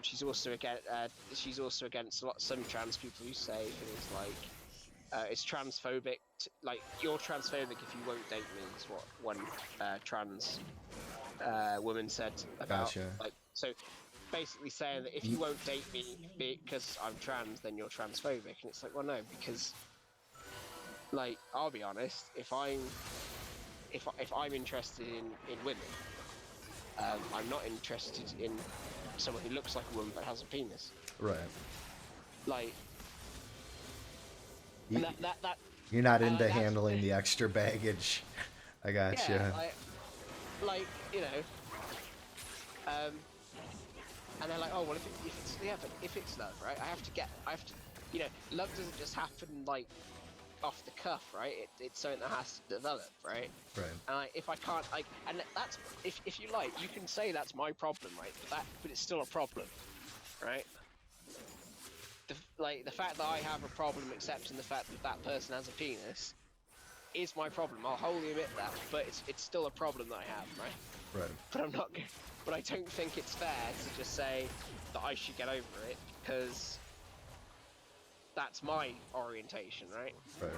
She's also against some trans people who say things like it's transphobic. Like you're transphobic if you won't date me. Is what one trans woman said about. Gotcha. Like so, basically saying that if you won't date me because I'm trans, then you're transphobic. And it's like, well, no, because like I'll be honest, if I'm interested in women, I'm not interested in someone who looks like a woman but has a penis. Right. Like You, that you're not and into that's handling the extra baggage. I gotcha. yeah, like and they're like, oh well, if it's love, right? I have to, love doesn't just happen like off the cuff, right? It's something that has to develop, right? Right. And like, if I can't, like, and that's if you like, you can say that's my problem, right? But it's still a problem, right? The fact that I have a problem accepting the fact that that person has a penis is my problem. I'll wholly admit that, but it's still a problem that I have, right? Right. But but I don't think it's fair to just say that I should get over it because that's my orientation, right? Right.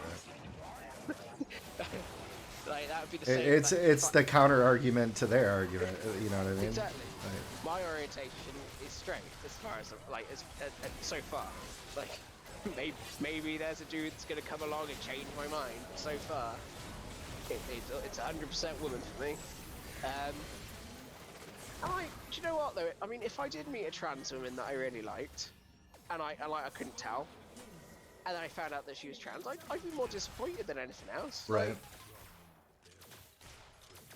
Like that would be the same. It's the counter argument to their argument. You know what I mean? Exactly. Like, My orientation is straight as far as like so far. Like maybe there's a dude that's gonna come along and change my mind. But so far, it's 100% woman for me. Do you know what though? I mean, if I did meet a trans woman that I really liked, and I couldn't tell, and then I found out that she was trans, I'd be more disappointed than anything else. right. Like,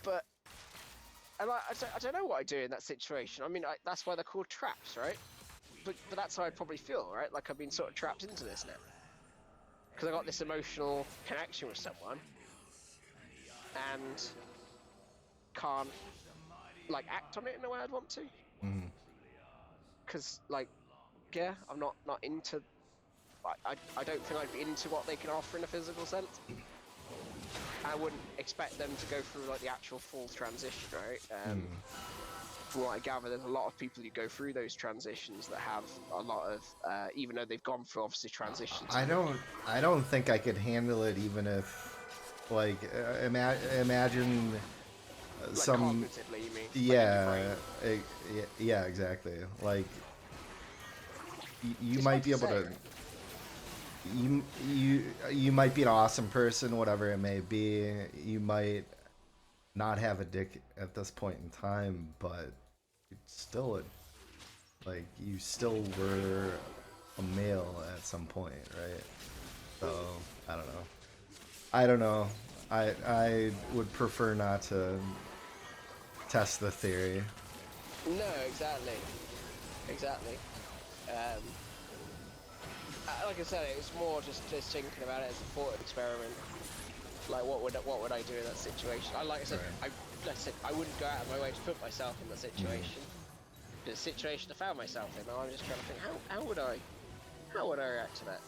but and I don't know what I'd do in that situation. I mean, that's why they're called traps, right? But that's how I'd probably feel, right? Like I've been sort of trapped into this now. Because I got this emotional connection with someone, and can't, like, act on it in the way I'd want to. Because, like, yeah, I'm not into... I don't think I'd be into what they can offer in a physical sense. I wouldn't expect them to go through like the actual full transition, right? From what I gather, there's a lot of people who go through those transitions that have a lot of, even though they've gone through obviously transitions. I don't think I could handle it, even if, like, imagine Like some. cognitively, you mean? Yeah, yeah, exactly. Like, you might be able to. You might be an awesome person, whatever it may be. You might not have a dick at this point in time, but it's still like you still were a male at some point, right? So I don't know. I would prefer not to test the theory. No, exactly. Like I said, it was more just thinking about it as a thought experiment. Like, what would I do in that situation? Like I said, Right. I wouldn't go out of my way to put myself in that situation. The situation I found myself in, I'm just trying to think, how would I react to that?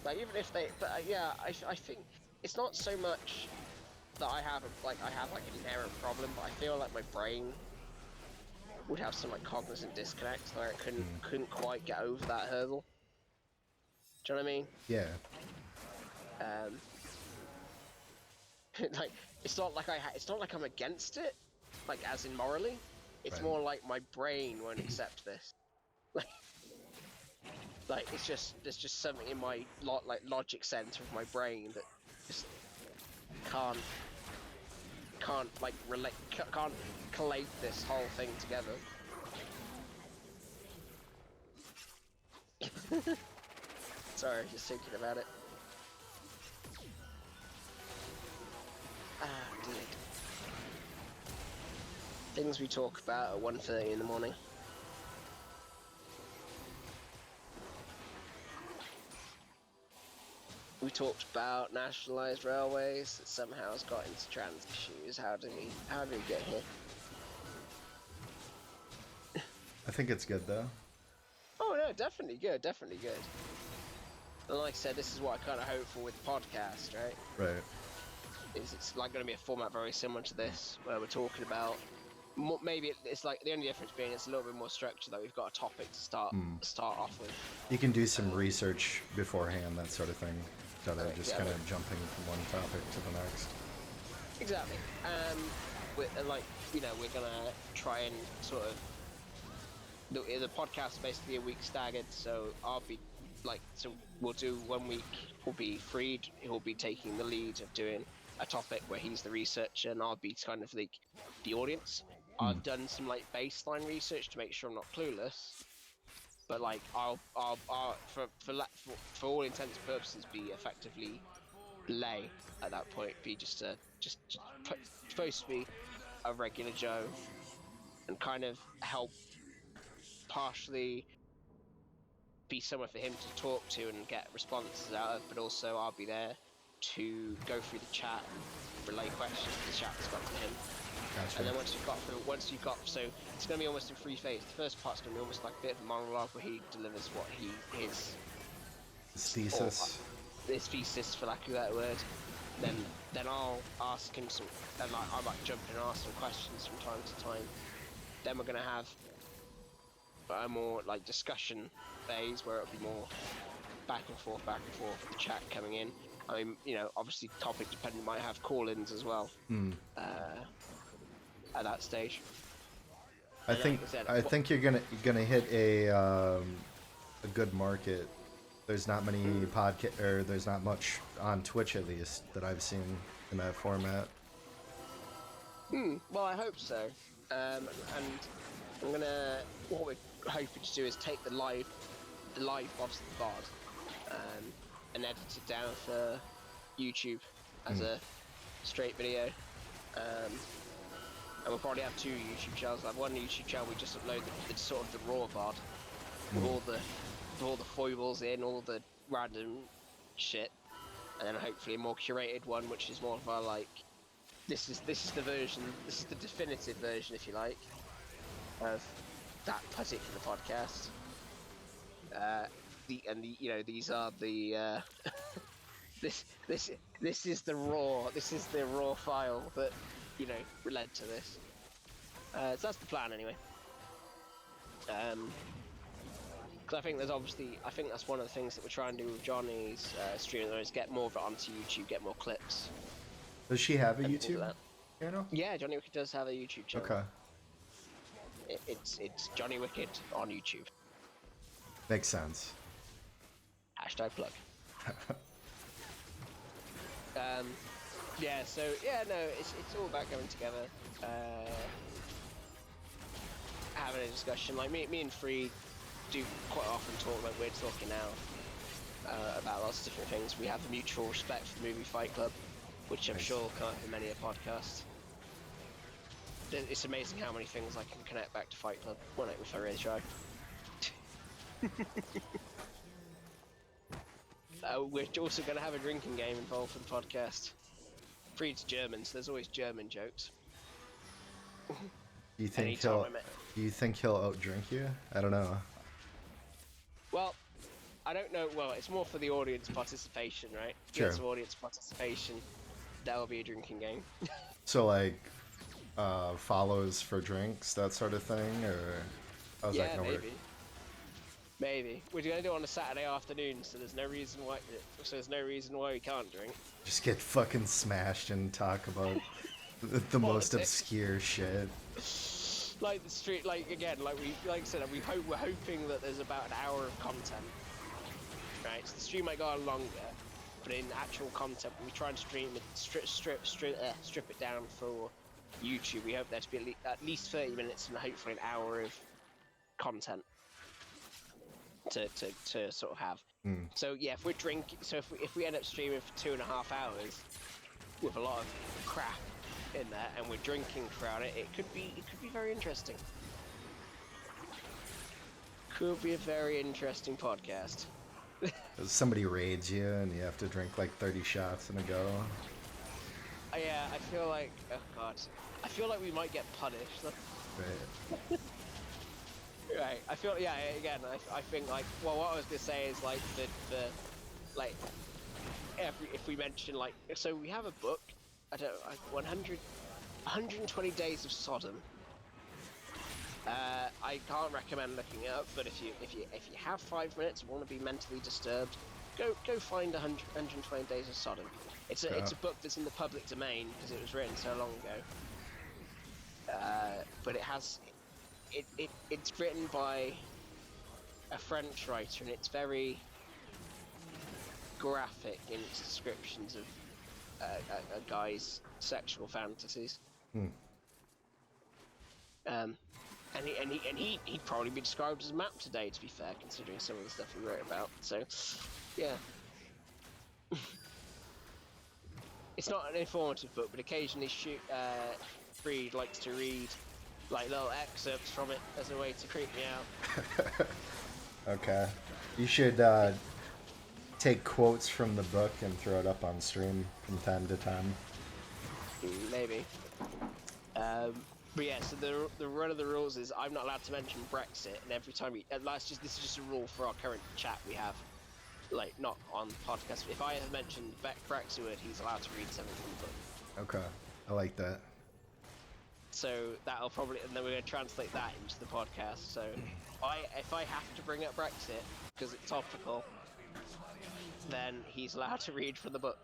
Like, even if they, but yeah, I think it's not so much that I have an inherent problem, but I feel like my brain would have some like cognizant disconnect where it couldn't quite get over that hurdle. Do you know what I mean? Yeah. Like it's not like I'm against it, like as in morally. It's Right. more like my brain won't accept this. Like it's just there's just something in my logic center of my brain that just can't like relate, can't collate this whole thing together. Sorry, just thinking about it. Ah, dude. Things we talk about at 1:30 in the morning. We talked about nationalised railways that somehow has got into trans issues. How do we get here? I think it's good though. Oh no, definitely good. And like I said, this is what I kind of hope for with the podcast, right? Right. It's like going to be a format very similar to this, where we're talking about maybe it's like the only difference being it's a little bit more structured. That we've got a topic to start off with. You can do some research beforehand, that sort of thing, instead of just kind of jumping from one topic to the next. Exactly. We're gonna try and sort of the podcast is basically a week staggered, so we'll do 1 week. Will be Freed. He'll be taking the lead of doing a topic where he's the researcher, and I'll be kind of like the audience. I've done some like baseline research to make sure I'm not clueless, but like I'll for all intents and purposes be effectively lay at that point. Be just supposed to be a regular Joe and kind of help partially be someone for him to talk to and get responses out of, but also I'll be there to go through the chat, relay questions the chat's got to him. Gotcha. And then so it's going to be almost in three phases. The first part's going to be almost like a bit of a monologue where he delivers what his thesis. His thesis, for lack of that word. Then I'll ask him some, and I might jump in and ask some questions from time to time. Then we're going to have a more like discussion phase where it'll be more back and forth with the chat coming in. I mean, obviously topic dependent might have call-ins as well. At that stage. I think you're gonna hit a good market. There's not many there's not much on Twitch at least that I've seen in that format. Well, I hope so. And I'm gonna. What we're hoping to do is take the live VODs of the VOD, and edit it down for YouTube as a straight video. And we'll probably have 2 YouTube channels. Like one YouTube channel, we just upload the sort of the raw VOD with all the foibles in, all the random shit, and then hopefully a more curated one, which is more of a like. This is the version. This is the definitive version, if you like, of that particular podcast. These are the this is the raw. This is the raw file that led to this. So that's the plan anyway. Because I think that's one of the things that we're trying to do with Johnny's stream is get more of it onto YouTube, get more clips. Does she have a YouTube channel? Yeah, Johnny Wicked does have a YouTube channel. Okay. It's Johnny Wicked on YouTube. Makes sense. Hashtag plug. Yeah, so it's all about going together, having a discussion. Like me and Free do quite often talk like we're talking now about lots of different things. We have a mutual respect for the movie Fight Club, which I'm sure will come up in many a podcast. It's amazing how many things I can connect back to Fight Club if I really try. We're also going to have a drinking game involved in the podcast. Freed's German, so there's always German jokes. Do you think he'll outdrink you? I don't know. Well, I don't know. Well, it's more for the audience participation, right? Sure. Yes, audience participation. That will be a drinking game. So like, follows for drinks, that sort of thing, or how's that gonna work? Maybe we're gonna do it on a Saturday afternoon, so there's no reason why. We can't drink. Just get fucking smashed and talk about the most obscure shit. Like the street, like I said, we're hoping that there's about an hour of content. Right, so the stream might go on longer, but in actual content, we try and stream it, strip it down for YouTube. We hope there to be at least 30 minutes and hopefully an hour of content to sort of have. So yeah, if we're drinking, if we end up streaming for 2.5 hours with a lot of crap in there and we're drinking throughout it, it could be very interesting. Could be a very interesting podcast. Somebody raids you and you have to drink like 30 shots in a go. Yeah, I feel like, oh god, I feel like we might get punished. Right. Right, I feel, yeah, again, I think like, well, what I was gonna say is like the like, if we mention like, so we have a book, 120 Days of Sodom. I can't recommend looking it up, but if you have 5 minutes and want to be mentally disturbed, go find 120 Days of Sodom. It's a book that's in the public domain because it was written so long ago. But it's written by a French writer, and it's very graphic in its descriptions of a guy's sexual fantasies. And he'd probably be described as a map today, to be fair, considering some of the stuff he wrote about. So, yeah. It's not an informative book, but occasionally Freed likes to read like little excerpts from it as a way to creep me out. Okay. You should take quotes from the book and throw it up on stream from time to time. Maybe. But yeah, so the run of the rules is I'm not allowed to mention Brexit, and every time this is just a rule for our current chat we have, like not on the podcast. If I have mentioned Brexit word, he's allowed to read something from the book. Okay, I like that. So that'll probably, and then we're going to translate that into the podcast. So if I have to bring up Brexit because it's topical, then he's allowed to read from the book.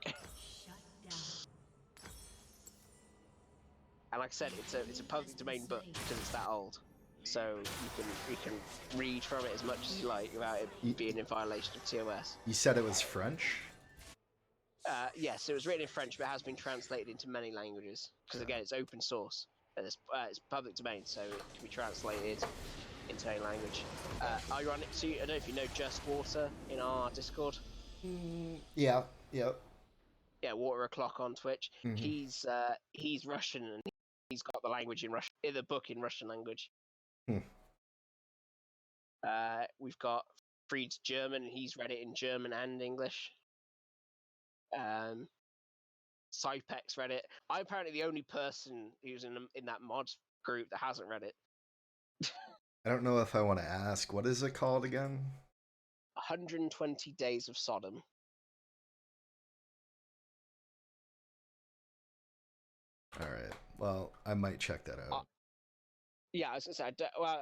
And like I said, it's a public domain book because it's that old. So you can read from it as much as you like without it being in violation of TOS. You said it was French? Yes, it was written in French, but it has been translated into many languages. Because again, it's open source. And it's public domain, so it can be translated into any language. Ironic, so I don't know if you know Just Water in our Discord. Yeah, yep. Yeah, Water O'Clock on Twitch. Mm-hmm. He's Russian and he's got the language in Russian, in the book in Russian language. We've got Fried's German. He's read it in German and English. Cypex read it. I'm apparently the only person who's in that mod group that hasn't read it. I don't know if I want to ask. What is it called again? 120 Days of Sodom. All right. Well, I might check that out. Yeah, I was gonna say. I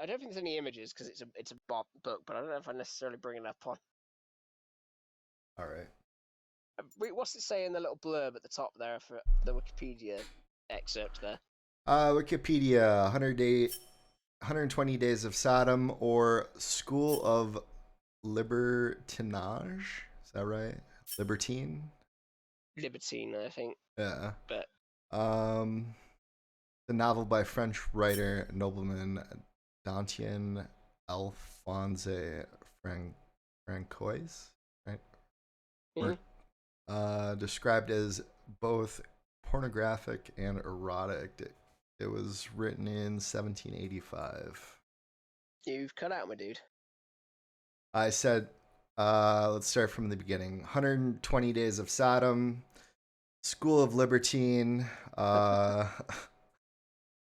don't think there's any images because it's a book, but I don't know if I necessarily bring it up on. All right. What's it say in the little blurb at the top there for the Wikipedia excerpt there? Wikipedia 120 Days of Sodom, or School of Libertinage. Is that right? Libertine? Libertine, I think. Yeah. But the novel by French writer nobleman Dantien Alphonse Francois, right? Described as both pornographic and erotic. It was written in 1785. You've cut out, my dude. I said, let's start from the beginning. 120 Days of Sodom, School of Libertine,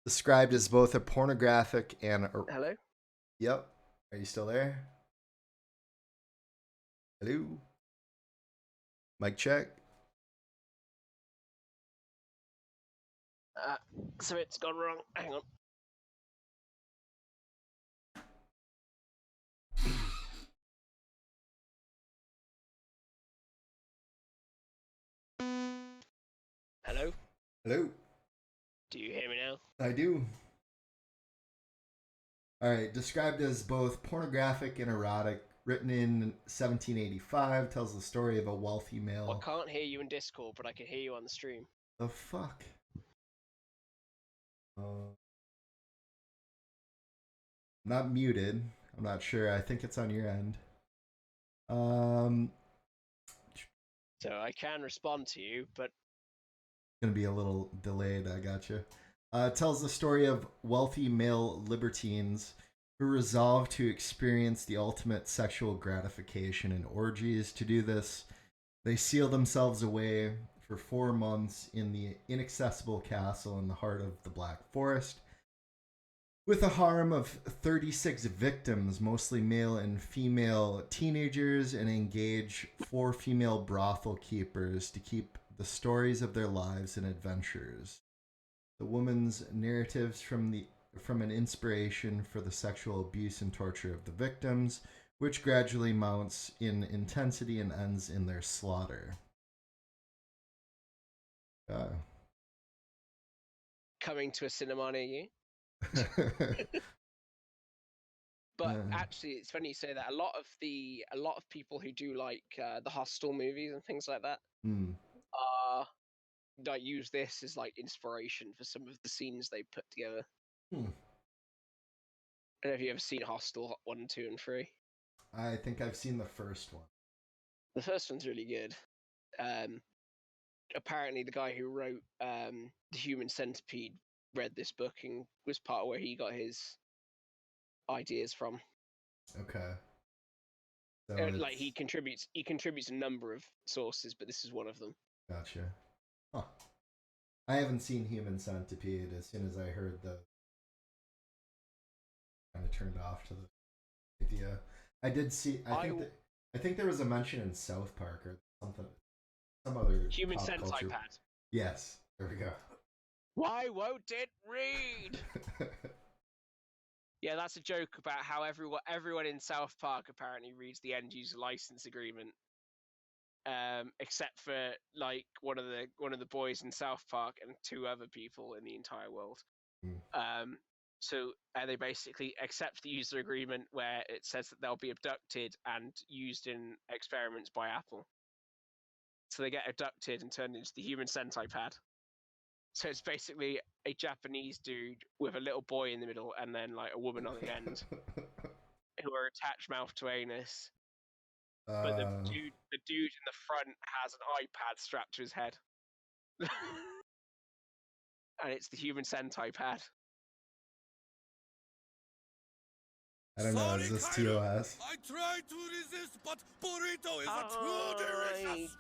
described as both a pornographic and... Hello? Yep. Are you still there? Hello? Mic check. So it's gone wrong. Hang on. Hello? Hello? Do you hear me now? I do. Alright, described as both pornographic and erotic, written in 1785, tells the story of a wealthy male... Well, I can't hear you in Discord, but I can hear you on the stream. The fuck? Not muted. I'm not sure. I think it's on your end. So I can respond to you, but... Gonna be a little delayed, I gotcha. It tells the story of wealthy male libertines who resolve to experience the ultimate sexual gratification in orgies. To do this, they seal themselves away for 4 months in the inaccessible castle in the heart of the Black Forest, with a harem of 36 victims, mostly male and female teenagers, and engage 4 female brothel keepers to keep the stories of their lives and adventures. The woman's narratives from an inspiration for the sexual abuse and torture of the victims, which gradually mounts in intensity and ends in their slaughter. Coming to a cinema near you. But actually, it's funny you say that. A lot of people who do like the Hostel movies and things like that like use this as like inspiration for some of the scenes they put together. I don't know if you ever seen Hostel 1, 2, and 3. I think I've seen the first one. The first one's really good. Apparently, the guy who wrote The Human Centipede read this book and was part of where he got his ideas from. Okay. So like he contributes a number of sources, but this is one of them. Gotcha. Huh. I haven't seen Human Centipede. As soon as I heard the, kind of turned off to the idea. I did see. I think there was a mention in South Park or something. Some other Human pop Centipede. culture. Yes. There we go. Why won't it read? Yeah, that's a joke about how everyone in South Park apparently reads the end user license agreement. except for like one of the boys in South Park and 2 other people in the entire world. So they basically accept the user agreement where it says that they'll be abducted and used in experiments by Apple. So they get abducted and turned into the human Sentai pad. So it's basically a Japanese dude with a little boy in the middle and then like a woman on the end who are attached mouth to anus. But the dude in the front has an iPad strapped to his head. And it's the human Sentai pad. I don't know, is this TOS? I tried to resist, but burrito is too delicious.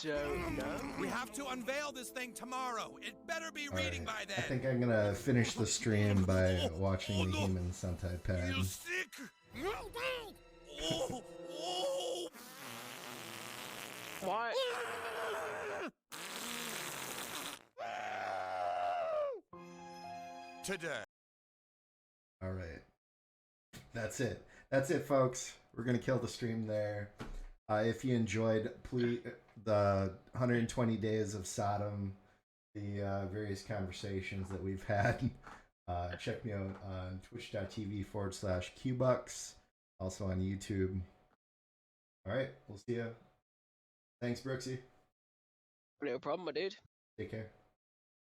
Don't know. We have to unveil this thing tomorrow. It better be reading by then. I think I'm gonna finish the stream by watching the human Sentai pad. You sick? What? Today. Alright. That's it. That's it, folks. We're gonna kill the stream there. If you enjoyed the 120 days of Sodom, the various conversations that we've had, check me out on twitch.tv/QBucks, also on YouTube. Alright, we'll see you. Thanks, Brooksy. No problem, my dude. Take care.